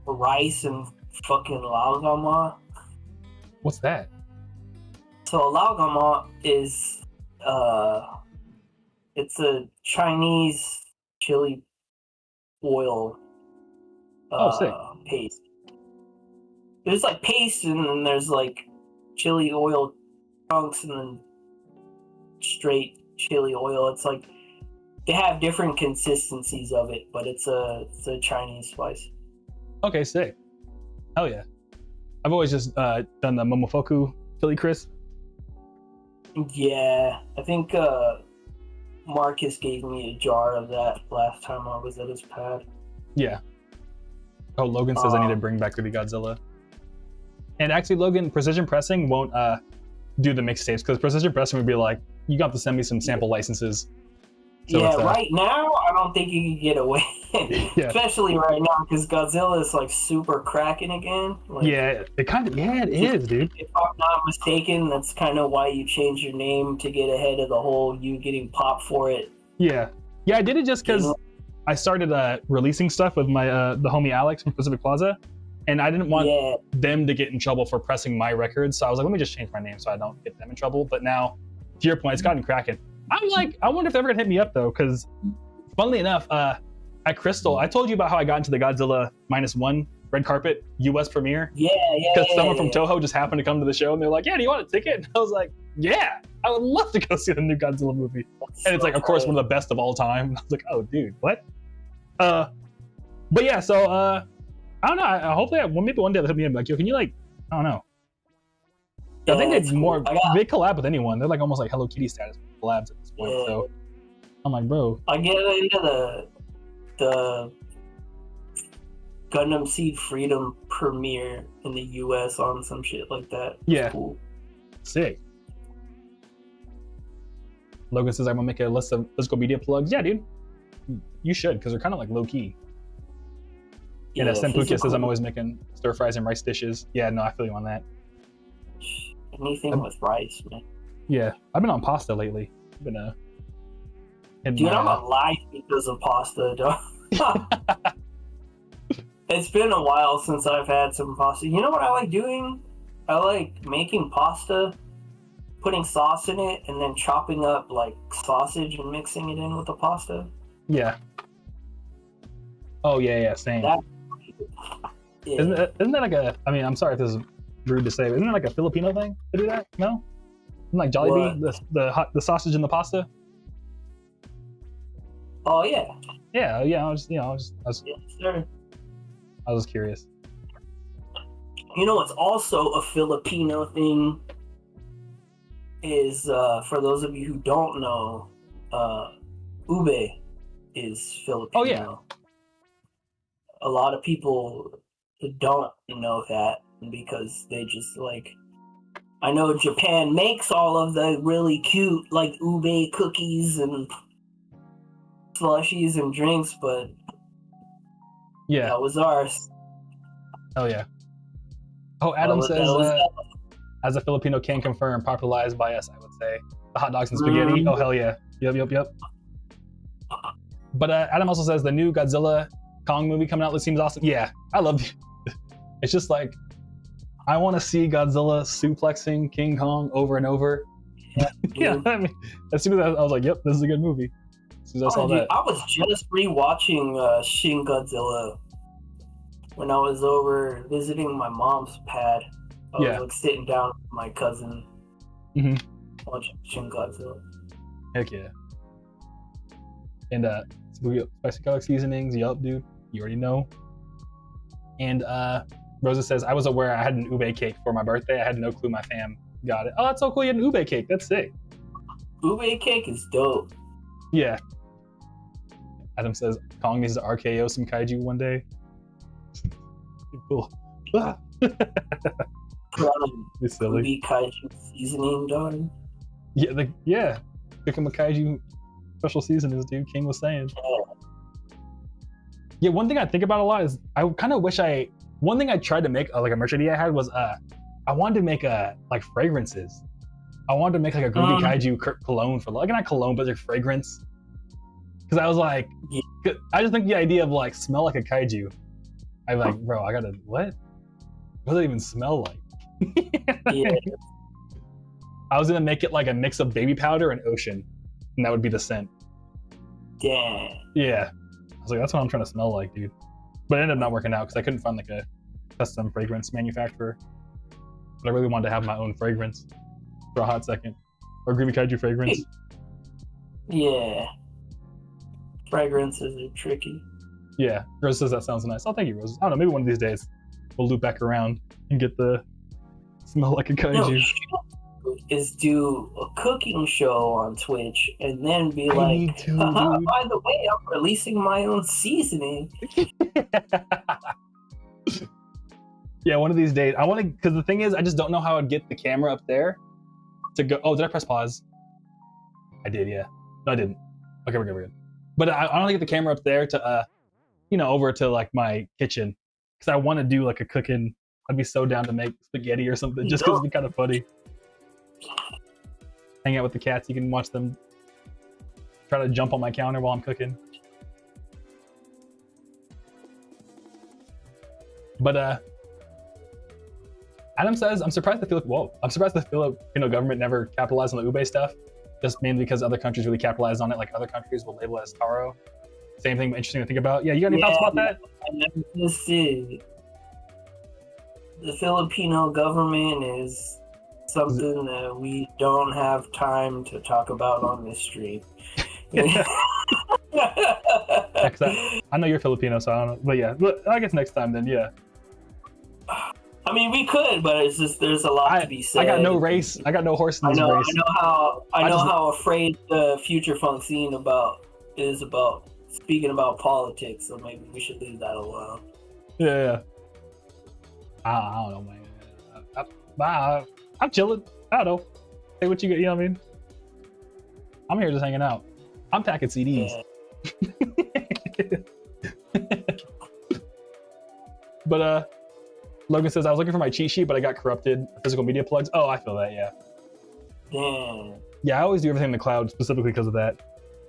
[SPEAKER 1] rice and fucking laogama. What's that?
[SPEAKER 2] So laogama is it's a Chinese chili oil paste. There's like paste, and then there's like chili oil chunks, and then straight chili oil. It's like they have different consistencies of it, but it's a Chinese spice. Okay,
[SPEAKER 1] sick. Hell yeah. I've always just done the Momofuku chili crisp.
[SPEAKER 2] Yeah, I think Marcus gave me a jar of that last time I was at his pad.
[SPEAKER 1] Yeah. Oh, Logan says I need to bring back Groovy Godzilla. And actually, Logan, precision pressing won't do the mixtapes because Precision Pressing would be like, you got to send me some sample licenses. So
[SPEAKER 2] yeah, right now I don't think you can get away,
[SPEAKER 1] Yeah.
[SPEAKER 2] especially right now because Godzilla is like super cracking again. Like,
[SPEAKER 1] yeah, it is, dude.
[SPEAKER 2] If I'm not mistaken, that's kind of why you changed your name to get ahead of the whole you getting popped for it.
[SPEAKER 1] Yeah, I did it just because I started releasing stuff with my the homie Alex from Pacific Plaza, and I didn't want them to get in trouble for pressing my records. So I was like, let me just change my name so I don't get them in trouble. But now, to your point, it's gotten cracking. I'm like, I wonder if they're ever gonna hit me up though, because funnily enough, at Crystal, I told you about how I got into the Godzilla -1 red carpet US premiere.
[SPEAKER 2] Yeah.
[SPEAKER 1] Because someone from Toho just happened to come to the show and they're like, yeah, do you want a ticket? And I was like, yeah, I would love to go see the new Godzilla movie. And it's like, of course, one of the best of all time. And I was like, oh, dude, what? But yeah, so I don't know. Hopefully, maybe one day they'll hit me up like, yo, can you like, I don't know. I think it's more, they collab with anyone. They're like almost like Hello Kitty status collabs at this point. So I'm like, bro.
[SPEAKER 2] I get into the Gundam Seed Freedom premiere in the US on some shit like that.
[SPEAKER 1] Yeah.
[SPEAKER 2] Cool.
[SPEAKER 1] Sick. Logan says I'm gonna make a list of physical media plugs. Yeah, dude. You should, because they're kind of like low key. Yeah, Senpukia says I'm always making stir fries and rice dishes. Yeah, no, I feel you on that.
[SPEAKER 2] Anything with rice, man.
[SPEAKER 1] Yeah, I've been on pasta lately. I've been
[SPEAKER 2] dude, I'm alive because of pasta, dog. It's been a while since I've had some pasta. You know what I like doing? I like making pasta, putting sauce in it, and then chopping up like sausage and mixing it in with the pasta.
[SPEAKER 1] Yeah. Oh yeah, same. Isn't that like a? I mean, I'm sorry if this is rude to say, but isn't it like a Filipino thing to do that? No. Isn't like Jollibee the sausage and the pasta?
[SPEAKER 2] Oh yeah.
[SPEAKER 1] Yeah. I was
[SPEAKER 2] Yes, sir.
[SPEAKER 1] I was curious.
[SPEAKER 2] You know what's also a Filipino thing is, for those of you who don't know, ube is Filipino.
[SPEAKER 1] Oh yeah.
[SPEAKER 2] A lot of people don't know that because they just like, I know Japan makes all of the really cute like ube cookies and slushies and drinks, but
[SPEAKER 1] yeah,
[SPEAKER 2] that was ours.
[SPEAKER 1] Oh yeah. Oh, Adam says, as a Filipino can confirm, popularized by us, I would say. The hot dogs and spaghetti. Oh, hell yeah. Yep. But Adam also says the new Godzilla Kong movie coming out seems awesome. Yeah, I love it. It's just like, I want to see Godzilla suplexing King Kong over and over. Yeah, I mean, as soon as I was like, yep, this is a good movie. As soon as I saw that.
[SPEAKER 2] I was just rewatching Shin Godzilla when I was over visiting my mom's pad. I was like sitting down with my cousin watching Shin Godzilla.
[SPEAKER 1] Heck yeah. And Spicy Garlic Seasonings, yup, dude. You already know. And Rosa says, I was aware I had an ube cake for my birthday. I had no clue my fam got it. Oh, that's so cool. You had an ube cake. That's sick.
[SPEAKER 2] Ube cake is dope.
[SPEAKER 1] Yeah. Adam says, Kong needs to RKO some kaiju one day. Cool. It's silly.
[SPEAKER 2] Groovy Kaiju seasoning, dog.
[SPEAKER 1] Yeah, Pick him a kaiju special seasonings, dude. King was saying. Yeah, one thing I think about a lot is I kind of wish one thing I tried to make, like a merch idea I had was I wanted to make like fragrances. I wanted to make like a Groovy Kaiju cologne for like, not cologne, but like fragrance. Because I was like, I just think the idea of like smell like a kaiju. I'm like, bro, I gotta, what? What does it even smell like?
[SPEAKER 2] Yeah.
[SPEAKER 1] I was gonna make it like a mix of baby powder and ocean, and that would be the scent.
[SPEAKER 2] Damn.
[SPEAKER 1] Yeah. I was like, that's what I'm trying to smell like, dude. But it ended up not working out because I couldn't find like a custom fragrance manufacturer. But I really wanted to have my own fragrance for a hot second. Or Groovy Kaiju fragrance.
[SPEAKER 2] Yeah. Fragrances are tricky.
[SPEAKER 1] Yeah. Rose says that sounds nice. Oh, thank you, Rose. I don't know, maybe one of these days we'll loop back around and get the smell like a kaiju.
[SPEAKER 2] Is do a cooking show on Twitch and then be like, by the way, I'm releasing my own seasoning.
[SPEAKER 1] Yeah, one of these days. I want to, because the thing is, I just don't know how I'd get the camera up there to go. Oh, did I press pause? I did, yeah. No, I didn't. Okay, we're good. But I want to get the camera up there to, over to like my kitchen because I want to do like a cooking. I'd be so down to make spaghetti or something just because it'd be kind of funny. Hang out with the cats. You can watch them try to jump on my counter while I'm cooking. But Adam says, I'm surprised the Filipino government never capitalized on the ube stuff, just mainly because other countries really capitalized on it. Like other countries will label it as taro. Same thing, interesting to think about. Yeah, you got any thoughts about that?
[SPEAKER 2] Let's see. The Filipino government is something that we don't have time to talk about on this stream.
[SPEAKER 1] I know you're Filipino, so I don't know. But yeah, I guess next time then, yeah.
[SPEAKER 2] I mean, we could, but it's just there's a lot to be said.
[SPEAKER 1] I got no race. I got no horse in this race.
[SPEAKER 2] I know how afraid the Future Funk scene is about speaking about politics. So maybe we should leave that alone.
[SPEAKER 1] Yeah. I don't know, man. I'm chilling. I don't know. Say what you got. You know what I mean? I'm here just hanging out. I'm packing CDs. Yeah. But Logan says, I was looking for my cheat sheet, but I got corrupted. Physical media plugs. Oh, I feel that, yeah.
[SPEAKER 2] Damn.
[SPEAKER 1] Yeah, I always do everything in the cloud specifically because of that.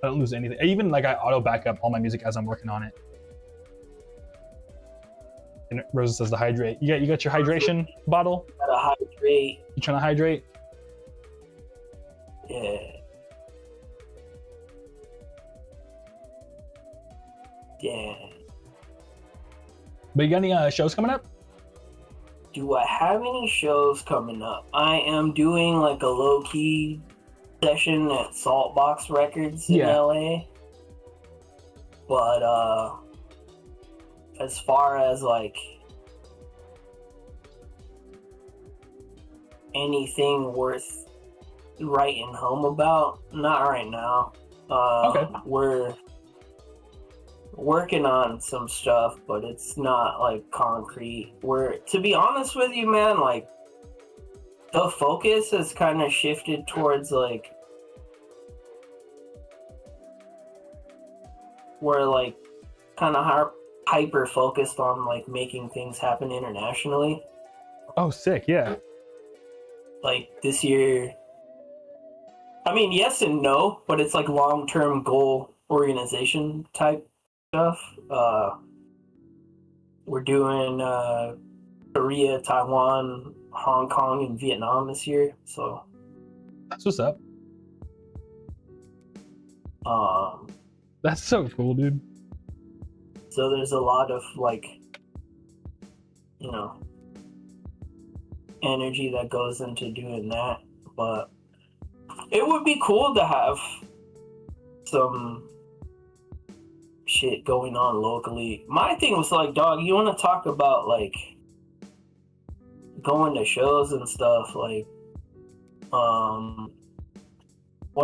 [SPEAKER 1] I don't lose anything. Even like I auto backup all my music as I'm working on it. And Rosa says to hydrate. You got your hydration bottle?
[SPEAKER 2] Gotta hydrate.
[SPEAKER 1] You trying to hydrate?
[SPEAKER 2] Yeah. Yeah.
[SPEAKER 1] But you got any shows coming up?
[SPEAKER 2] Do I have any shows coming up? I am doing like a low-key session at Saltbox Records in LA. But as far as like anything worth writing home about, not right now.
[SPEAKER 1] Okay.
[SPEAKER 2] We're working on some stuff, but it's not like concrete. To be honest with you, man, like the focus has kind of shifted towards like we're like kind of hyper focused on like making things happen internationally.
[SPEAKER 1] Oh, sick. Yeah.
[SPEAKER 2] Like this year, I mean, yes and no, but it's like long-term goal organization type stuff. We're doing Korea, Taiwan, Hong Kong, and Vietnam this year. So
[SPEAKER 1] that's what's up. That's so cool, dude.
[SPEAKER 2] So there's a lot of like, energy that goes into doing that. But it would be cool to have some shit going on locally. My thing was like, dog, you want to talk about like going to shows and stuff, like one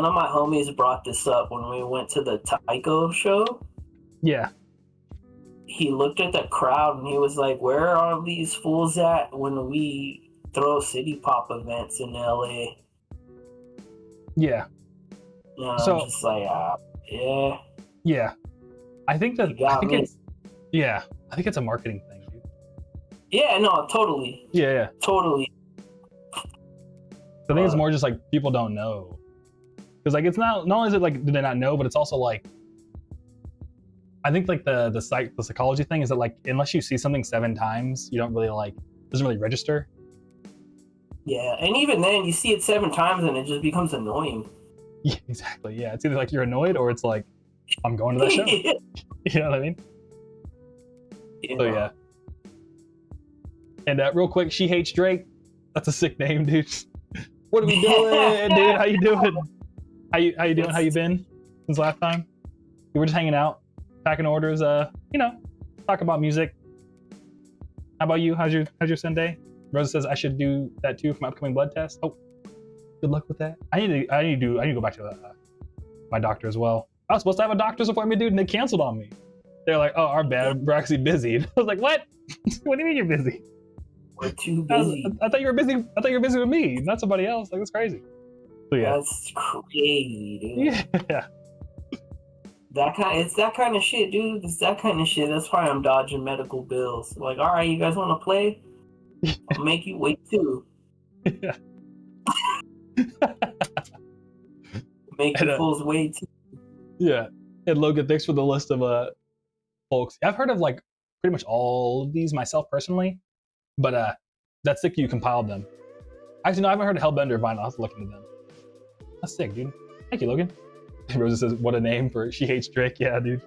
[SPEAKER 2] of my homies brought this up when we went to the Taiko show.
[SPEAKER 1] Yeah.
[SPEAKER 2] He looked at the crowd and he was like, where are all these fools at when we throw city pop events in LA?
[SPEAKER 1] Yeah.
[SPEAKER 2] So I'm just like, yeah.
[SPEAKER 1] Yeah. I think it's a marketing thing, dude.
[SPEAKER 2] Yeah, no, totally.
[SPEAKER 1] Yeah.
[SPEAKER 2] Totally.
[SPEAKER 1] I think it's more just like people don't know. Because like it's not only is it like do they not know, but it's also like I think like the psychology thing is that like unless you see something 7 times, you don't really doesn't really register.
[SPEAKER 2] Yeah, and even then you see it 7 times and it just becomes annoying.
[SPEAKER 1] Yeah, exactly. Yeah, it's either like you're annoyed or it's like I'm going to that show. You know what I mean? Yeah. So yeah. And real quick, She Hates Drake. That's a sick name, dude. What are we doing, dude? How you doing? How you doing? How you been since last time? We were just hanging out, packing orders. Talk about music. How about you? How's your Sunday? Rosa says I should do that too for my upcoming blood test. Oh, good luck with that. I need to go back to my doctor as well. I was supposed to have a doctor's appointment, dude, and they canceled on me. They're like, "Oh, our bad. We're actually busy." I was like, "What? What do you mean you're busy?"
[SPEAKER 2] We're too busy.
[SPEAKER 1] I thought you were busy. I thought you were busy with me, not somebody else. Like, that's crazy. So yeah.
[SPEAKER 2] That's crazy, dude.
[SPEAKER 1] Yeah.
[SPEAKER 2] It's that kind of shit, dude. It's that kind of shit. That's why I'm dodging medical bills. Like, all right, you guys want to play? I'll make you wait too.
[SPEAKER 1] Yeah.
[SPEAKER 2] Make you fools wait too.
[SPEAKER 1] Yeah. And Logan, thanks for the list of folks. I've heard of like pretty much all of these myself personally, but that's sick you compiled them. Actually, no, I haven't heard of Hellbender Vinyl. I'll have to look into them. That's sick, dude. Thank you, Logan. Rosa says, what a name for She Hates Drake. Yeah, dude.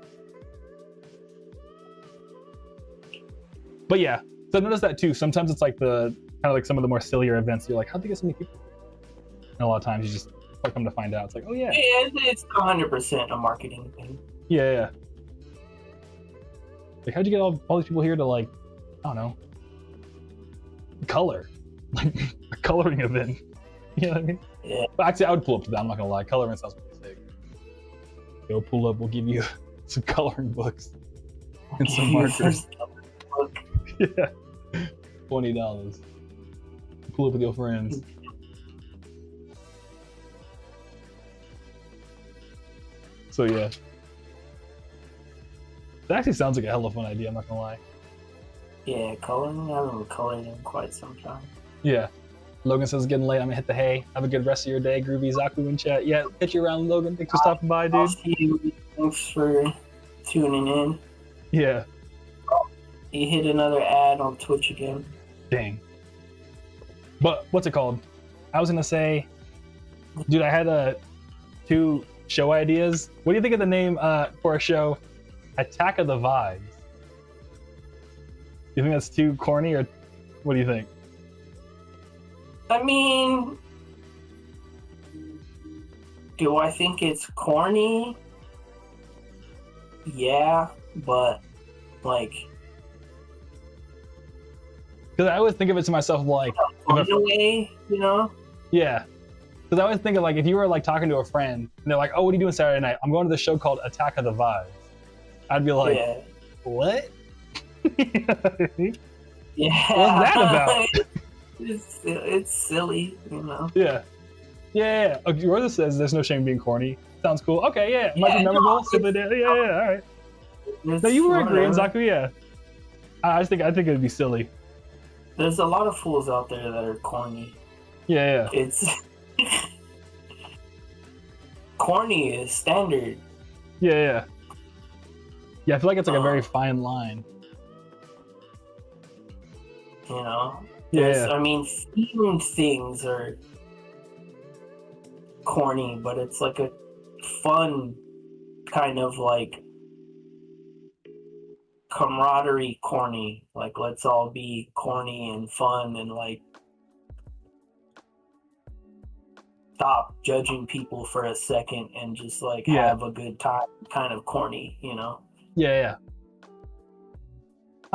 [SPEAKER 1] But yeah, so I've noticed that too. Sometimes it's like the kind of like some of the more sillier events. You're like, how'd they get so many people? And a lot of times you just come to find out. It's like, oh yeah.
[SPEAKER 2] Yeah, it's 100% a marketing thing.
[SPEAKER 1] Yeah. Like, how'd you get all these people here to like, I don't know, color? Like a coloring event. You know what I mean?
[SPEAKER 2] Yeah.
[SPEAKER 1] But actually, I would pull up to that. I'm not gonna lie. Coloring sounds pretty sick. Go pull up. We'll give you some coloring books and some markers. Yeah. $20. Pull up with your friends. So yeah. That actually sounds like a hell of a fun idea, I'm not gonna lie.
[SPEAKER 2] Yeah, coloring. I haven't colored in quite some time.
[SPEAKER 1] Yeah. Logan says it's getting late. I'm gonna hit the hay. Have a good rest of your day. Groovy Zaku in chat. Yeah, catch you around, Logan. Thanks for stopping by, dude.
[SPEAKER 2] I'll see you. Thanks for tuning in.
[SPEAKER 1] Yeah.
[SPEAKER 2] You hit another ad on Twitch again.
[SPEAKER 1] Dang. But what's it called? I was gonna say, dude, I had 2 show ideas. What do you think of the name for a show? Attack of the Vibes. You think that's too corny, or what do you think?
[SPEAKER 2] I mean, do I think it's corny? Yeah, but like,
[SPEAKER 1] because I always think of it to myself like,
[SPEAKER 2] in a way, you know?
[SPEAKER 1] Yeah. Because I always think of like, if you were like talking to a friend and they're like, oh, what are you doing Saturday night? I'm going to this show called Attack of the Vibes. I'd be like,
[SPEAKER 2] yeah.
[SPEAKER 1] What?
[SPEAKER 2] Yeah.
[SPEAKER 1] What's that about?
[SPEAKER 2] It's silly, you know?
[SPEAKER 1] Yeah. Okay, Rosa says there's no shame being corny. Sounds cool. Okay, yeah. Might be memorable. Yeah, all right. No, you were agreeing, Zaku, yeah. I think it'd be silly.
[SPEAKER 2] There's a lot of fools out there that are corny.
[SPEAKER 1] Yeah.
[SPEAKER 2] It's corny is standard.
[SPEAKER 1] Yeah, I feel like it's like a very fine line.
[SPEAKER 2] You know?
[SPEAKER 1] Yeah.
[SPEAKER 2] I mean, themed things are corny, but it's like a fun kind of like camaraderie corny. Like, let's all be corny and fun and like stop judging people for a second and just like have a good time kind of corny, you know?
[SPEAKER 1] Yeah.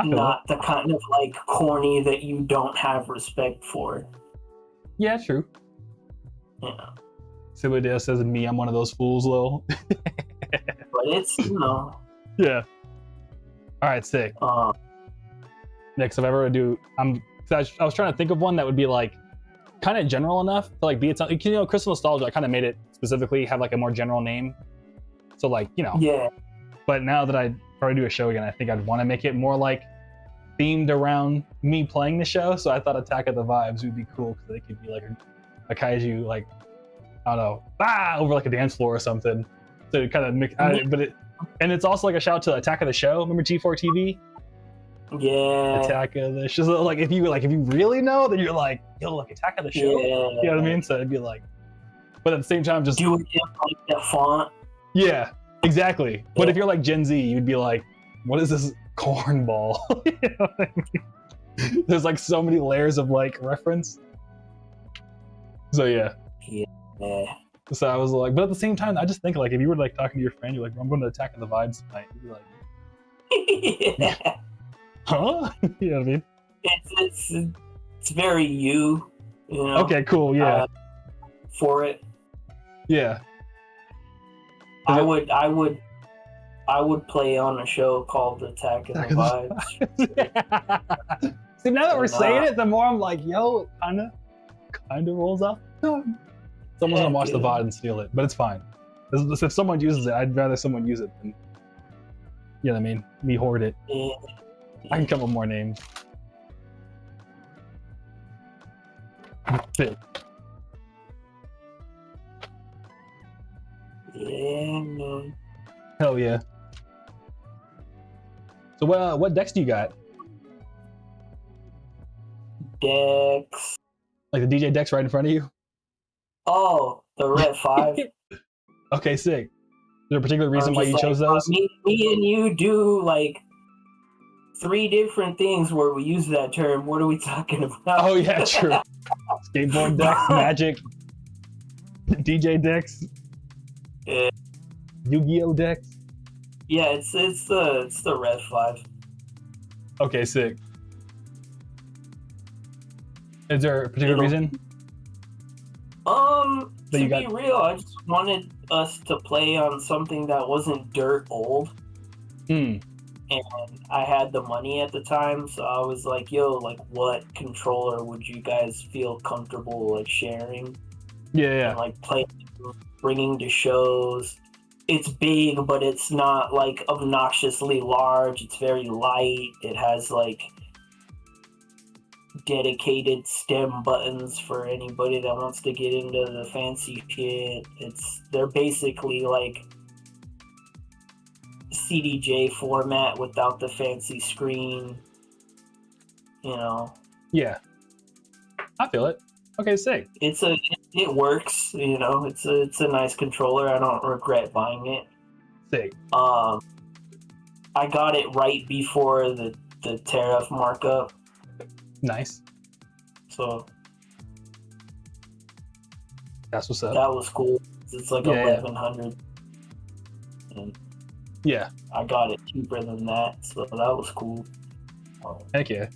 [SPEAKER 2] Not the kind of like corny that you don't have respect for.
[SPEAKER 1] Yeah, true.
[SPEAKER 2] Yeah.
[SPEAKER 1] Silly says, me, I'm one of those fools, lol.
[SPEAKER 2] But it's, you know.
[SPEAKER 1] Yeah. All right, sick. Next, if I ever do, I was trying to think of one that would be like kind of general enough to like be its own. You know, Crystal Nostalgia, I kind of made it specifically have like a more general name. So like, you know.
[SPEAKER 2] Yeah.
[SPEAKER 1] But now that I probably do a show again, I think I'd want to make it more like themed around me playing the show. So I thought Attack of the Vibes would be cool because they could be like a kaiju, like, I don't know, over like a dance floor or something. So it kind of mix, and it's also like a shout to Attack of the Show. Remember G4 TV?
[SPEAKER 2] Yeah.
[SPEAKER 1] Attack of the Show. So like if you really know, then you're like, yo, like Attack of the Show. Yeah. You know what I mean? So it'd be like, but at the same time, just
[SPEAKER 2] do it in like the font.
[SPEAKER 1] Yeah, exactly. But if you're like Gen Z, you'd be like, what is this cornball? You know what I mean? There's like so many layers of like reference. So yeah. So I was like, but at the same time, I just think like if you were like talking to your friend, you're like, I'm going to Attack of the Vibes tonight. You'd be like,
[SPEAKER 2] Yeah.
[SPEAKER 1] Huh? You know what I mean?
[SPEAKER 2] It's very you know.
[SPEAKER 1] Okay, cool. Yeah.
[SPEAKER 2] For it.
[SPEAKER 1] Yeah.
[SPEAKER 2] I would play on a show called Attack of the Vibes.
[SPEAKER 1] See, now that we're saying it, the more I'm like, yo, it kind of rolls off. Someone's gonna
[SPEAKER 2] Heck
[SPEAKER 1] watch the
[SPEAKER 2] yeah.
[SPEAKER 1] VOD and steal it, but it's fine. If someone uses it, I'd rather someone use it than, you know what I mean, me hoard it.
[SPEAKER 2] Yeah.
[SPEAKER 1] I can come up with more names. Sick.
[SPEAKER 2] Yeah, man.
[SPEAKER 1] Hell yeah. So what decks do you got?
[SPEAKER 2] Dex.
[SPEAKER 1] Like the DJ decks right in front of you?
[SPEAKER 2] Oh, the Red 5.
[SPEAKER 1] Okay, sick. Is there a particular reason
[SPEAKER 2] I'm
[SPEAKER 1] why
[SPEAKER 2] just
[SPEAKER 1] you chose
[SPEAKER 2] like,
[SPEAKER 1] those?
[SPEAKER 2] Me and you do like 3 different things where we use that term. What are we talking about?
[SPEAKER 1] Oh yeah, true. Skateboard decks, Magic, DJ decks,
[SPEAKER 2] Yeah.
[SPEAKER 1] Yu-Gi-Oh decks.
[SPEAKER 2] Yeah, it's the Red 5.
[SPEAKER 1] Okay, sick. Is there a particular reason?
[SPEAKER 2] To
[SPEAKER 1] you
[SPEAKER 2] be
[SPEAKER 1] got-
[SPEAKER 2] real, I just wanted us to play on something that wasn't dirt old.
[SPEAKER 1] Hmm.
[SPEAKER 2] And I had the money at the time, so I was like, yo, like, what controller would you guys feel comfortable, like, sharing?
[SPEAKER 1] Yeah.
[SPEAKER 2] And, like, playing, bringing to shows. It's big, but it's not, like, obnoxiously large. It's very light. It has, like, dedicated stem buttons for anybody that wants to get into the fancy shit. They're basically, like, CDJ format without the fancy screen, you know.
[SPEAKER 1] Yeah. I feel it. Okay, sick.
[SPEAKER 2] It works, you know. It's a nice controller. I don't regret buying it.
[SPEAKER 1] Sick.
[SPEAKER 2] I got it right before the tariff markup,
[SPEAKER 1] Nice.
[SPEAKER 2] so
[SPEAKER 1] That's what's up.
[SPEAKER 2] that was cool. It's like
[SPEAKER 1] Yeah.
[SPEAKER 2] 1100, and
[SPEAKER 1] Yeah.
[SPEAKER 2] I got it cheaper than that, so that was cool.
[SPEAKER 1] Heck yeah.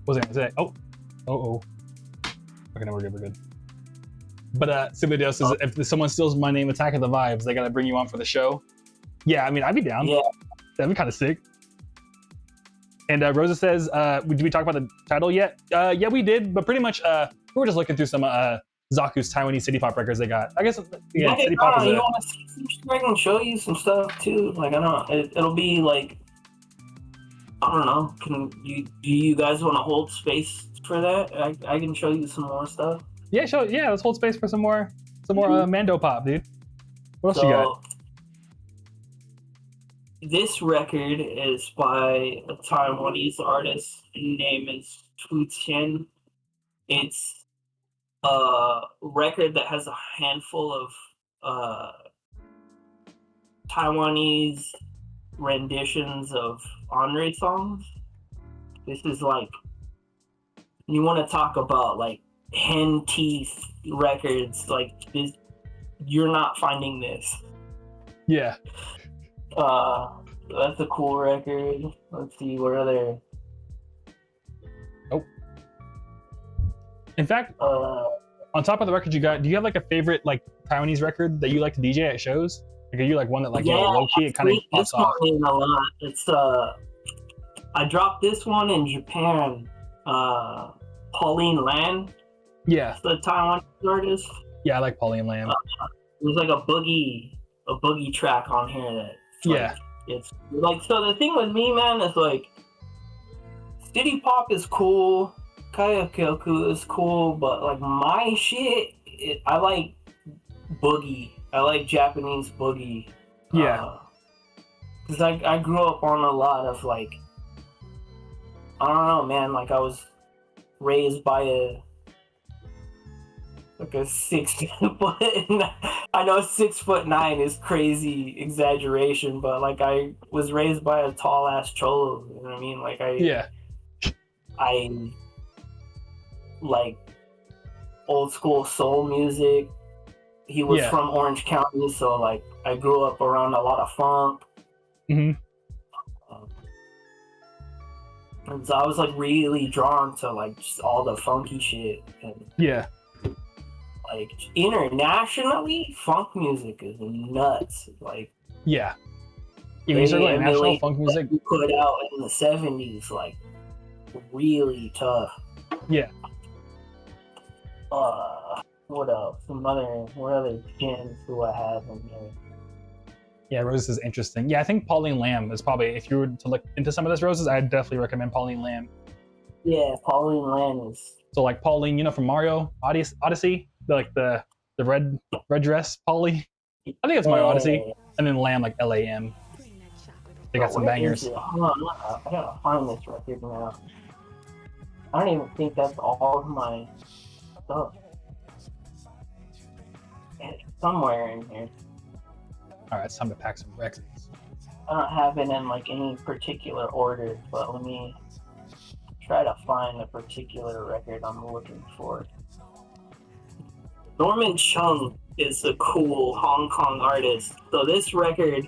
[SPEAKER 1] What was I gonna say? Oh. Okay, no, we're good. But somebody else says if someone steals my name, Attack of the Vibes, they gotta bring you on for the show. Yeah, I mean, I'd be down.
[SPEAKER 2] Yeah.
[SPEAKER 1] That'd be kind of sick. And Rosa says, did we talk about the title yet? Yeah, we did, but pretty much we were just looking through some Zaku's Taiwanese city pop records they got. I guess, yeah, city pop is
[SPEAKER 2] you want to see some shit? I can show you some stuff too. Like, I don't know, it'll be like, I don't know. Do you guys want to hold space for that? I can show you some more stuff.
[SPEAKER 1] Yeah, let's hold space for some more Mando pop, dude. What else you got?
[SPEAKER 2] This record is by a Taiwanese artist. His name is Tu Chen. It's a record that has a handful of Taiwanese renditions of Aries songs. This is like, you want to talk about like hen teeth records, like this, you're not finding this.
[SPEAKER 1] Yeah.
[SPEAKER 2] That's a cool record. Let's see, what other?
[SPEAKER 1] Oh. In fact, on top of the records you got, do you have like a favorite like Taiwanese record that you like to DJ at shows? Like, are you like one that like low key it kind of pops
[SPEAKER 2] this
[SPEAKER 1] off?
[SPEAKER 2] one in a lot. It's I dropped this one in Japan. Pauline Land.
[SPEAKER 1] Yeah.
[SPEAKER 2] The Taiwan artist.
[SPEAKER 1] Yeah, I like Pauline Lamb.
[SPEAKER 2] There's like a boogie track on here that.
[SPEAKER 1] Yeah.
[SPEAKER 2] It's like, so the thing with me, man, is like, city pop is cool, karaoke is cool, but like my shit, I like boogie. I like Japanese boogie.
[SPEAKER 1] Yeah.
[SPEAKER 2] Cause I grew up on a lot of like, I don't know, man. Like I was raised by a 6 foot. I know 6'9" is crazy exaggeration, but like I was raised by a tall ass cholo. You know what I mean? Like I like old school soul music. He was from Orange County, so like I grew up around a lot of funk.
[SPEAKER 1] Mm-hmm.
[SPEAKER 2] And so I was like really drawn to like just all the funky shit. And like internationally, funk music is nuts. Like
[SPEAKER 1] yeah. Even you start like national funk music
[SPEAKER 2] we put out in the 70s, like really tough.
[SPEAKER 1] Yeah.
[SPEAKER 2] What else? What other gems do I have in here?
[SPEAKER 1] Yeah, Roses is interesting. Yeah, I think Pauline Lamb is probably, if you were to look into some of those Roses, I'd definitely recommend Pauline Lamb.
[SPEAKER 2] Yeah, Pauline Lamb is.
[SPEAKER 1] So like Pauline, you know, from Mario Odyssey, the red dress, Pauline. I think it's Mario Odyssey, and then Lamb like Lam. They got some bangers.
[SPEAKER 2] Hold on, I gotta find this record now. I don't even think that's all of my stuff. It's somewhere in here.
[SPEAKER 1] All right, it's time to pack some records.
[SPEAKER 2] I don't have it in like any particular order, but let me try to find a particular record I'm looking for. Norman Chung is a cool Hong Kong artist. So this record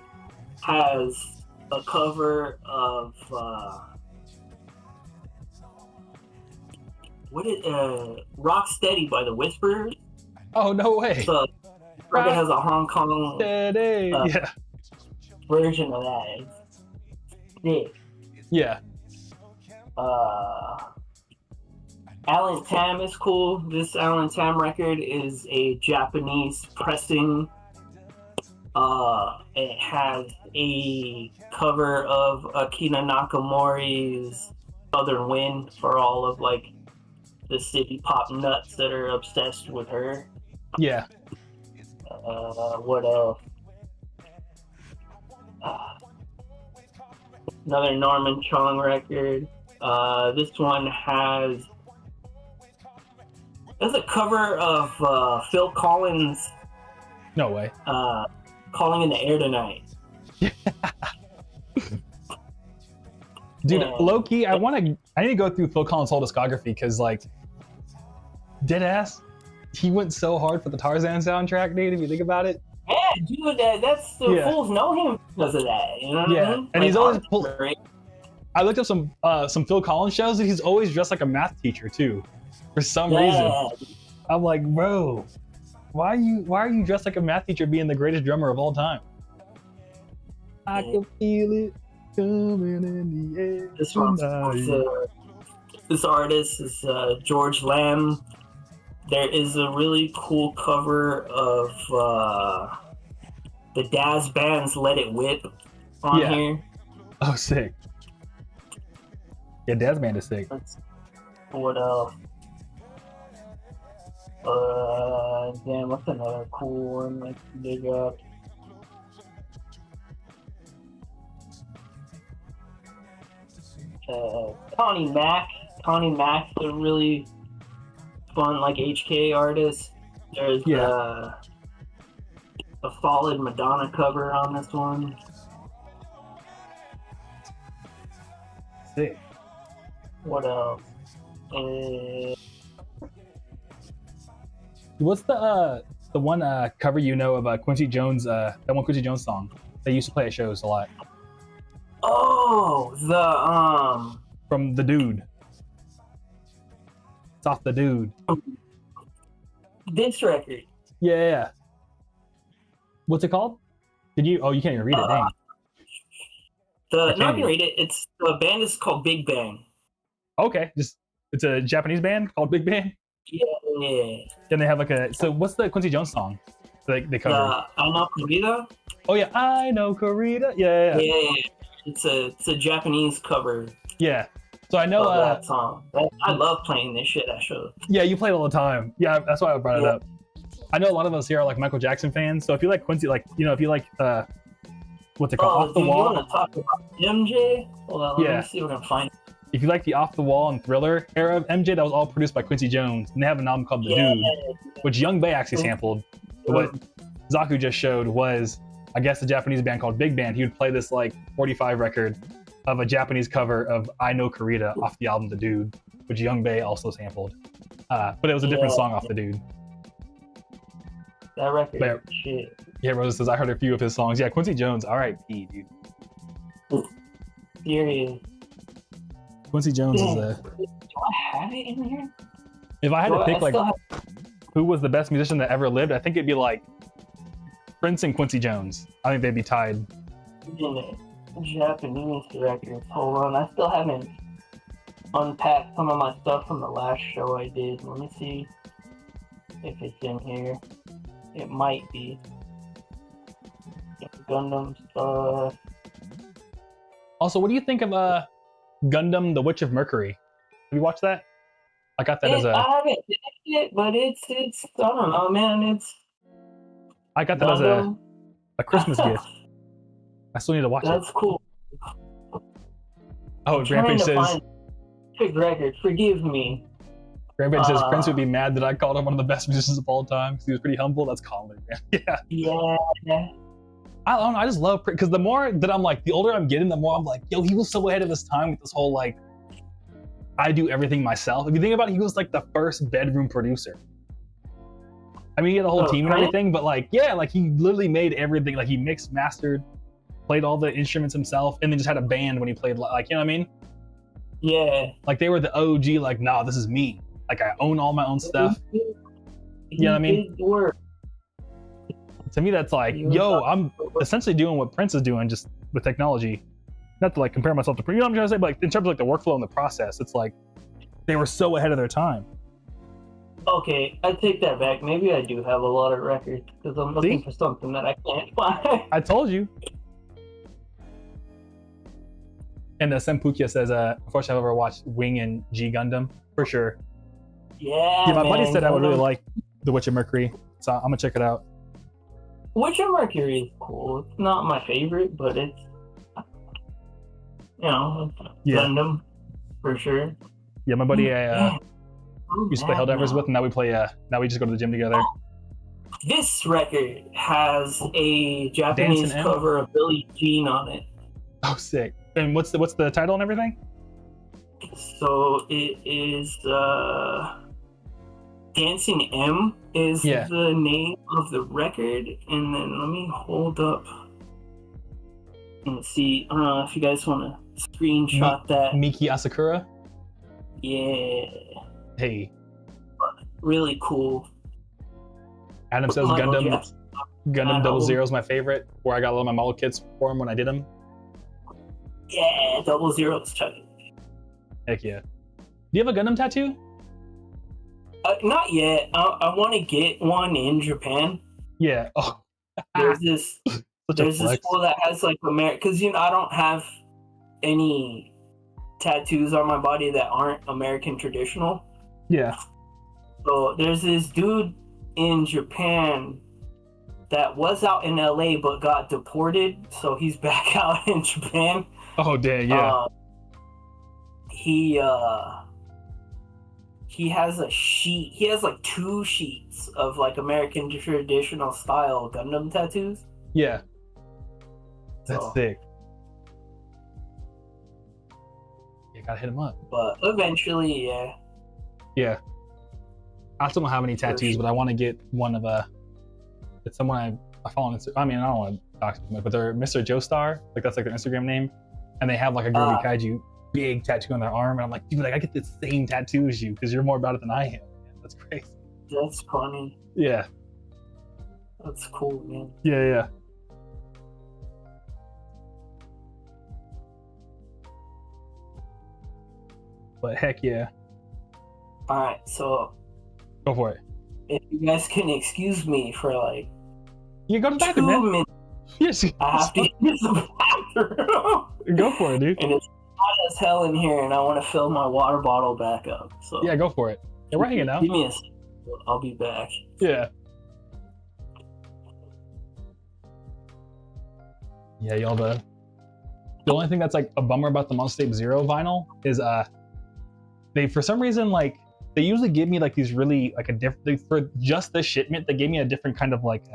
[SPEAKER 2] has a cover of Rocksteady by the Whisperers.
[SPEAKER 1] Oh, no way.
[SPEAKER 2] So record has a Hong Kong
[SPEAKER 1] yeah.
[SPEAKER 2] version of that. It's sick.
[SPEAKER 1] Yeah.
[SPEAKER 2] Alan Tam is cool. This Alan Tam record is a Japanese pressing. It has a cover of Akina Nakamori's Southern Wind for all of like the city pop nuts that are obsessed with her.
[SPEAKER 1] Yeah.
[SPEAKER 2] What else? Another Norman Chong record. This one has a cover of Phil Collins.
[SPEAKER 1] No way.
[SPEAKER 2] Calling in the Air Tonight.
[SPEAKER 1] Dude, low key, I need to go through Phil Collins' whole discography because, like, deadass, he went so hard for the Tarzan soundtrack, dude. If you think about it.
[SPEAKER 2] Yeah, dude, that's the fools know him because of that. You know what I mean?
[SPEAKER 1] And
[SPEAKER 2] like,
[SPEAKER 1] he's always I looked up some Phil Collins shows, and he's always dressed like a math teacher too, for some reason. I'm like, bro, why are you dressed like a math teacher, being the greatest drummer of all time? I can feel it coming in the air.
[SPEAKER 2] This artist is George Lamb. There is a really cool cover of the Daz Band's "Let It Whip" on here.
[SPEAKER 1] Oh, sick. Yeah, Daz Band is sick.
[SPEAKER 2] What else? Damn, what's another cool one? Let's dig up. Connie Mack. Connie Mack's a really fun, like, HK artist. There's a solid Madonna cover on this one.
[SPEAKER 1] Sick.
[SPEAKER 2] What else?
[SPEAKER 1] What's the one cover of Quincy Jones? That one Quincy Jones song they used to play at shows a lot.
[SPEAKER 2] Oh,
[SPEAKER 1] from The Dude. It's off The Dude.
[SPEAKER 2] This record.
[SPEAKER 1] Yeah. What's it called? You can't even read it, dang.
[SPEAKER 2] I can read it. It's the band is called Big Bang.
[SPEAKER 1] Okay, it's a Japanese band called Big Bang.
[SPEAKER 2] Yeah.
[SPEAKER 1] Then they have so what's the Quincy Jones song they cover?
[SPEAKER 2] I Know Corrida.
[SPEAKER 1] Oh yeah, I Know Corrida. Yeah.
[SPEAKER 2] It's a Japanese cover.
[SPEAKER 1] Yeah. So I know
[SPEAKER 2] that song. I love playing this shit at shows.
[SPEAKER 1] Yeah, you play it all the time. Yeah, that's why I brought it up. I know a lot of us here are like Michael Jackson fans. So if you like Quincy, if you like what's it called? Off the Wall.
[SPEAKER 2] You want to talk about MJ? Hold on, let me see if I can find it.
[SPEAKER 1] If you like the Off the Wall and Thriller era of MJ, that was all produced by Quincy Jones. And they have an album called The Dude, which Young Bay actually sampled. What Zaku just showed was, I guess, a Japanese band called Big Band. He would play this like 45 record of a Japanese cover of I Know Corrida off the album The Dude, which Young Bay also sampled. But it was a different song off The Dude.
[SPEAKER 2] That record, shit.
[SPEAKER 1] Yeah, Rosa says, I heard a few of his songs. Yeah, Quincy Jones, R.I.P., dude.
[SPEAKER 2] Serious.
[SPEAKER 1] Quincy Jones is
[SPEAKER 2] Do I have it in here?
[SPEAKER 1] If I had to pick, who was the best musician that ever lived, I think it'd be like Prince and Quincy Jones. I think they'd be tied.
[SPEAKER 2] Japanese records. Hold on, I still haven't unpack some of my stuff from the last show I did. Let me see if it's in here. It might be. Gundam stuff.
[SPEAKER 1] Also, what do you think of Gundam: The Witch of Mercury? Have you watched that? I got that as a.
[SPEAKER 2] I haven't finished it, but it's. I don't know, man.
[SPEAKER 1] I got that
[SPEAKER 2] Gundam.
[SPEAKER 1] as a Christmas gift. I still need to watch it.
[SPEAKER 2] That's cool.
[SPEAKER 1] Oh, Rampage says.
[SPEAKER 2] Record, forgive me.
[SPEAKER 1] Rampage says Prince would be mad that I called him one of the best musicians of all time because he was pretty humble. That's comedy, man. Yeah.
[SPEAKER 2] Yeah.
[SPEAKER 1] I don't know. I just love Prince because the more that I'm like, the older I'm getting, the more I'm like, yo, he was so ahead of his time with this whole like, I do everything myself. If you think about it, he was like the first bedroom producer. I mean, he had a whole team and everything, but like, yeah, like he literally made everything. Like he mixed, mastered, played all the instruments himself, and then just had a band when he played. Like, you know what I mean?
[SPEAKER 2] Yeah.
[SPEAKER 1] Like they were the OG. Like, nah, this is me. Like I own all my own stuff. You know what I mean? To me, that's like, yo, I'm essentially doing what Prince is doing, just with technology. Not to like compare myself to Prince, you know what I'm trying to say, but like in terms of like the workflow and the process, it's like they were so ahead of their time.
[SPEAKER 2] Okay, I take that back. Maybe I do have a lot of records because I'm looking for something that I can't find.
[SPEAKER 1] I told you. And Sempukia says, unfortunately, I've ever watched Wing and G Gundam for sure.
[SPEAKER 2] Yeah,
[SPEAKER 1] my buddy said I would really like The Witch of Mercury, so I'm gonna check it out.
[SPEAKER 2] Witch of Mercury is cool. It's not my favorite, but it's, Gundam for sure.
[SPEAKER 1] Yeah, my buddy I used to play Helldivers with, and now we play. Now we just go to the gym together.
[SPEAKER 2] This record has a Japanese cover of Billie Jean on it.
[SPEAKER 1] Oh, sick! And what's the title and everything?
[SPEAKER 2] So it is Dancing M is the name of the record, and then let me hold up and see. I don't know if you guys want to screenshot that.
[SPEAKER 1] Miki Asakura.
[SPEAKER 2] Yeah.
[SPEAKER 1] Hey.
[SPEAKER 2] Really cool.
[SPEAKER 1] Adam says Gundam 00 is my favorite, where I got a lot of my model kits for him when I did them.
[SPEAKER 2] Yeah, 00 is tight.
[SPEAKER 1] Heck yeah. Do you have a Gundam tattoo?
[SPEAKER 2] Not yet. I want to get one in Japan.
[SPEAKER 1] Yeah. Oh.
[SPEAKER 2] There's this school that has like because I don't have any tattoos on my body that aren't American traditional.
[SPEAKER 1] Yeah.
[SPEAKER 2] So there's this dude in Japan that was out in LA but got deported, so he's back out in Japan.
[SPEAKER 1] Oh dang, yeah.
[SPEAKER 2] He has a sheet. He has like 2 sheets of like American traditional style Gundam tattoos.
[SPEAKER 1] Yeah. That's sick. You gotta hit him up.
[SPEAKER 2] But eventually, yeah.
[SPEAKER 1] Yeah. I still don't have any tattoos, but I want to get one of it's someone I follow on Instagram. I mean, I don't want to talk to them, but they're Mr. Joestar. Like that's like their Instagram name, and they have like a Groovy Kaiju big tattoo on their arm, and I'm like, dude, like I get the same tattoo as you because you're more about it than I am. Man. That's crazy.
[SPEAKER 2] That's funny.
[SPEAKER 1] Yeah.
[SPEAKER 2] That's cool, man.
[SPEAKER 1] Yeah. But heck yeah.
[SPEAKER 2] All right, so
[SPEAKER 1] go for it.
[SPEAKER 2] If you guys can excuse me for like,
[SPEAKER 1] you go to the bathroom, man. Yes,
[SPEAKER 2] I have to use the bathroom.
[SPEAKER 1] Go for it, dude.
[SPEAKER 2] And it's hot as hell in here, and I want to fill my water bottle back up. So
[SPEAKER 1] yeah, go for it. Yeah, we're hanging out.
[SPEAKER 2] Give me a second. I'll be back.
[SPEAKER 1] Yeah. Yeah, y'all. The only thing that's like a bummer about the Monster Tape Zero vinyl is they for some reason like they usually give me like these really like a different for just the shipment. They gave me a different kind of like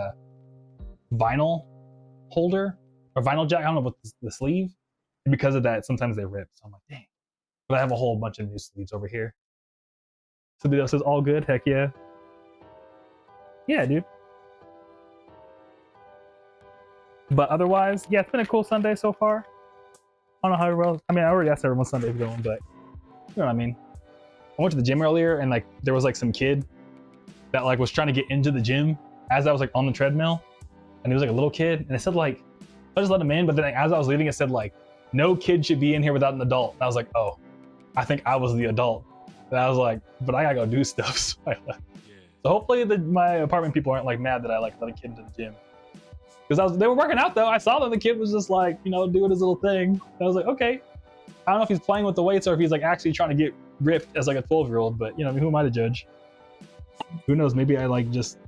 [SPEAKER 1] vinyl holder or vinyl jack. I don't know what the sleeve. And because of that, sometimes they rip. So I'm like, dang. But I have a whole bunch of new sleeves over here. Somebody else says all good. Heck yeah. Yeah, dude. But otherwise, yeah, it's been a cool Sunday so far. I don't know how well. I mean, I already asked everyone Sunday's going, but you know what I mean. I went to the gym earlier, and like there was like some kid that like was trying to get into the gym as I was like on the treadmill, and he was like a little kid, and it said like I just let him in, but then like, as I was leaving, it said like no kid should be in here without an adult. And I was like, oh, I think I was the adult. And I was like, but I gotta go do stuff. So I left. So hopefully my apartment people aren't like mad that I like let a kid into the gym. Because they were working out though. I saw them. The kid was just like, you know, doing his little thing. And I was like, okay. I don't know if he's playing with the weights or if he's like actually trying to get ripped as like a 12-year-old. But you know, who am I to judge? Who knows? Maybe I like just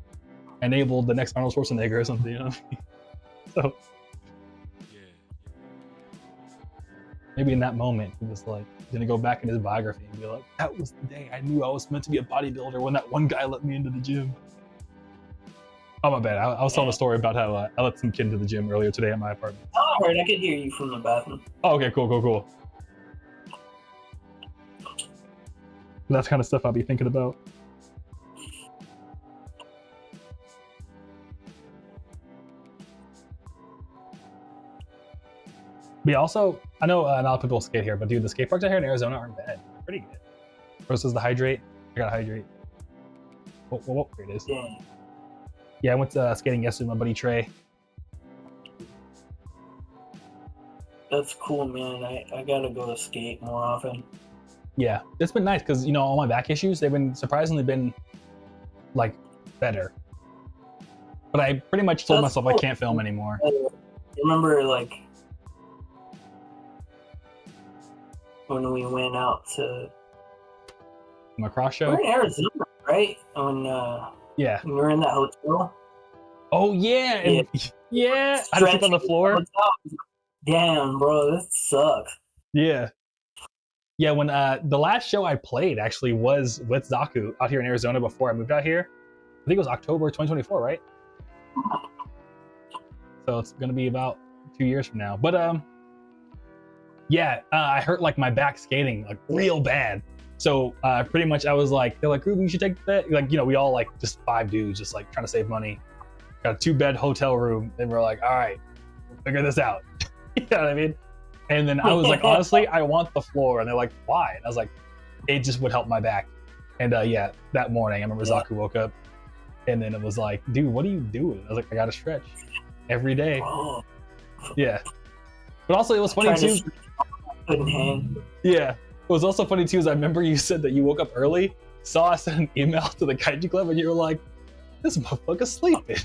[SPEAKER 1] enabled the next Arnold Schwarzenegger or something. You know? So maybe in that moment he was like gonna go back in his biography and be like, that was the day I knew I was meant to be a bodybuilder when that one guy let me into the gym. Oh my bad. I was telling a story about how I let some kid into the gym earlier today at my apartment.
[SPEAKER 2] Oh, right. I could hear you from the bathroom.
[SPEAKER 1] Oh, okay, cool. That's kind of stuff I'll be thinking about. But yeah, also, I know not a lot of people skate here, but dude, the skate parks out here in Arizona aren't bad. They're pretty good. First is the hydrate. I gotta hydrate. Whoa, here it is. Yeah, I went skating yesterday with my buddy Trey.
[SPEAKER 2] That's cool, man. I gotta go to skate more often.
[SPEAKER 1] Yeah, it's been nice because, you know, all my back issues, they've been surprisingly like better. But I pretty much told myself cool. I can't film anymore.
[SPEAKER 2] Remember, like, when we went out to
[SPEAKER 1] my cross show?
[SPEAKER 2] We're in Arizona, right? When
[SPEAKER 1] yeah,
[SPEAKER 2] we were in that hotel.
[SPEAKER 1] Oh yeah, and, yeah. I sleep on the floor.
[SPEAKER 2] Damn, bro, that sucks.
[SPEAKER 1] Yeah. When the last show I played actually was with Zaku out here in Arizona before I moved out here. I think it was October 2024, right? So it's gonna be about 2 years from now. But I hurt like my back skating like real bad. So pretty much I was like, they're like, Groovy, you should take that. Like, you know, we all like just 5 dudes just like trying to save money. Got a 2-bed hotel room, and we're like, all right, we'll figure this out. You know what I mean? And then I was like, honestly, I want the floor. And they're like, why? And I was like, it just would help my back. And that morning, I remember Zaku woke up, and then it was like, dude, what are you doing? I was like, I gotta stretch every day.
[SPEAKER 2] Oh.
[SPEAKER 1] Yeah. But also, it was funny too.
[SPEAKER 2] Couldn't hang.
[SPEAKER 1] Yeah. It was also funny too, is I remember you said that you woke up early, saw I sent an email to the Kaiju Club, and you were like, this motherfucker's sleeping.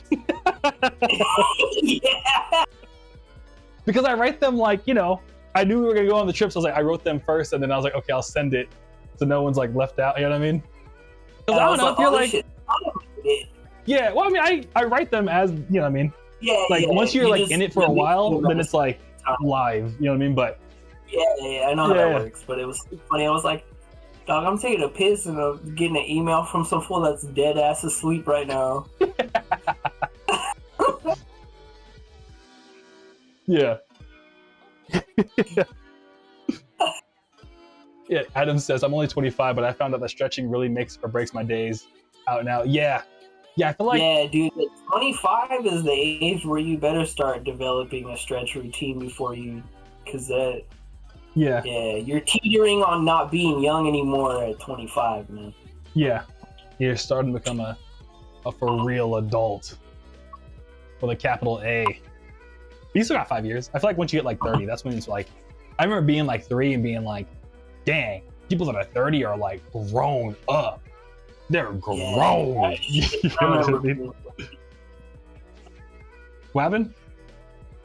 [SPEAKER 2] Yeah.
[SPEAKER 1] Because I write them like, you know, I knew we were gonna go on the trip, so I was like, I wrote them first, and then I was like, okay, I'll send it so no one's like left out. You know what I mean? Because I don't know if you're like, yeah. Well, I mean, I write them as, you know what I mean?
[SPEAKER 2] Yeah.
[SPEAKER 1] Like once you're like
[SPEAKER 2] just,
[SPEAKER 1] in it for a while, then it's like live. You know what I mean? But
[SPEAKER 2] yeah, I know how that works. But it was funny. I was like, dog, I'm taking a piss and I'm getting an email from some fool that's dead ass asleep right now.
[SPEAKER 1] Yeah. Yeah, Adam says, I'm only 25, but I found out that stretching really makes or breaks my days out and out. Yeah, I feel like...
[SPEAKER 2] Yeah, dude, 25 is the age where you better start developing a stretch routine before you... Because
[SPEAKER 1] Yeah,
[SPEAKER 2] you're teetering on not being young anymore at 25, man.
[SPEAKER 1] Yeah, you're starting to become a for real adult with a capital A. You still got 5 years. I feel like once you get like 30, that's when it's like, I remember being like 3 and being like, dang, people that are 30 are like grown up. They're grown.
[SPEAKER 2] Yeah,
[SPEAKER 1] You know what I mean? What happened?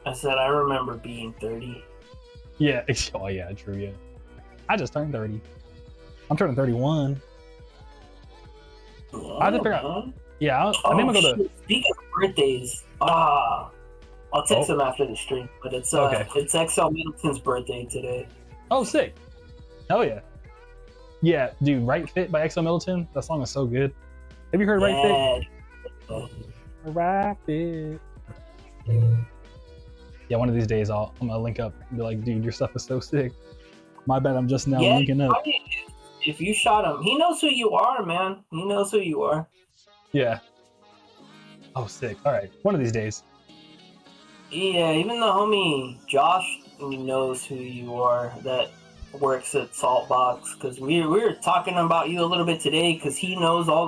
[SPEAKER 2] I said I remember being 30.
[SPEAKER 1] Yeah. Oh yeah, true. Yeah. I just turned 30. I'm turning 31.
[SPEAKER 2] Yeah,
[SPEAKER 1] I have to figure out. Yeah, I think I'm gonna go to.
[SPEAKER 2] Speaking of birthdays, I'll text him after the stream. But it's it's XL Middleton's birthday today.
[SPEAKER 1] Oh, sick! Hell yeah! Yeah, dude, Right Fit by XL Middleton. That song is so good. Have you heard Right Fit? Right Fit. Yeah, one of these days I'm gonna link up and be like, dude, your stuff is so sick. My bad, I'm just now linking up.
[SPEAKER 2] If you shot him, he knows who you are, man. He knows who you are.
[SPEAKER 1] Yeah. Oh, sick. All right, one of these days.
[SPEAKER 2] Yeah, even the homie Josh knows who you are that works at Saltbox, because we were talking about you a little bit today, because he knows all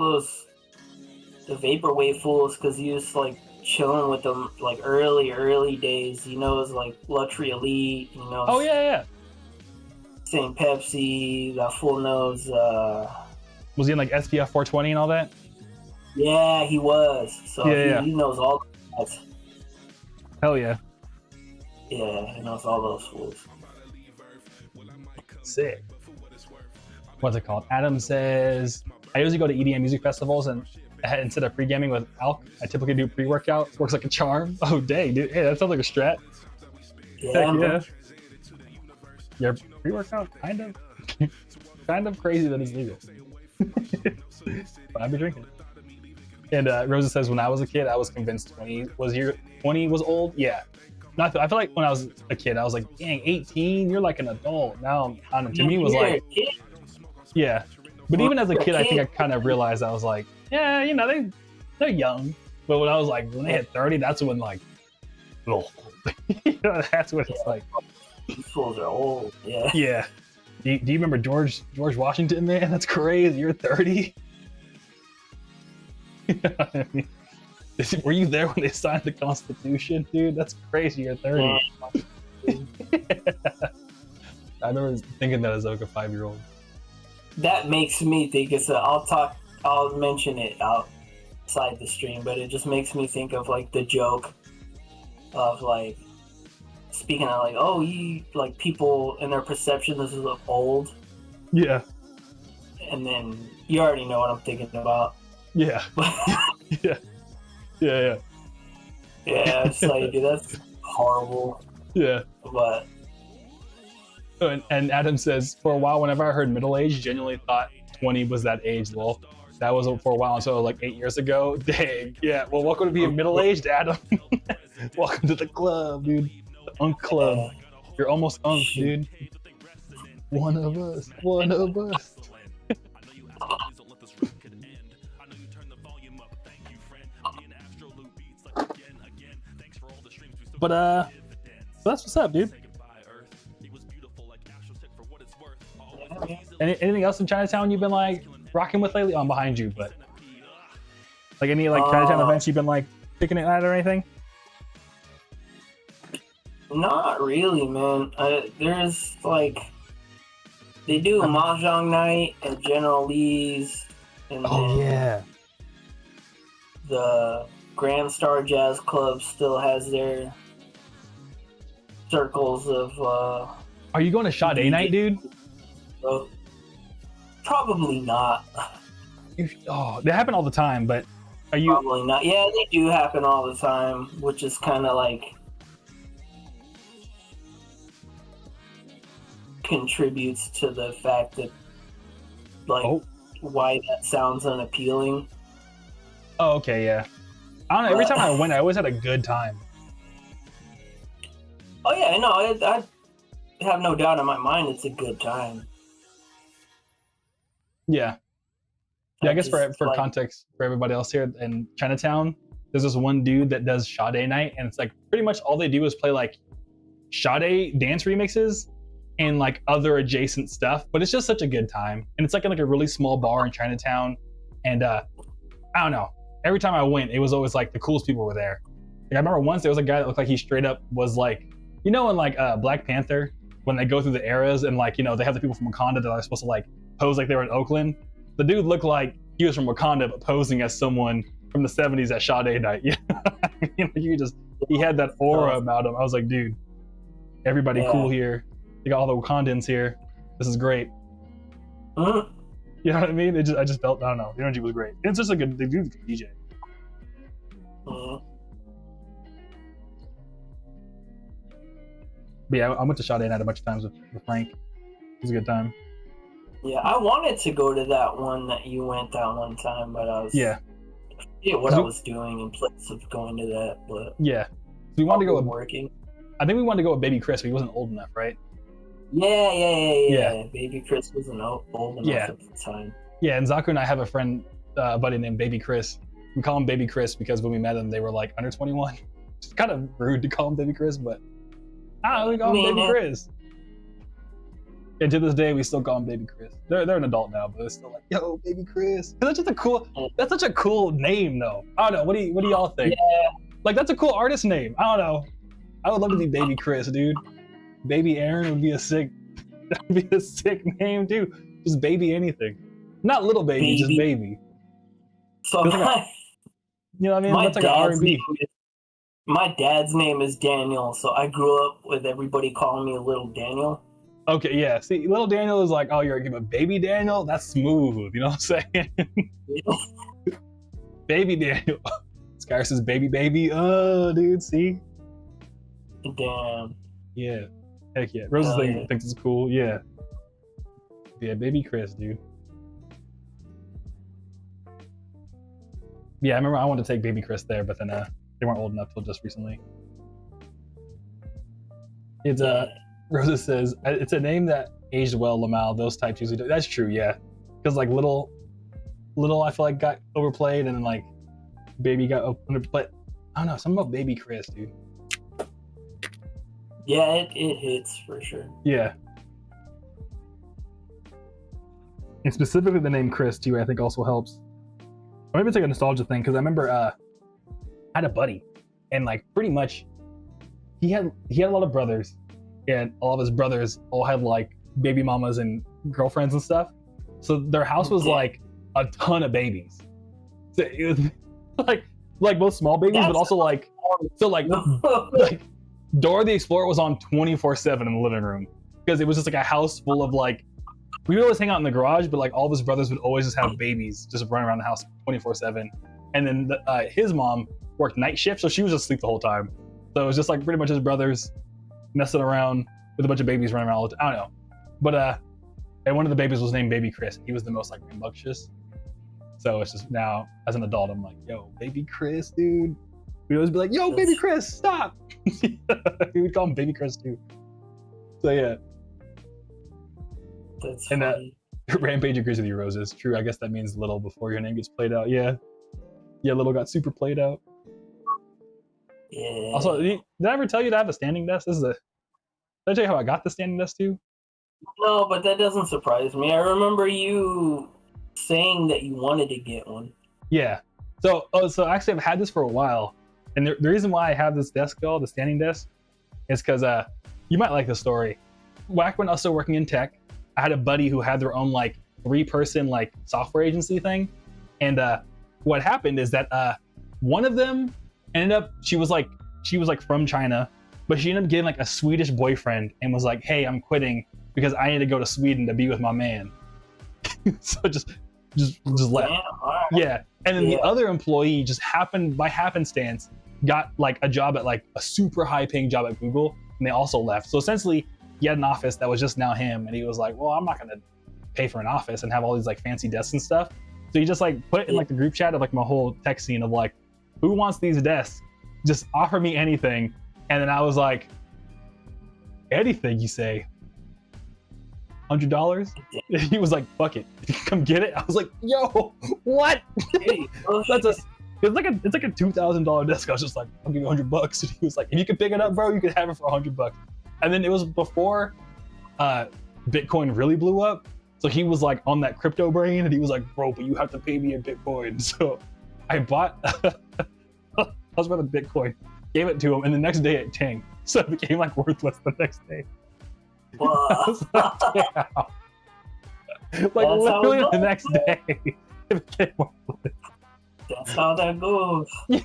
[SPEAKER 2] the Vaporwave fools, because he was like chilling with them like early days. He knows like Luxury Elite, he knows.
[SPEAKER 1] Oh yeah.
[SPEAKER 2] St. Pepsi, that fool knows.
[SPEAKER 1] Was he in like SPF 420 and all that?
[SPEAKER 2] Yeah, he was. So he knows all that.
[SPEAKER 1] Hell yeah.
[SPEAKER 2] Yeah, he knows all those fools.
[SPEAKER 1] Sick. What's it called? Adam says, I usually go to EDM music festivals and instead of pre-gaming with alk, I typically do pre-workout. Works like a charm. Oh, dang, dude. Hey, that sounds like a strat.
[SPEAKER 2] Yeah,
[SPEAKER 1] heck yeah. Your pre-workout? Kind of. Kind of crazy that it's legal. But I've been drinking. And Rosa says, when I was a kid, I was convinced 20 was old. Yeah. Not I feel like when I was a kid, I was like, dang, 18? You're like an adult. Now, I don't know. To me, it was like, yeah. But even as a kid, I think I kind of realized I was like, yeah, you know, they're young. But when I was like, when they hit 30, that's when like, oh, you know, that's what it's like.
[SPEAKER 2] These fools are old. Yeah.
[SPEAKER 1] Yeah. Do you remember George Washington, man? That's crazy. You're 30. You know what I mean? Were you there when they signed the Constitution, dude? That's crazy. You're 30. I remember thinking that as like a 5-year-old.
[SPEAKER 2] That makes me think I'll mention it outside the stream, but it just makes me think of like the joke of like speaking of like, oh, you like people and their perception this is old.
[SPEAKER 1] Yeah.
[SPEAKER 2] And then you already know what I'm thinking about.
[SPEAKER 1] Yeah. Yeah. Yeah.
[SPEAKER 2] Yeah, it's like, dude, that's horrible.
[SPEAKER 1] Yeah.
[SPEAKER 2] But
[SPEAKER 1] and Adam says, for a while, whenever I heard middle age, genuinely thought 20 was that age. Well, that was for a while until like 8 years ago. Dang. Yeah. Well, welcome to being middle-aged, Adam. Welcome to the club, dude. The Unk Club. You're almost Unk, dude. One of us. One of us. But so that's what's up, dude. Anything else in Chinatown you've been like rocking with lately? I'm behind you, but like any like Chinatown events you've been like picking it at or anything?
[SPEAKER 2] Not really, man. There's like they do a mahjong night at General Lee's, and
[SPEAKER 1] yeah,
[SPEAKER 2] the Grand Star Jazz Club still has their circles of.
[SPEAKER 1] Are you going to Sade night, dude?
[SPEAKER 2] Probably not.
[SPEAKER 1] They happen all the time, but are you?
[SPEAKER 2] Probably not. Yeah, they do happen all the time, which is kind of like contributes to the fact that like why that sounds unappealing.
[SPEAKER 1] Oh, okay, yeah. I don't know. Every time I went, I always had a good time.
[SPEAKER 2] Oh yeah, no, I have no doubt in my mind it's a good time.
[SPEAKER 1] Yeah. Yeah, I guess for like, context for everybody else here in Chinatown, there's this one dude that does Sade night, and it's like pretty much all they do is play like Sade dance remixes and like other adjacent stuff, but it's just such a good time. And it's like in like a really small bar in Chinatown, and I don't know. Every time I went, it was always like the coolest people were there. Like, I remember once there was a guy that looked like he straight up was like, you know, in like Black Panther, when they go through the eras and like, you know, they have the people from Wakanda that are supposed to like pose like they were in Oakland. The dude looked like he was from Wakanda, but posing as someone from the 70s at Sade night. You know, he had that aura about him. I was like, dude, everybody cool here. You got all the Wakandans here. This is great.
[SPEAKER 2] Uh-huh.
[SPEAKER 1] You know what I mean? I just felt, I don't know, the energy was great. It's just a good, the dude's a good DJ.
[SPEAKER 2] Uh-huh.
[SPEAKER 1] But yeah, I went to Sade night a bunch of times with Frank. It was a good time.
[SPEAKER 2] Yeah, I wanted to go to that one that you went that one time, but I was I was doing in place of going to that. But
[SPEAKER 1] yeah, we wanted to go with
[SPEAKER 2] working.
[SPEAKER 1] I think we wanted to go with Baby Chris, but he wasn't old enough, right?
[SPEAKER 2] Yeah. Baby Chris wasn't old enough at the time.
[SPEAKER 1] Yeah, and Zaku and I have a friend, buddy named Baby Chris. We call him Baby Chris because when we met him, they were like under 21. It's kind of rude to call him Baby Chris, but we call him Baby Chris. And to this day, we still call him Baby Chris. They're an adult now, but it's still like, yo, Baby Chris. That's just that's such a cool name, though. I don't know. What do y'all think?
[SPEAKER 2] Yeah.
[SPEAKER 1] Like, that's a cool artist name. I don't know. I would love to be Baby Chris, dude. Baby Aaron would be a sick That'd be a sick name too. Just baby anything. Not little baby, just baby.
[SPEAKER 2] So
[SPEAKER 1] you know what I mean? That's like an R&B.
[SPEAKER 2] My dad's name is Daniel, so I grew up with everybody calling me Little Daniel.
[SPEAKER 1] Okay, yeah. See, Little Daniel is like, oh, you're a baby Daniel? That's smooth. You know what I'm saying? Baby Daniel. Sky says baby. Oh, dude, see?
[SPEAKER 2] Damn.
[SPEAKER 1] Yeah. Heck yeah. Rose thinks it's cool. Yeah. Yeah, baby Chris, dude. Yeah, I remember I wanted to take baby Chris there, but then they weren't old enough till just recently. It's Rosa says it's a name that aged well, Lamal. Those types usually do. That's true, yeah. Because like little, I feel like got overplayed, and then like baby got underplayed. But I don't know, something about baby Chris, dude.
[SPEAKER 2] Yeah, it hits for sure.
[SPEAKER 1] Yeah. And specifically the name Chris too, I think also helps. Or maybe it's like a nostalgia thing, because I remember I had a buddy, and like pretty much he had a lot of brothers, and all of his brothers all had like baby mamas and girlfriends and stuff. So their house was like a ton of babies. So it was like both small babies, but also like like Dora the Explorer was on 24/7 in the living room, because it was just like a house full of like, we would always hang out in the garage, but like all of his brothers would always just have babies just running around the house 24/7. And then his mom worked night shift, so she was just asleep the whole time. So it was just like pretty much his brothers messing around with a bunch of babies running around all the time. I don't know. But and one of the babies was named Baby Chris. He was the most like rambunctious. So it's just now as an adult, I'm like, yo, Baby Chris, dude. We'd always be like, yo, Baby Chris, stop. We would call him Baby Chris too. So yeah.
[SPEAKER 2] That's
[SPEAKER 1] and
[SPEAKER 2] funny.
[SPEAKER 1] Rampage agrees with you, Roses. True, I guess that means little before your name gets played out. Yeah. Yeah, little got super played out.
[SPEAKER 2] Yeah.
[SPEAKER 1] Also, did I ever tell you to have a standing desk? Did I tell you how I got the standing desk too?
[SPEAKER 2] No, but that doesn't surprise me. I remember you saying that you wanted to get one.
[SPEAKER 1] Yeah. So actually I've had this for a while. And the reason why I have this desk called the standing desk is because you might like the story. Back when I was still working in tech, I had a buddy who had their own like 3-person like software agency thing. And what happened is that one of them ended up, she was like from China, but she ended up getting like a Swedish boyfriend and was like, hey, I'm quitting because I need to go to Sweden to be with my man. So just left.
[SPEAKER 2] Right.
[SPEAKER 1] Yeah. And then the other employee just happened by happenstance got like a job at like a super high paying job at Google, and they also left. So essentially he had an office that was just now him, and he was like, well, I'm not gonna pay for an office and have all these like fancy desks and stuff. So he just like put in like the group chat of like my whole tech scene of like, who wants these desks? Just offer me anything. And then I was like, anything you say? $100? He was like, fuck it, come get it. I was like, yo, what? It's like a $2,000 desk. I was just like, I'll give you $100. And he was like, if you can pick it up, bro, you can have it for $100. And then it was before Bitcoin really blew up. So he was like on that crypto brain, and he was like, bro, but you have to pay me in Bitcoin. So I bought, I was about a Bitcoin, gave it to him, and the next day it tanked. So it became like worthless the next day. Like literally the next day it became worthless.
[SPEAKER 2] That's how that goes.
[SPEAKER 1] Yeah,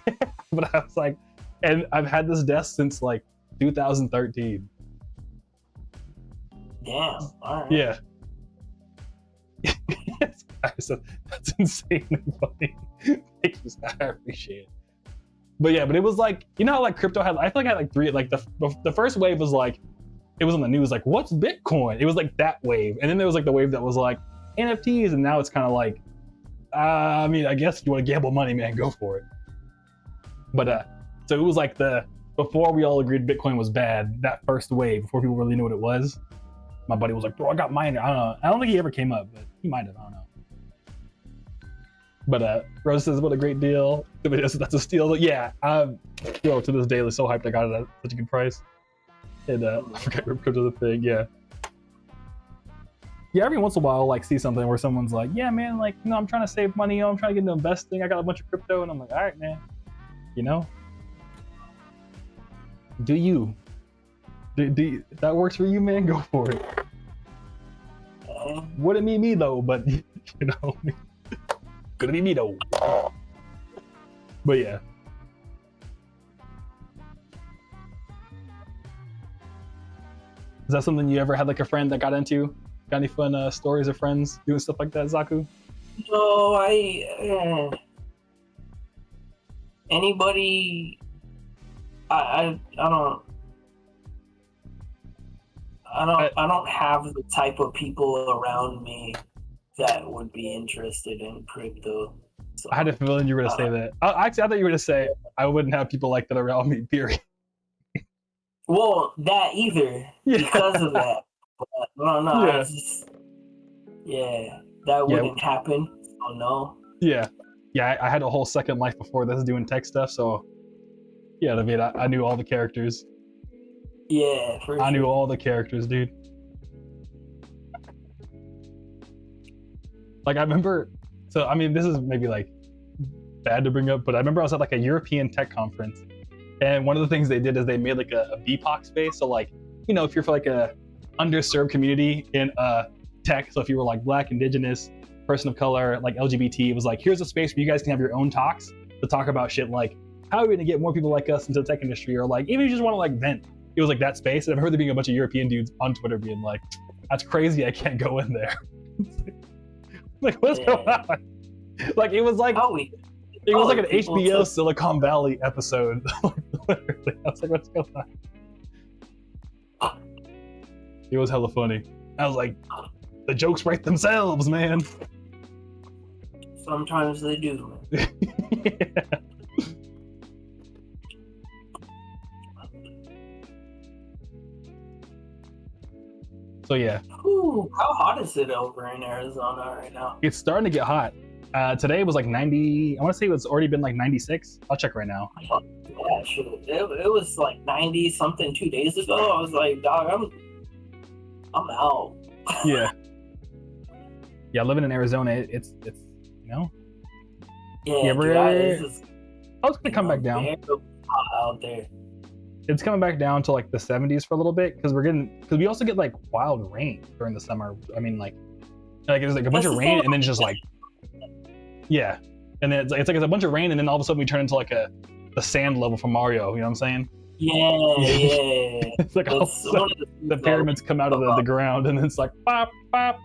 [SPEAKER 1] but I was like, and I've had this desk since like 2013.
[SPEAKER 2] Damn. All right.
[SPEAKER 1] Yeah. So that's insanely funny. Thank you, I appreciate it. But yeah, but it was like, you know how like crypto had, I feel like I had like 3, like the first wave was like, it was on the news like, what's Bitcoin? It was like that wave. And then there was like the wave that was like NFTs, and now it's kind of like, I mean, I guess if you want to gamble money, man, go for it. But so it was like before we all agreed Bitcoin was bad, that first wave, before people really knew what it was, my buddy was like, bro, I got mine. I don't know. I don't think he ever came up, but he might have, I don't know. But Rose says, what a great deal. That's a steal. Yeah, yo, to this day, I'm so hyped I got it at such a good price. And I forgot crypto's a thing, yeah. Yeah, every once in a while I'll like see something where someone's like, yeah, man, like, you know, I'm trying to save money, I'm trying to get into investing, I got a bunch of crypto, and I'm like, all right, man, you know, do you? If that works for you, man, go for it.
[SPEAKER 2] man.
[SPEAKER 1] Wouldn't be me though, but you know, couldn't be me though. But yeah. Is that something you ever had like a friend that got into? Got any fun stories of friends doing stuff like that, Zaku?
[SPEAKER 2] No, anybody, I don't have the type of people around me that would be interested in crypto. So,
[SPEAKER 1] I had a feeling you were gonna say that. Actually, I thought you were gonna say I wouldn't have people like that around me. Period.
[SPEAKER 2] Well, that either because of that. But, no,
[SPEAKER 1] Yeah.
[SPEAKER 2] it's just, that wouldn't happen. Oh no.
[SPEAKER 1] Yeah, I had a whole second life before this doing tech stuff, so yeah, I mean, I knew all the characters.
[SPEAKER 2] Yeah,
[SPEAKER 1] I knew all the characters, dude. Like I remember, so I mean, this is maybe like bad to bring up, but I remember I was at like a European tech conference, and one of the things they did is they made like a BIPOC space. So like, you know, if you're for like a underserved community in tech, so if you were like Black, Indigenous, person of color, like LGBT, it was like, here's a space where you guys can have your own talks to talk about shit like how are we gonna get more people like us into the tech industry, or like even if you just want to like vent. It was like that space, and I've heard there being a bunch of European dudes on Twitter being like, "That's crazy, I can't go in there." Like, what's going on? Like, it was like it was like an HBO Silicon Valley episode. Literally, I was like, "What's going on?" It was hella funny. I was like, "The jokes write themselves, man."
[SPEAKER 2] Sometimes they do.
[SPEAKER 1] Yeah. So yeah.
[SPEAKER 2] Ooh, how hot is it over in Arizona right now?
[SPEAKER 1] It's starting to get hot. Today was like 90. I want to say it's already been like 96. I'll check right now.
[SPEAKER 2] Yeah, sure. It was like 90 something 2 days ago. I was like, dog, I'm out.
[SPEAKER 1] Yeah. Yeah, living in Arizona, it's you know.
[SPEAKER 2] Yeah,
[SPEAKER 1] dude, I was gonna come back down.
[SPEAKER 2] Hot out there.
[SPEAKER 1] It's coming back down to like the 70s for a little bit because we also get like wild rain during the summer. I mean, like there's like a bunch of rain and then just like, yeah, and then it's like a bunch of rain and then all of a sudden we turn into like a sand level from Mario. You know what I'm saying?
[SPEAKER 2] Yeah.
[SPEAKER 1] It's like all of a sudden, the pyramids come out of the ground and it's like pop pop.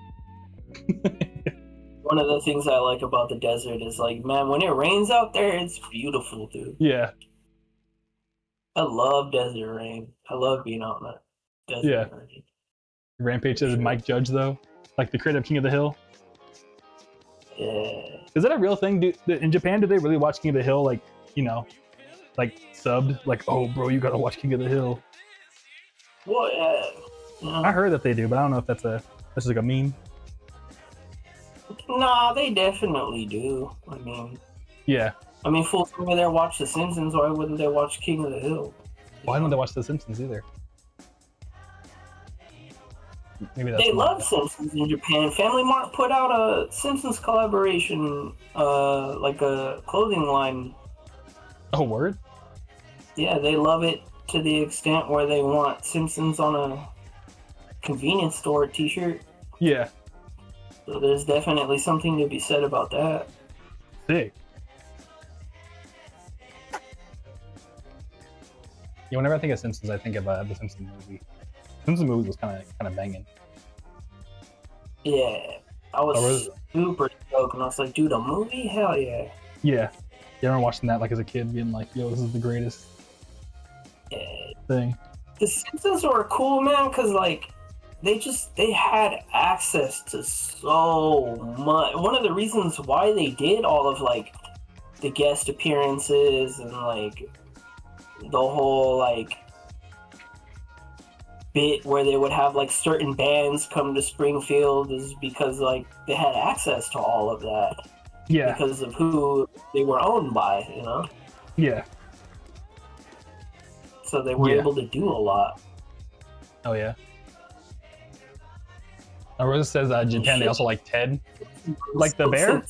[SPEAKER 2] One of the things I like about the desert is like, man, when it rains out there, it's beautiful, dude.
[SPEAKER 1] Yeah.
[SPEAKER 2] I love desert rain. I love being out in the desert rain.
[SPEAKER 1] Rampage says Mike Judge though, like the creator of King of the Hill.
[SPEAKER 2] Yeah.
[SPEAKER 1] Is that a real thing? In Japan, do they really watch King of the Hill? Like, you know, like subbed? Like, oh, bro, you gotta watch King of the Hill.
[SPEAKER 2] Well,
[SPEAKER 1] I heard that they do, but I don't know if that's just like a meme.
[SPEAKER 2] Nah, they definitely do. I mean,
[SPEAKER 1] yeah.
[SPEAKER 2] I mean, fools over there watch The Simpsons. Why wouldn't they watch King of the Hill?
[SPEAKER 1] Why don't they watch The Simpsons either? Maybe that's
[SPEAKER 2] they love Simpsons in Japan. Family Mart put out a Simpsons collaboration, like a clothing line.
[SPEAKER 1] Oh, word?
[SPEAKER 2] Yeah, they love it to the extent where they want Simpsons on a convenience store t-shirt.
[SPEAKER 1] Yeah.
[SPEAKER 2] So there's definitely something to be said about that.
[SPEAKER 1] Sick. Yeah, whenever I think of Simpsons, I think of the Simpsons movie. The Simpsons movie was kind of banging.
[SPEAKER 2] Yeah, I was super stoked, and I was like, dude, a movie? Hell yeah.
[SPEAKER 1] Yeah. You remember watching that like as a kid, being like, yo, this is the greatest thing.
[SPEAKER 2] The Simpsons were cool, man, because like they had access to so much. One of the reasons why they did all of like the guest appearances and like the whole like bit where they would have like certain bands come to Springfield is because like they had access to all of that.
[SPEAKER 1] Yeah.
[SPEAKER 2] Because of who they were owned by, you know?
[SPEAKER 1] Yeah.
[SPEAKER 2] So they were able to do a lot.
[SPEAKER 1] Oh yeah. Rosa says Japan, they also like Ted. Like the bear?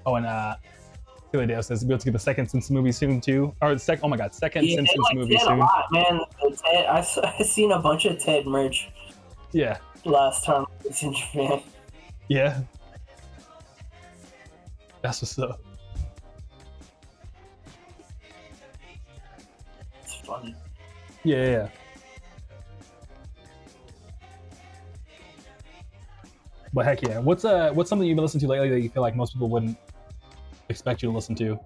[SPEAKER 1] Oh, and Dale says we'll get the second Simpsons movie soon too. Or the second, oh my god, second Simpsons movie
[SPEAKER 2] Ted
[SPEAKER 1] soon.
[SPEAKER 2] A lot, man. Ted, I seen a bunch of Ted merch.
[SPEAKER 1] Yeah.
[SPEAKER 2] Last time I was in Japan.
[SPEAKER 1] Yeah. That's what's up.
[SPEAKER 2] It's funny.
[SPEAKER 1] Yeah. But heck yeah, what's something you've been listening to lately that you feel like most people wouldn't expect you to listen to?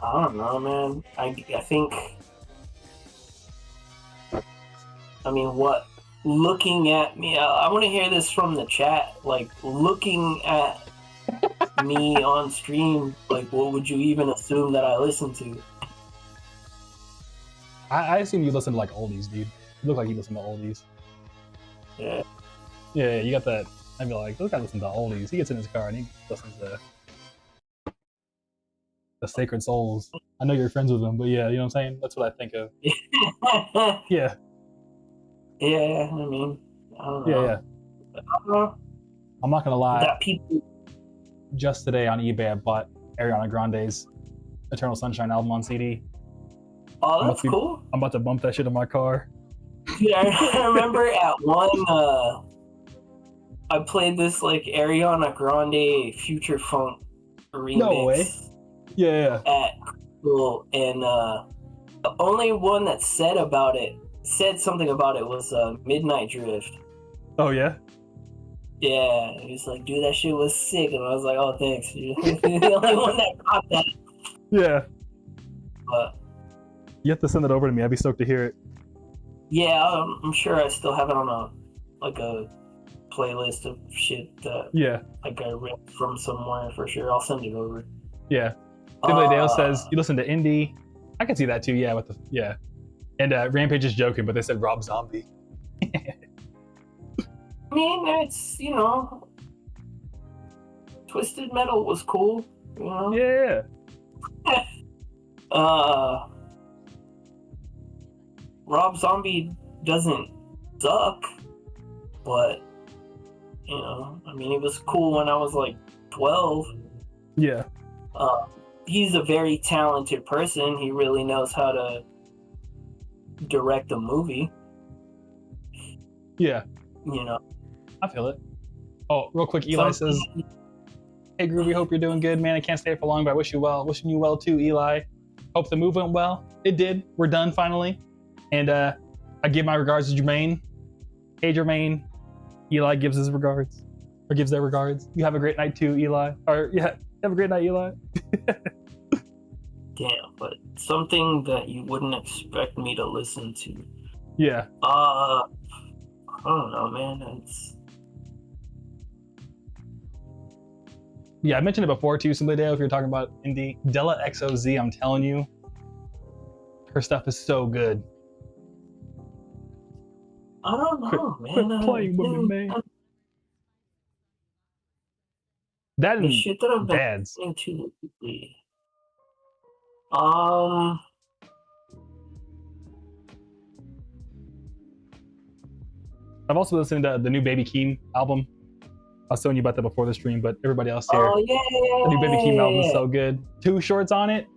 [SPEAKER 2] I don't know, man. I think. I mean, what? Looking at me, I want to hear this from the chat. Like, looking at me on stream, like, what would you even assume that I listen to?
[SPEAKER 1] I assume you listen to like oldies, dude. You look like you listen to oldies.
[SPEAKER 2] Yeah.
[SPEAKER 1] Yeah, you got that. I feel like this guy listens to oldies. He gets in his car and he listens to the Sacred Souls. I know you're friends with them, but yeah, you know what I'm saying? That's what I think of. Yeah.
[SPEAKER 2] Yeah, I mean, I don't know.
[SPEAKER 1] Yeah.
[SPEAKER 2] I don't know.
[SPEAKER 1] I'm not gonna lie.
[SPEAKER 2] That people.
[SPEAKER 1] Just today on eBay, I bought Ariana Grande's Eternal Sunshine album on CD.
[SPEAKER 2] Oh, that's cool.
[SPEAKER 1] I'm about to bump that shit in my car.
[SPEAKER 2] Yeah, I remember at one, I played this like Ariana Grande Future Funk remix.
[SPEAKER 1] No way. Yeah.
[SPEAKER 2] At school, and the only one that said something about it was Midnight Drift.
[SPEAKER 1] Oh yeah.
[SPEAKER 2] Yeah, he was like, dude, that shit was sick, and I was like, oh, thanks. You're the only one that got that.
[SPEAKER 1] Yeah.
[SPEAKER 2] But
[SPEAKER 1] you have to send it over to me. I'd be stoked to hear it.
[SPEAKER 2] yeah, I'm sure I still have it on a playlist of shit that like I ripped from somewhere for sure. I'll send it over.
[SPEAKER 1] Yeah. Simply Dale says you listen to indie. I can see that too. Yeah. And Rampage is joking, but they said Rob Zombie.
[SPEAKER 2] I mean, it's Twisted Metal was cool. You know?
[SPEAKER 1] Yeah.
[SPEAKER 2] Rob Zombie doesn't suck, but I mean, it was cool when I was like 12.
[SPEAKER 1] Yeah.
[SPEAKER 2] He's a very talented person. He really knows how to direct a movie.
[SPEAKER 1] Yeah. I feel it. Oh, real quick, Eli says, hey Groovy, hope you're doing good, man. I can't stay for long, but I wish you well. Wishing you well too, Eli. Hope the move went well. It did. We're done finally. And I give my regards to Jermaine. Hey Jermaine. Eli gives his regards. Or gives their regards. You have a great night too, Eli. Or yeah, have a great night, Eli.
[SPEAKER 2] Damn, but something that you wouldn't expect me to listen to.
[SPEAKER 1] Yeah.
[SPEAKER 2] I don't know, man.
[SPEAKER 1] Yeah, I mentioned it before too, Someday, if you're talking about indie. Della XOZ, I'm telling you, her stuff is so good.
[SPEAKER 2] I don't know, man.
[SPEAKER 1] Quit playing with me, man. That and
[SPEAKER 2] shit that I've been
[SPEAKER 1] Dads.
[SPEAKER 2] listening to lately.
[SPEAKER 1] I've also listened to the new Baby Keem album. I was telling you about that before the stream, but everybody else here.
[SPEAKER 2] Oh yeah.
[SPEAKER 1] The new Baby Keem album is so good. 2 shorts on it.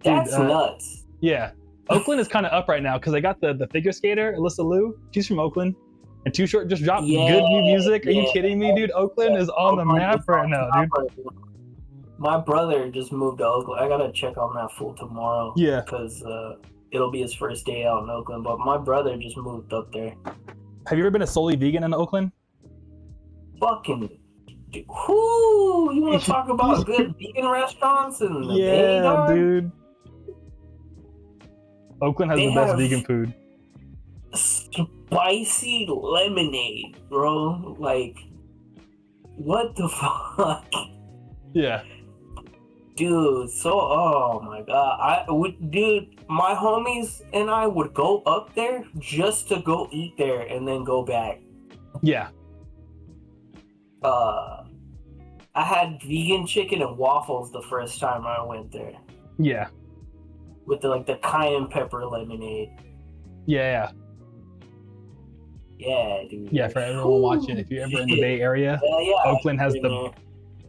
[SPEAKER 2] That's nuts.
[SPEAKER 1] Yeah. Oakland is kind of up right now because they got the figure skater, Alyssa Liu. She's from Oakland. And 2 Short just dropped good new music. Are you kidding me, dude? Oakland is on the map right now, dude.
[SPEAKER 2] My brother just moved to Oakland. I gotta check on that fool tomorrow.
[SPEAKER 1] Yeah.
[SPEAKER 2] Because it'll be his first day out in Oakland. But my brother just moved up there.
[SPEAKER 1] Have you ever been a solely vegan in Oakland?
[SPEAKER 2] Fucking. Dude. Whoo! You want to talk about good vegan restaurants in the Bay, dog?
[SPEAKER 1] Dude. Oakland has the best vegan food.
[SPEAKER 2] Spicy lemonade, bro. Like, what the fuck?
[SPEAKER 1] Yeah.
[SPEAKER 2] Dude, oh my god. My homies and I would go up there just to go eat there and then go back.
[SPEAKER 1] Yeah.
[SPEAKER 2] I had vegan chicken and waffles the first time I went there.
[SPEAKER 1] Yeah.
[SPEAKER 2] With the cayenne pepper lemonade.
[SPEAKER 1] Yeah.
[SPEAKER 2] Yeah, dude.
[SPEAKER 1] Yeah, for everyone watching, if you're ever in the Bay Area, Oakland has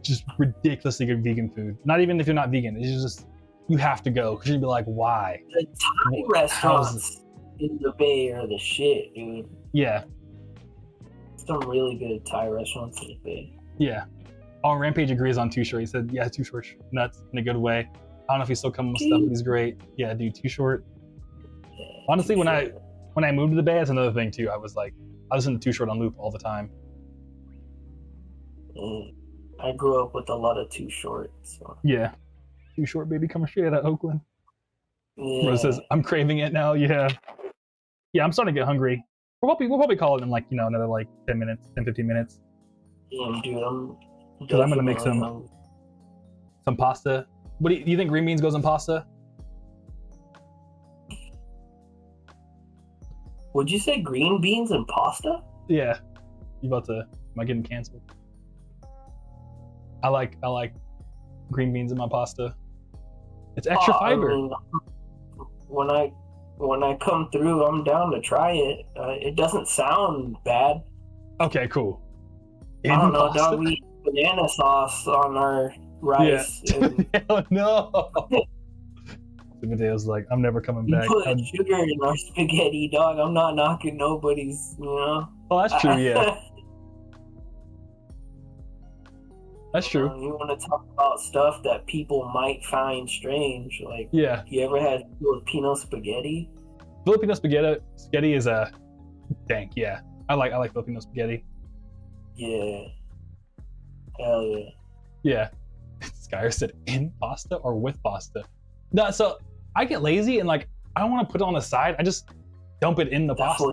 [SPEAKER 1] just ridiculously good vegan food. Not even if you're not vegan, it's just you have to go because you'd be like, why?
[SPEAKER 2] The Thai restaurants in the Bay are the shit, dude.
[SPEAKER 1] Yeah.
[SPEAKER 2] Some really good Thai restaurants in the Bay.
[SPEAKER 1] Yeah. Oh, Rampage agrees on Too Short. He said, yeah, Too Short nuts in a good way. I don't know if he's still coming with stuff, but he's great. Yeah, dude, Too Short.
[SPEAKER 2] Yeah,
[SPEAKER 1] Honestly,
[SPEAKER 2] Too
[SPEAKER 1] when
[SPEAKER 2] Short.
[SPEAKER 1] I moved to the Bay, that's another thing too. I listened to Too Short on loop all the time.
[SPEAKER 2] I grew up with a lot of Too Short. So.
[SPEAKER 1] Yeah. Too Short, baby, coming straight out of Oakland.
[SPEAKER 2] Yeah.
[SPEAKER 1] Rose says, I'm craving it now. Yeah. Yeah, I'm starting to get hungry. We'll probably call it in like, another like 10 minutes, 10, 15 minutes.
[SPEAKER 2] Yeah, dude, I'm
[SPEAKER 1] gonna make
[SPEAKER 2] hungry.
[SPEAKER 1] some pasta. What do you think green beans goes in pasta?
[SPEAKER 2] Would you say green beans and pasta?
[SPEAKER 1] Yeah. Am I getting canceled? I like green beans in my pasta. It's extra fiber.
[SPEAKER 2] I mean, when I come through, I'm down to try it. It doesn't sound bad.
[SPEAKER 1] Okay, cool.
[SPEAKER 2] I don't know, dog. We eat banana sauce on our rice.
[SPEAKER 1] Yeah.
[SPEAKER 2] And
[SPEAKER 1] Hell no. The video's like, I'm never coming
[SPEAKER 2] you
[SPEAKER 1] back.
[SPEAKER 2] put sugar in our spaghetti, dog. I'm not knocking nobody's,
[SPEAKER 1] Oh, that's true, yeah. That's true.
[SPEAKER 2] You want to talk about stuff that people might find strange, like
[SPEAKER 1] Yeah.
[SPEAKER 2] you ever had Filipino spaghetti?
[SPEAKER 1] Filipino spaghetti is a dank, yeah. I like Filipino spaghetti.
[SPEAKER 2] Yeah. Hell yeah.
[SPEAKER 1] Yeah. Skyer said in pasta or with pasta. No, so I get lazy and like I don't want to put it on the side. I just dump it in the pasta.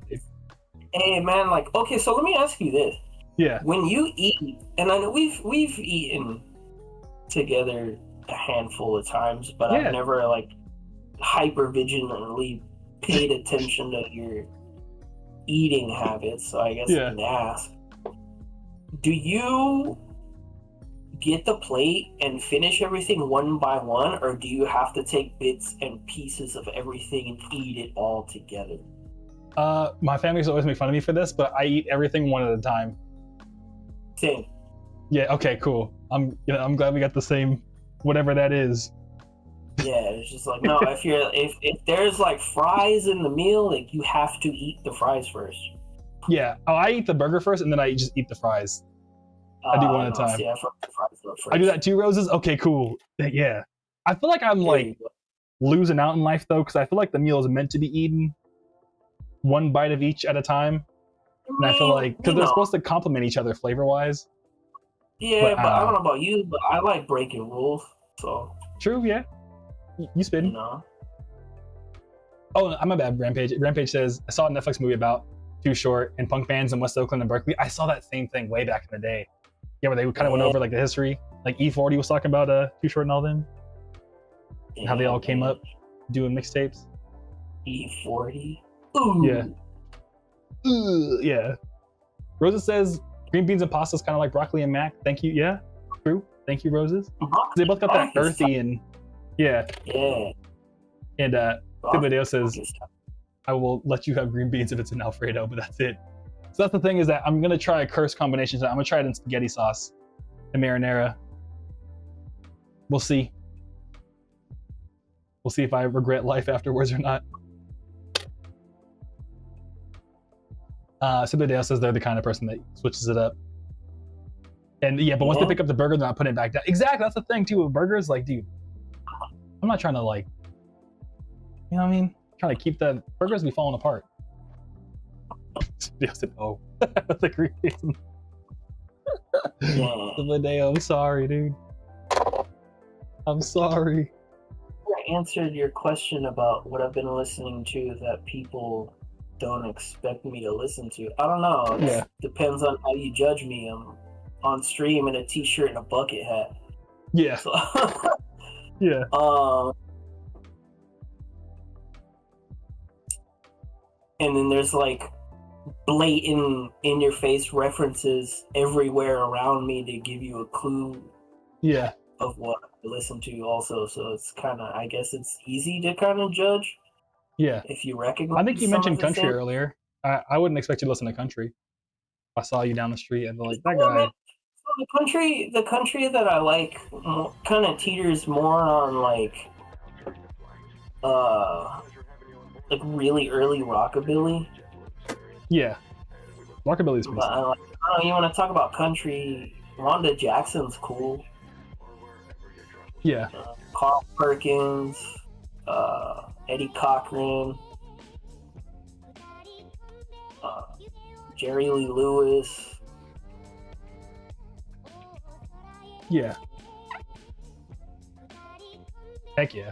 [SPEAKER 2] Hey man, like okay, so let me ask you this.
[SPEAKER 1] Yeah.
[SPEAKER 2] When you eat, and I know we've eaten together a handful of times, but
[SPEAKER 1] Yeah.
[SPEAKER 2] I've never like hyper vigilantly paid attention to your eating habits, so I guess
[SPEAKER 1] Yeah.
[SPEAKER 2] I can ask. Do you get the plate and finish everything one by one, or do you have to take bits and pieces of everything and eat it all together?
[SPEAKER 1] My family's always make fun of me for this, but I eat everything one at a time.
[SPEAKER 2] Same.
[SPEAKER 1] Yeah, okay, cool. I'm glad we got the same whatever that is.
[SPEAKER 2] Yeah, it's just like no, if there's like fries in the meal, like you have to eat the fries first.
[SPEAKER 1] Yeah. Oh, I eat the burger first and then I just eat the fries. I do one at a time.
[SPEAKER 2] Yeah, the fries first.
[SPEAKER 1] I do that too, Roses? Okay, cool. Yeah. I feel like I'm like losing out in life though, because I feel like the meal is meant to be eaten one bite of each at a time. And I feel like because they're supposed to complement each other flavor wise.
[SPEAKER 2] Yeah, but I don't know about you, but I like breaking rules. So
[SPEAKER 1] true, yeah. You spin.
[SPEAKER 2] you know.
[SPEAKER 1] Oh, I'm my bad. Rampage. Rampage says I saw a Netflix movie about Too Short and punk bands in West Oakland and Berkeley. I saw that same thing way back in the day. Yeah, where they kind of went over like the history. Like E40 was talking about Too Short and all them. And how they all came up doing mixtapes.
[SPEAKER 2] E40. Ooh.
[SPEAKER 1] Yeah. Yeah. Rosa says green beans and pasta is kind of like broccoli and mac. Thank you. Yeah, true. Thank you, Roses. They both got that earthy and yeah.
[SPEAKER 2] Yeah.
[SPEAKER 1] And Tibadeo says, I will let you have green beans if it's an Alfredo, but that's it. So that's the thing is that I'm gonna try a curse combination. I'm gonna try it in spaghetti sauce and marinara. We'll see. We'll see if I regret life afterwards or not. Tibadeo says they're the kind of person that switches it up. And yeah, but once they pick up the burger, they're not putting it back down. Exactly, that's the thing too with burgers. Like, dude, I'm not trying to like, you know what I mean? Trying to keep the burgers be falling apart. Tibadeo said, "Oh, that's a great reason." Tibadeo, I'm sorry, dude. I'm sorry.
[SPEAKER 2] I answered your question about what I've been listening to that people don't expect me to listen to. I don't know. It depends on how you judge me. I'm on stream in a t-shirt and a bucket hat.
[SPEAKER 1] Yeah.
[SPEAKER 2] So,
[SPEAKER 1] yeah.
[SPEAKER 2] And then there's like blatant in your face references everywhere around me to give you a clue of what I listen to also. So it's kind of, I guess it's easy to kind of judge.
[SPEAKER 1] Yeah.
[SPEAKER 2] If you recognize.
[SPEAKER 1] I think you mentioned country earlier. I wouldn't expect you to listen to country. I saw you down the street and like that guy.
[SPEAKER 2] the country that I like kind of teeters more on like really early rockabilly.
[SPEAKER 1] Yeah, rockabilly's pretty
[SPEAKER 2] But
[SPEAKER 1] sick.
[SPEAKER 2] you want to talk about country? Wanda Jackson's cool.
[SPEAKER 1] Yeah,
[SPEAKER 2] Carl Perkins, Eddie Cochran, Jerry Lee Lewis.
[SPEAKER 1] yeah. Heck yeah.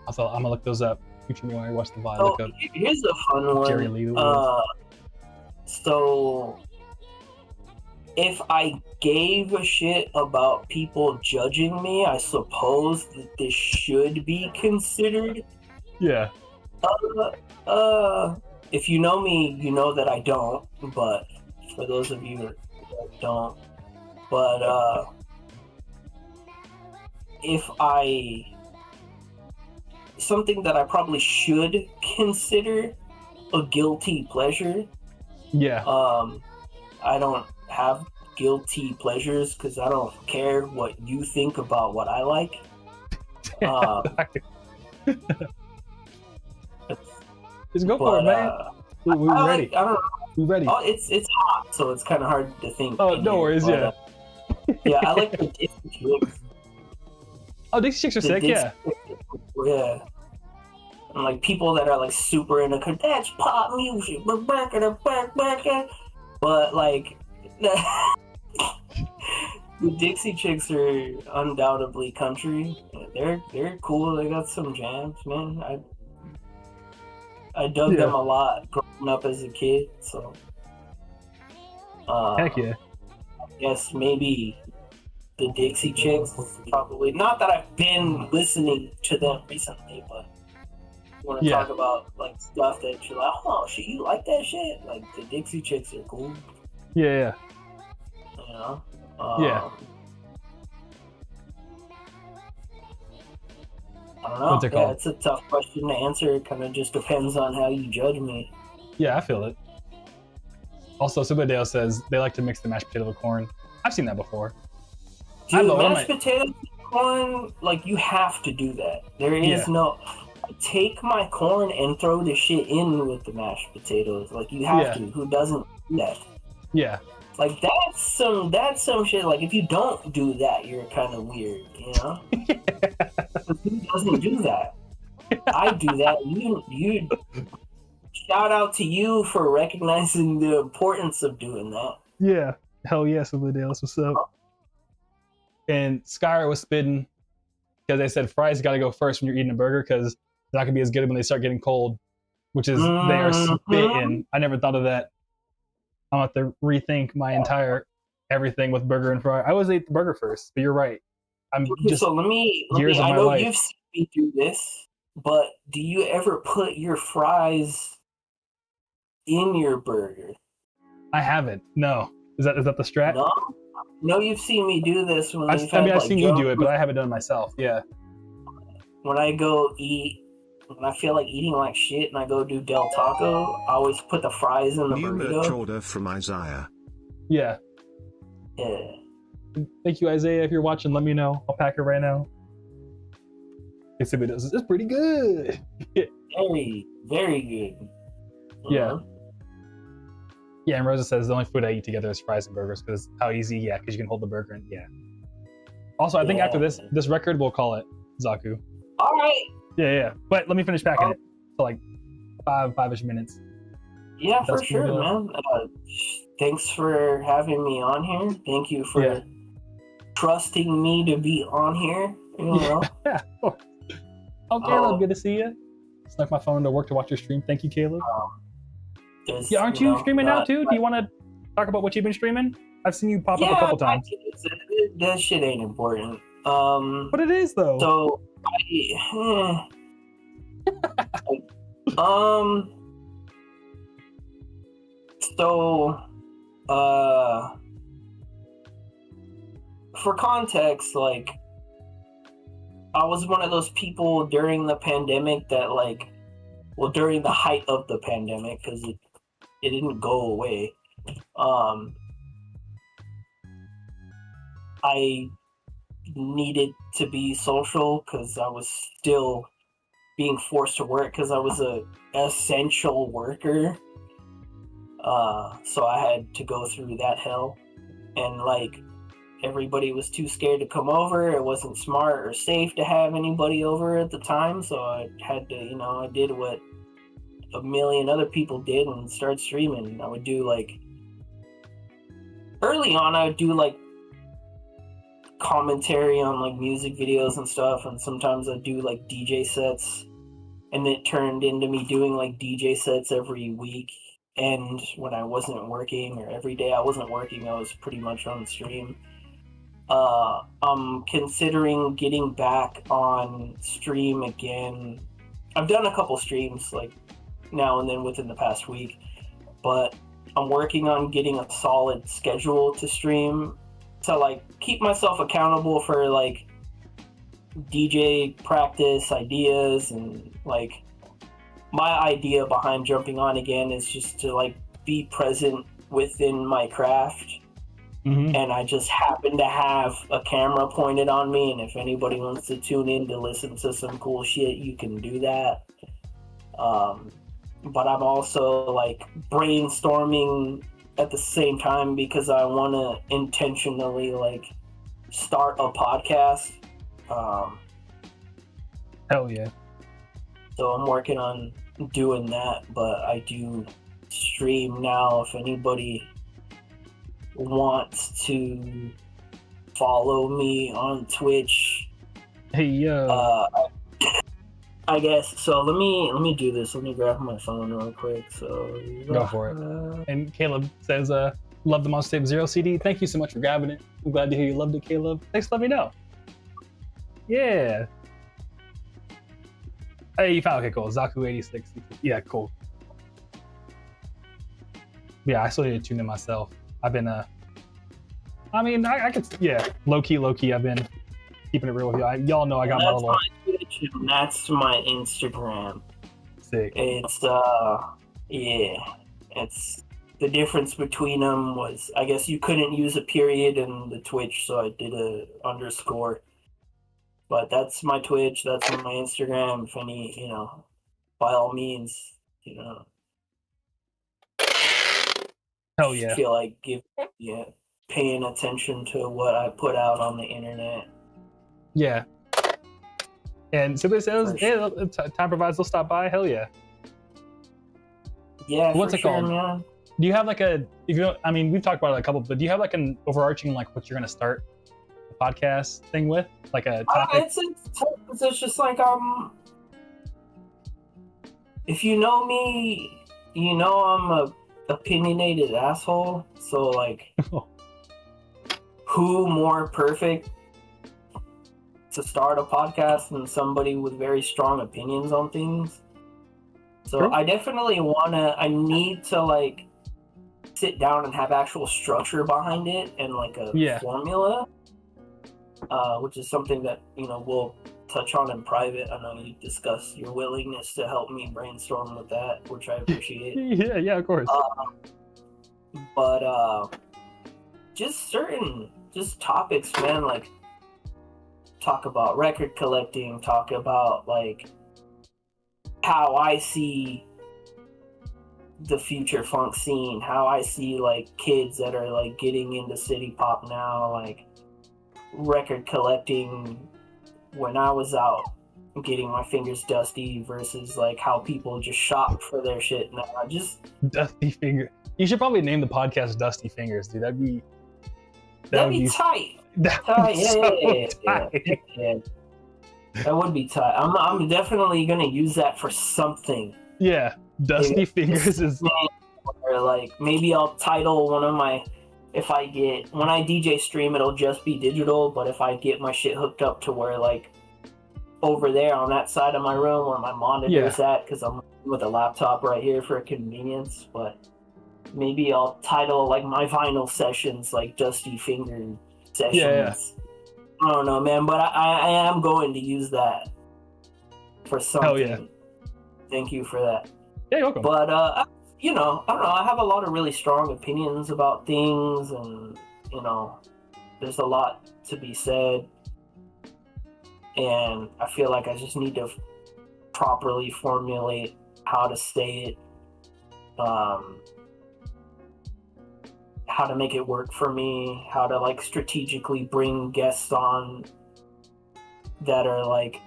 [SPEAKER 1] Also, I'm gonna look those up. Future me when I watch the VOD.
[SPEAKER 2] So
[SPEAKER 1] Look up
[SPEAKER 2] here's a fun one.
[SPEAKER 1] Jerry Lee Lewis.
[SPEAKER 2] So if I gave a shit about people judging me, I suppose that this should be considered.
[SPEAKER 1] Yeah.
[SPEAKER 2] If you know me, you know that I don't. But for those of you that don't, but if something that I probably should consider a guilty pleasure.
[SPEAKER 1] Yeah.
[SPEAKER 2] I don't have guilty pleasures because I don't care what you think about what I like.
[SPEAKER 1] Just go for it, man. We ready.
[SPEAKER 2] I don't know.
[SPEAKER 1] We ready.
[SPEAKER 2] Oh, it's hot, so it's kind of hard to think.
[SPEAKER 1] Oh, no worries. Yeah.
[SPEAKER 2] Yeah, I like the Dixie Chicks.
[SPEAKER 1] Oh, Dixie Chicks are sick. Yeah.
[SPEAKER 2] Yeah. And like people that are like super into that's pop music, but like the Dixie Chicks are undoubtedly country. They're cool. They got some jams, man. I dug them a lot growing up as a kid. So
[SPEAKER 1] heck yeah.
[SPEAKER 2] Yes, maybe the Dixie Chicks probably. Not that I've been listening to them recently, but you want to talk about like stuff that you're like, oh shit, you like that shit? Like the Dixie Chicks are cool.
[SPEAKER 1] Yeah.
[SPEAKER 2] You know?
[SPEAKER 1] Yeah.
[SPEAKER 2] I don't know.
[SPEAKER 1] What's it called?
[SPEAKER 2] It's a tough question to answer. It kind of just depends on how you judge me.
[SPEAKER 1] Yeah, I feel it. Also, Subadale says they like to mix the mashed potato with corn. I've seen that before.
[SPEAKER 2] Dude, mashed potatoes with corn, like you have to do that. There is no. I take my corn and throw the shit in with the mashed potatoes. Like you have to. Who doesn't do that?
[SPEAKER 1] Yeah.
[SPEAKER 2] Like that's some shit. Like if you don't do that, you're kind of weird, you know? Who doesn't do that? I do that. You shout out to you for recognizing the importance of doing that.
[SPEAKER 1] Yeah. Hell yeah, Subadale. That's what's up. And Skyr was spitting because they said fries got to go first when you're eating a burger because they're not gonna be as good when they start getting cold, which is they are spitting. I never thought of that. I'm gonna have to rethink my entire everything with burger and fry. I always ate the burger first, but you're right.
[SPEAKER 2] So let me I know you've seen me do this, but do you ever put your fries in your burger?
[SPEAKER 1] I haven't. No. Is that the strat?
[SPEAKER 2] No, you've seen me do this when
[SPEAKER 1] I've seen you do it, but I haven't done it myself. Yeah.
[SPEAKER 2] When I go eat, when I feel like eating like shit and I go do Del Taco, I always put the fries in the burrito.
[SPEAKER 3] New merch order from Isaiah.
[SPEAKER 1] Yeah.
[SPEAKER 2] Yeah.
[SPEAKER 1] Thank you, Isaiah. If you're watching, let me know. I'll pack it right now. It's pretty good.
[SPEAKER 2] Very, very good.
[SPEAKER 1] Yeah. Yeah, and Rosa says the only food I eat together is fries and burgers because how easy? Yeah, because you can hold the burger and Also, I think after this record, we'll call it Zaku.
[SPEAKER 2] All right.
[SPEAKER 1] Yeah. But let me finish packing it. So like 5-ish minutes.
[SPEAKER 2] Yeah, for sure, man. Thanks for having me on here. Thank you for trusting me to be on here. You know?
[SPEAKER 1] Yeah. Oh, Caleb, good to see you. Snuck my phone to work to watch your stream. Thank you, Caleb. Aren't you streaming now too? Do you want to talk about what you've been streaming? I've seen you pop up a couple times.
[SPEAKER 2] That shit ain't important.
[SPEAKER 1] But it is though.
[SPEAKER 2] So for context, like I was one of those people during the pandemic that during the height of the pandemic, because it didn't go away. I needed to be social because I was still being forced to work because I was a essential worker. So I had to go through that hell, and like everybody was too scared to come over. It wasn't smart or safe to have anybody over at the time, so I had to, I did what a million other people did and started streaming. I would do like early on, I would do like commentary on like music videos and stuff, and sometimes I'd do like DJ sets, and it turned into me doing like DJ sets every week. And when I wasn't working, or every day I wasn't working, I was pretty much on stream. I'm considering getting back on stream again. I've done a couple streams like now and then within the past week, but I'm working on getting a solid schedule to stream to like keep myself accountable for like DJ practice ideas. And like my idea behind jumping on again is just to like be present within my craft. Mm-hmm. And I just happen to have a camera pointed on me, and if anybody wants to tune in to listen to some cool shit, you can do that. But I'm also like brainstorming at the same time because I want to intentionally like start a podcast.
[SPEAKER 1] Hell yeah.
[SPEAKER 2] So I'm working on doing that, but I do stream now. If anybody wants to follow me on Twitch,
[SPEAKER 1] hey yo,
[SPEAKER 2] I guess so. Let me do this. Let me grab my phone real quick. So
[SPEAKER 1] go for it. And Caleb says, "Love the Monster Tape Zero CD. Thank you so much for grabbing it. I'm glad to hear you loved it, Caleb. Thanks for letting me know." Yeah. Hey, you found okay, cool. Zaku86. Yeah, cool. Yeah, I still need to tune in myself. I've been I could, yeah, low key. I've been keeping it real with y'all. Y'all know I got my little.
[SPEAKER 2] Twitch, and that's my Instagram.
[SPEAKER 1] Sick.
[SPEAKER 2] It's it's the difference between them was I guess you couldn't use a period in the Twitch, so I did a underscore. But that's my Twitch. That's my Instagram. If any, by all means,
[SPEAKER 1] Hell yeah.
[SPEAKER 2] Feel like paying attention to what I put out on the internet.
[SPEAKER 1] Yeah. And Simply says, "Hey, time provides, they'll stop by." Hell yeah.
[SPEAKER 2] Yeah.
[SPEAKER 1] What's it called?
[SPEAKER 2] Man.
[SPEAKER 1] Do you have like we've talked about it a couple, but do you have like an overarching like what you're gonna start the podcast thing with, like a topic?
[SPEAKER 2] It's just like if you know me, I'm a opinionated asshole. So like, who more perfect to start a podcast than somebody with very strong opinions on things? So sure. I definitely I need to like sit down and have actual structure behind it and like a formula, which is something that, we'll touch on in private. I know you discussed your willingness to help me brainstorm with that, which I appreciate.
[SPEAKER 1] Yeah, of course.
[SPEAKER 2] But just topics, man, like talk about record collecting, talk about like how I see the future funk scene, how I see like kids that are like getting into city pop now, like record collecting when I was out getting my fingers dusty versus like how people just shop for their shit now. Just
[SPEAKER 1] Dusty Finger. You should probably name the podcast Dusty Fingers, dude. That'd be
[SPEAKER 2] tight.
[SPEAKER 1] That'd be so tight.
[SPEAKER 2] Yeah. That would be tight. I'm definitely gonna use that for something.
[SPEAKER 1] Yeah, Dusty Fingers is.
[SPEAKER 2] Or like maybe I'll title one of my. When I DJ stream, it'll just be digital. But if I get my shit hooked up to where like over there on that side of my room where my monitor's at, because I'm with a laptop right here for convenience. But maybe I'll title like my vinyl sessions like Dusty Finger sessions.
[SPEAKER 1] Yeah.
[SPEAKER 2] I don't know, man, but I am going to use that for something.
[SPEAKER 1] Hell yeah.
[SPEAKER 2] Thank you for that.
[SPEAKER 1] Yeah, you're welcome.
[SPEAKER 2] But I don't know. I have a lot of really strong opinions about things, and there's a lot to be said, and I feel like I just need to properly formulate how to say it, how to make it work for me, how to like strategically bring guests on that are like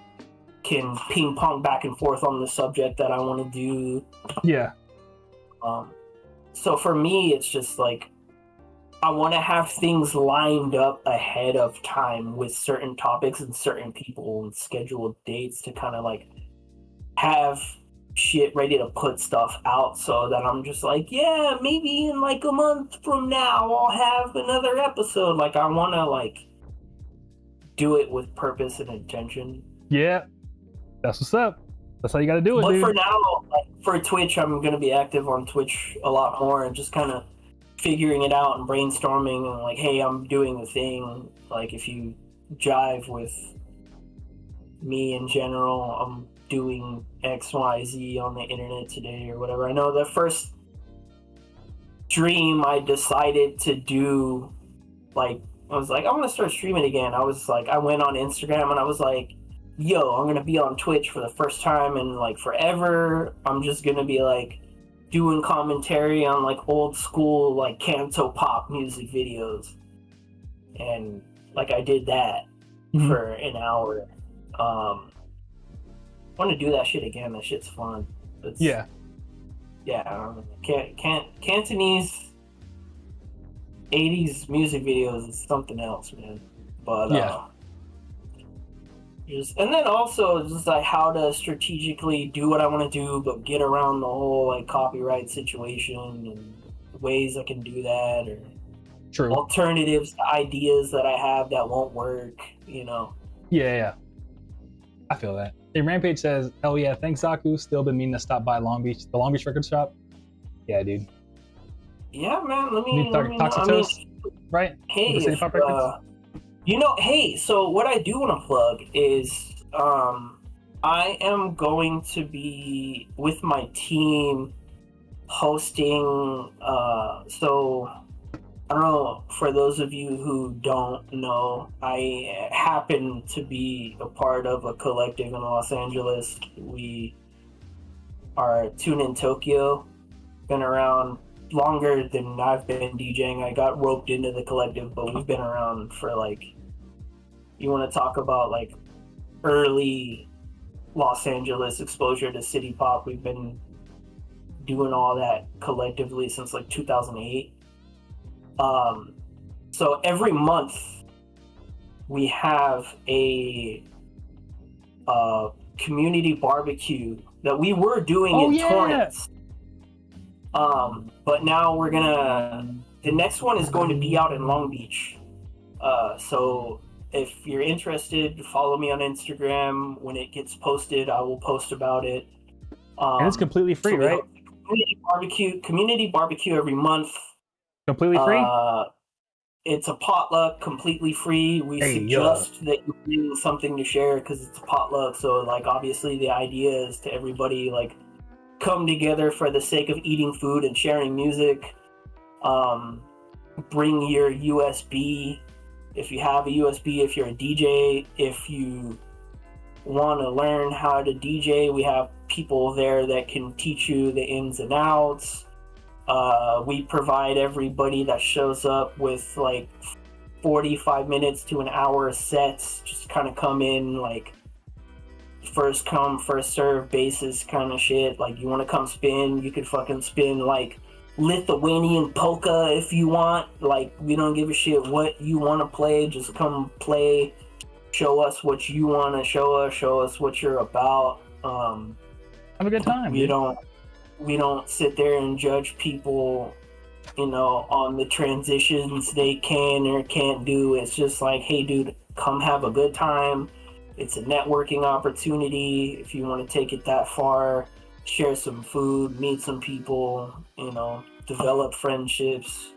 [SPEAKER 2] can ping pong back and forth on the subject that I want to do.
[SPEAKER 1] Yeah.
[SPEAKER 2] So for me, it's just like I want to have things lined up ahead of time with certain topics and certain people and scheduled dates to kind of like have shit ready to put stuff out, so that I'm just like, yeah, maybe in like a month from now I'll have another episode. Like I want to like do it with purpose and intention.
[SPEAKER 1] Yeah, that's what's up. That's how you got to do it,
[SPEAKER 2] but
[SPEAKER 1] dude.
[SPEAKER 2] For now, like, for Twitch, I'm going to be active on Twitch a lot more and just kind of figuring it out and brainstorming and like, hey, I'm doing the thing. Like if you jive with me in general, I'm doing XYZ on the internet today or whatever. I know the first stream I decided to do, like, I was like, I want to start streaming again. I was like, I went on Instagram and I was like, yo, I'm going to be on Twitch for the first time in like forever. I'm just going to be like doing commentary on like old school, like canto pop music videos. And like I did that for an hour. I want to do that shit again. That shit's fun. Yeah. Cantonese 80s music videos is something else, man. But and then also just like how to strategically do what I want to do, but get around the whole like copyright situation and ways I can do that, or alternatives to ideas that I have that won't work, you know.
[SPEAKER 1] Yeah. I feel that. Hey, Rampage says, hell yeah, thanks, Zaku. Still been meaning to stop by the Long Beach record shop. Yeah, dude.
[SPEAKER 2] Yeah, man.
[SPEAKER 1] Toxic Toast, right?
[SPEAKER 2] Hey, so what I do want to plug is I am going to be with my team hosting, so I don't know, for those of you who don't know, I happen to be a part of a collective in Los Angeles. We are Tune in Tokyo, been around longer than I've been DJing. I got roped into the collective, but we've been around for like, you want to talk about like early Los Angeles exposure to city pop. We've been doing all that collectively since like 2008. So every month we have a community barbecue that we were doing in Torrance. But now the next one is going to be out in Long Beach. So if you're interested, follow me on Instagram. When it gets posted, I will post about it.
[SPEAKER 1] And it's completely free, right?
[SPEAKER 2] Community barbecue every month.
[SPEAKER 1] Completely free?
[SPEAKER 2] It's a potluck, completely free. We suggest that you bring something to share because it's a potluck. So, like, obviously the idea is to everybody, like, come together for the sake of eating food and sharing music. Bring your USB if you have a USB, if you're a DJ, if you want to learn how to DJ, we have people there that can teach you the ins and outs. We provide everybody that shows up with like 45 minutes to an hour sets, just kind of come in like first come, first serve basis kind of shit. Like, you want to come spin, you could fucking spin like Lithuanian polka if you want. Like, we don't give a shit what you want to play, just come play, show us what you want to show us what you're about.
[SPEAKER 1] Have a good time.
[SPEAKER 2] We don't sit there and judge people, you know, on the transitions they can or can't do. It's just like, hey dude, come have a good time. It's a networking opportunity if you want to take it that far. Share some food, meet some people, you know, develop friendships.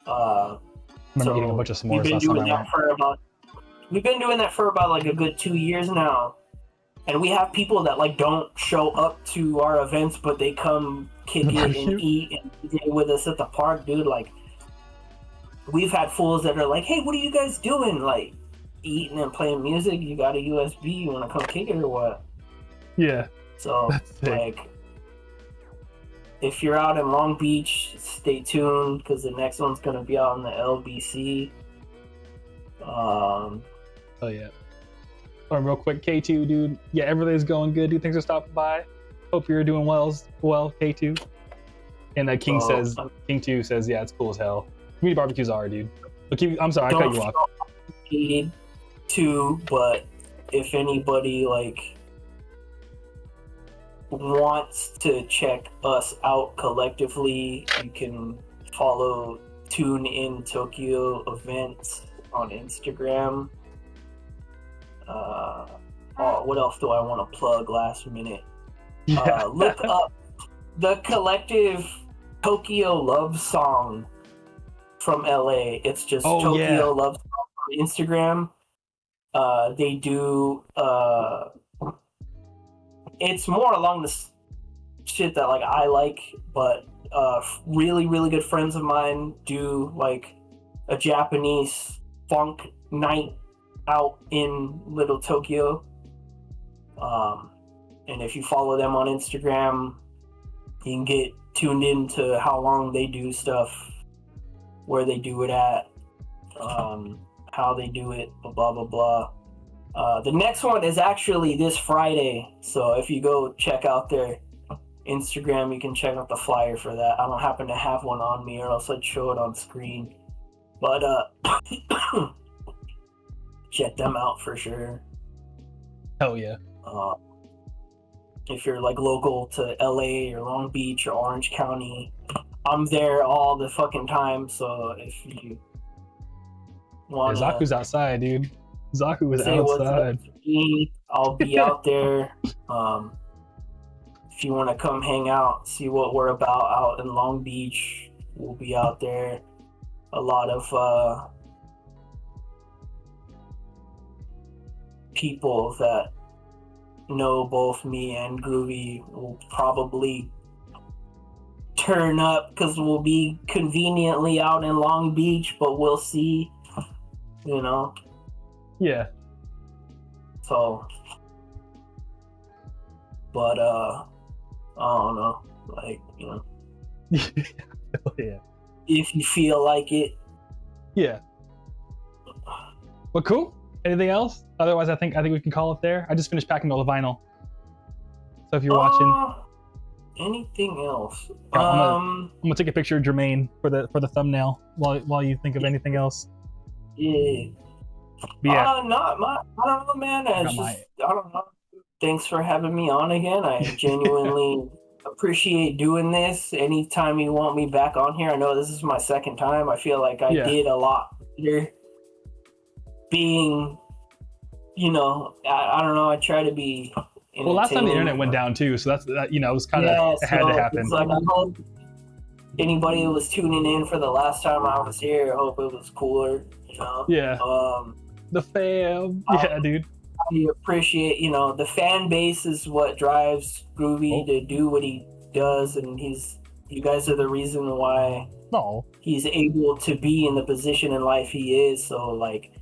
[SPEAKER 1] Remember eating a bunch of s'mores last time.
[SPEAKER 2] We've been doing that for about like a good 2 years now. And we have people that like don't show up to our events, but they come kick it and eat and DJ with us at the park, dude. Like, we've had fools that are like, hey, what are you guys doing? Like, eating and playing music? You got a USB? You want to come kick it or what?
[SPEAKER 1] Yeah.
[SPEAKER 2] So, like, if you're out in Long Beach, stay tuned because the next one's going to be out in the LBC.
[SPEAKER 1] Oh, yeah. Real quick, K2, dude. Yeah, everything's going good, dude. Thanks for stopping by. Hope you're doing well, K2. And King 2 says, yeah, it's cool as hell. Community barbecues are, dude. But I'm sorry, I cut you off.
[SPEAKER 2] Too, but if anybody like wants to check us out collectively, you can follow Tune In Tokyo Events on Instagram. What else do I want to plug last minute? Look up the collective Tokyo Love Song from LA. It's just Tokyo Love Song on Instagram. They do it's more along the shit that like I like, but really, really good friends of mine do like a Japanese funk night out in Little Tokyo. And if you follow them on Instagram, you can get tuned into how long they do stuff, where they do it at, how they do it, blah, blah, blah. The next one is actually this Friday. So if you go check out their Instagram, you can check out the flyer for that. I don't happen to have one on me or else I'd show it on screen. But check them out for sure.
[SPEAKER 1] Hell yeah.
[SPEAKER 2] If you're like local to LA or Long Beach or Orange County, I'm there all the fucking time. So if you want,
[SPEAKER 1] Zaku's outside, dude. Zaku was outside.
[SPEAKER 2] I'll be out there. If you want to come hang out, see what we're about out in Long Beach, we'll be out there. A lot of people that know both me and Groovy will probably turn up because we'll be conveniently out in Long Beach, but we'll see, you know.
[SPEAKER 1] Yeah.
[SPEAKER 2] So, but I don't know, like, you know.
[SPEAKER 1] Yeah.
[SPEAKER 2] If you feel like it.
[SPEAKER 1] Yeah. Well, cool. Anything else? Otherwise, I think we can call it there. I just finished packing all the vinyl. So if you're watching.
[SPEAKER 2] Anything else?
[SPEAKER 1] I'm gonna take a picture of Jermaine for the thumbnail while you think of anything else.
[SPEAKER 2] Yeah.
[SPEAKER 1] Yeah.
[SPEAKER 2] I don't know, man. I don't know. Thanks for having me on again. I genuinely appreciate doing this. Anytime you want me back on here, I know this is my second time. I feel like I did a lot better. Being, you know, I don't know. I try to be.
[SPEAKER 1] Well, last time the internet went down too, so that you know, it was kind of it had to happen.
[SPEAKER 2] It's like, I hope anybody who was tuning in for the last time I was here, I hope it was cooler. You know?
[SPEAKER 1] Yeah. The fam. Yeah, dude.
[SPEAKER 2] I appreciate, you know, the fan base is what drives Groovy to do what he does, and you guys are the reason why he's able to be in the position in life he is. So, like,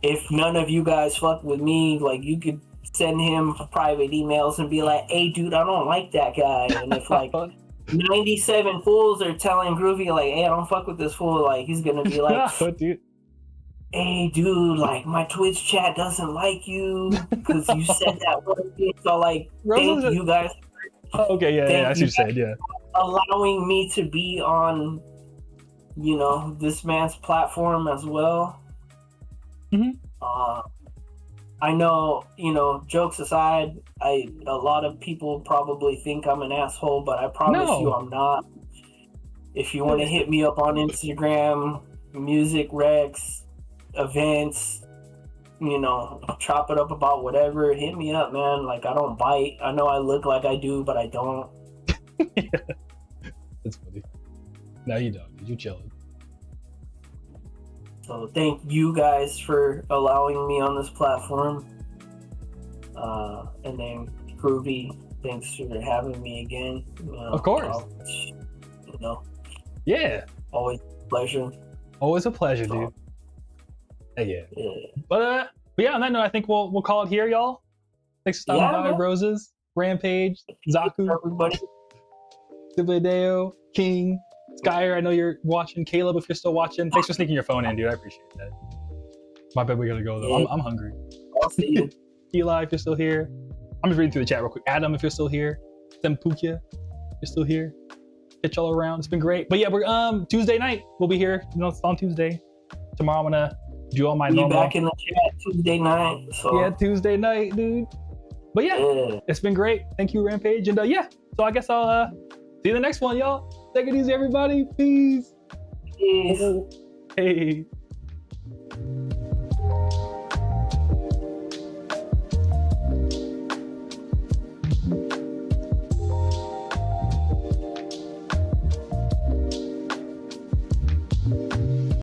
[SPEAKER 2] if none of you guys fuck with me, like, you could send him private emails and be like, hey, dude, I don't like that guy. And if, like, 97 fools are telling Groovy, like, hey, I don't fuck with this fool, like, he's gonna be like,
[SPEAKER 1] dude.
[SPEAKER 2] Hey, dude, like, my Twitch chat doesn't like you because you said that word. So, like, thank you guys.
[SPEAKER 1] Okay, yeah, I see what you said, yeah.
[SPEAKER 2] Allowing me to be on, you know, this man's platform as well.
[SPEAKER 1] Mm-hmm.
[SPEAKER 2] I know, you know, jokes aside, a lot of people probably think I'm an asshole, but I promise you I'm not. If you want to hit me up on Instagram, Music Rex, events, you know, chop it up about whatever, hit me up, man. Like, I don't bite. I know I look like I do, but I don't.
[SPEAKER 1] That's funny. No, you don't. You chilling.
[SPEAKER 2] So thank you guys for allowing me on this platform. And then Groovy, thanks for having me again. You know,
[SPEAKER 1] of course.
[SPEAKER 2] You know.
[SPEAKER 1] Yeah.
[SPEAKER 2] Always a pleasure.
[SPEAKER 1] Always a pleasure, dude. Hey, yeah. But yeah, on that note, I think we'll call it here, y'all. Thanks for stopping by,
[SPEAKER 2] man.
[SPEAKER 1] Roses, Rampage, Zaku,
[SPEAKER 2] Everybody.
[SPEAKER 1] Deo, King, Skyer. I know you're watching. Caleb, if you're still watching, thanks for sneaking your phone in, dude. I appreciate that. My bad, we gotta go though.
[SPEAKER 2] Yeah.
[SPEAKER 1] I'm hungry.
[SPEAKER 2] I'll see you.
[SPEAKER 1] Eli, if you're still here. I'm just reading through the chat real quick. Adam, if you're still here. Sempukia, if you're still here. Hit y'all around. It's been great. But yeah, we're Tuesday night. We'll be here. You know, it's on Tuesday. Tomorrow I'm gonna do all my
[SPEAKER 2] Be
[SPEAKER 1] normal.
[SPEAKER 2] back in the chat Tuesday night. So.
[SPEAKER 1] Yeah, Tuesday night, dude. But yeah, it's been great. Thank you, Rampage. And yeah, so I guess I'll see you in the next one, y'all. Take it easy, everybody. Peace.
[SPEAKER 2] Peace.
[SPEAKER 1] Hey.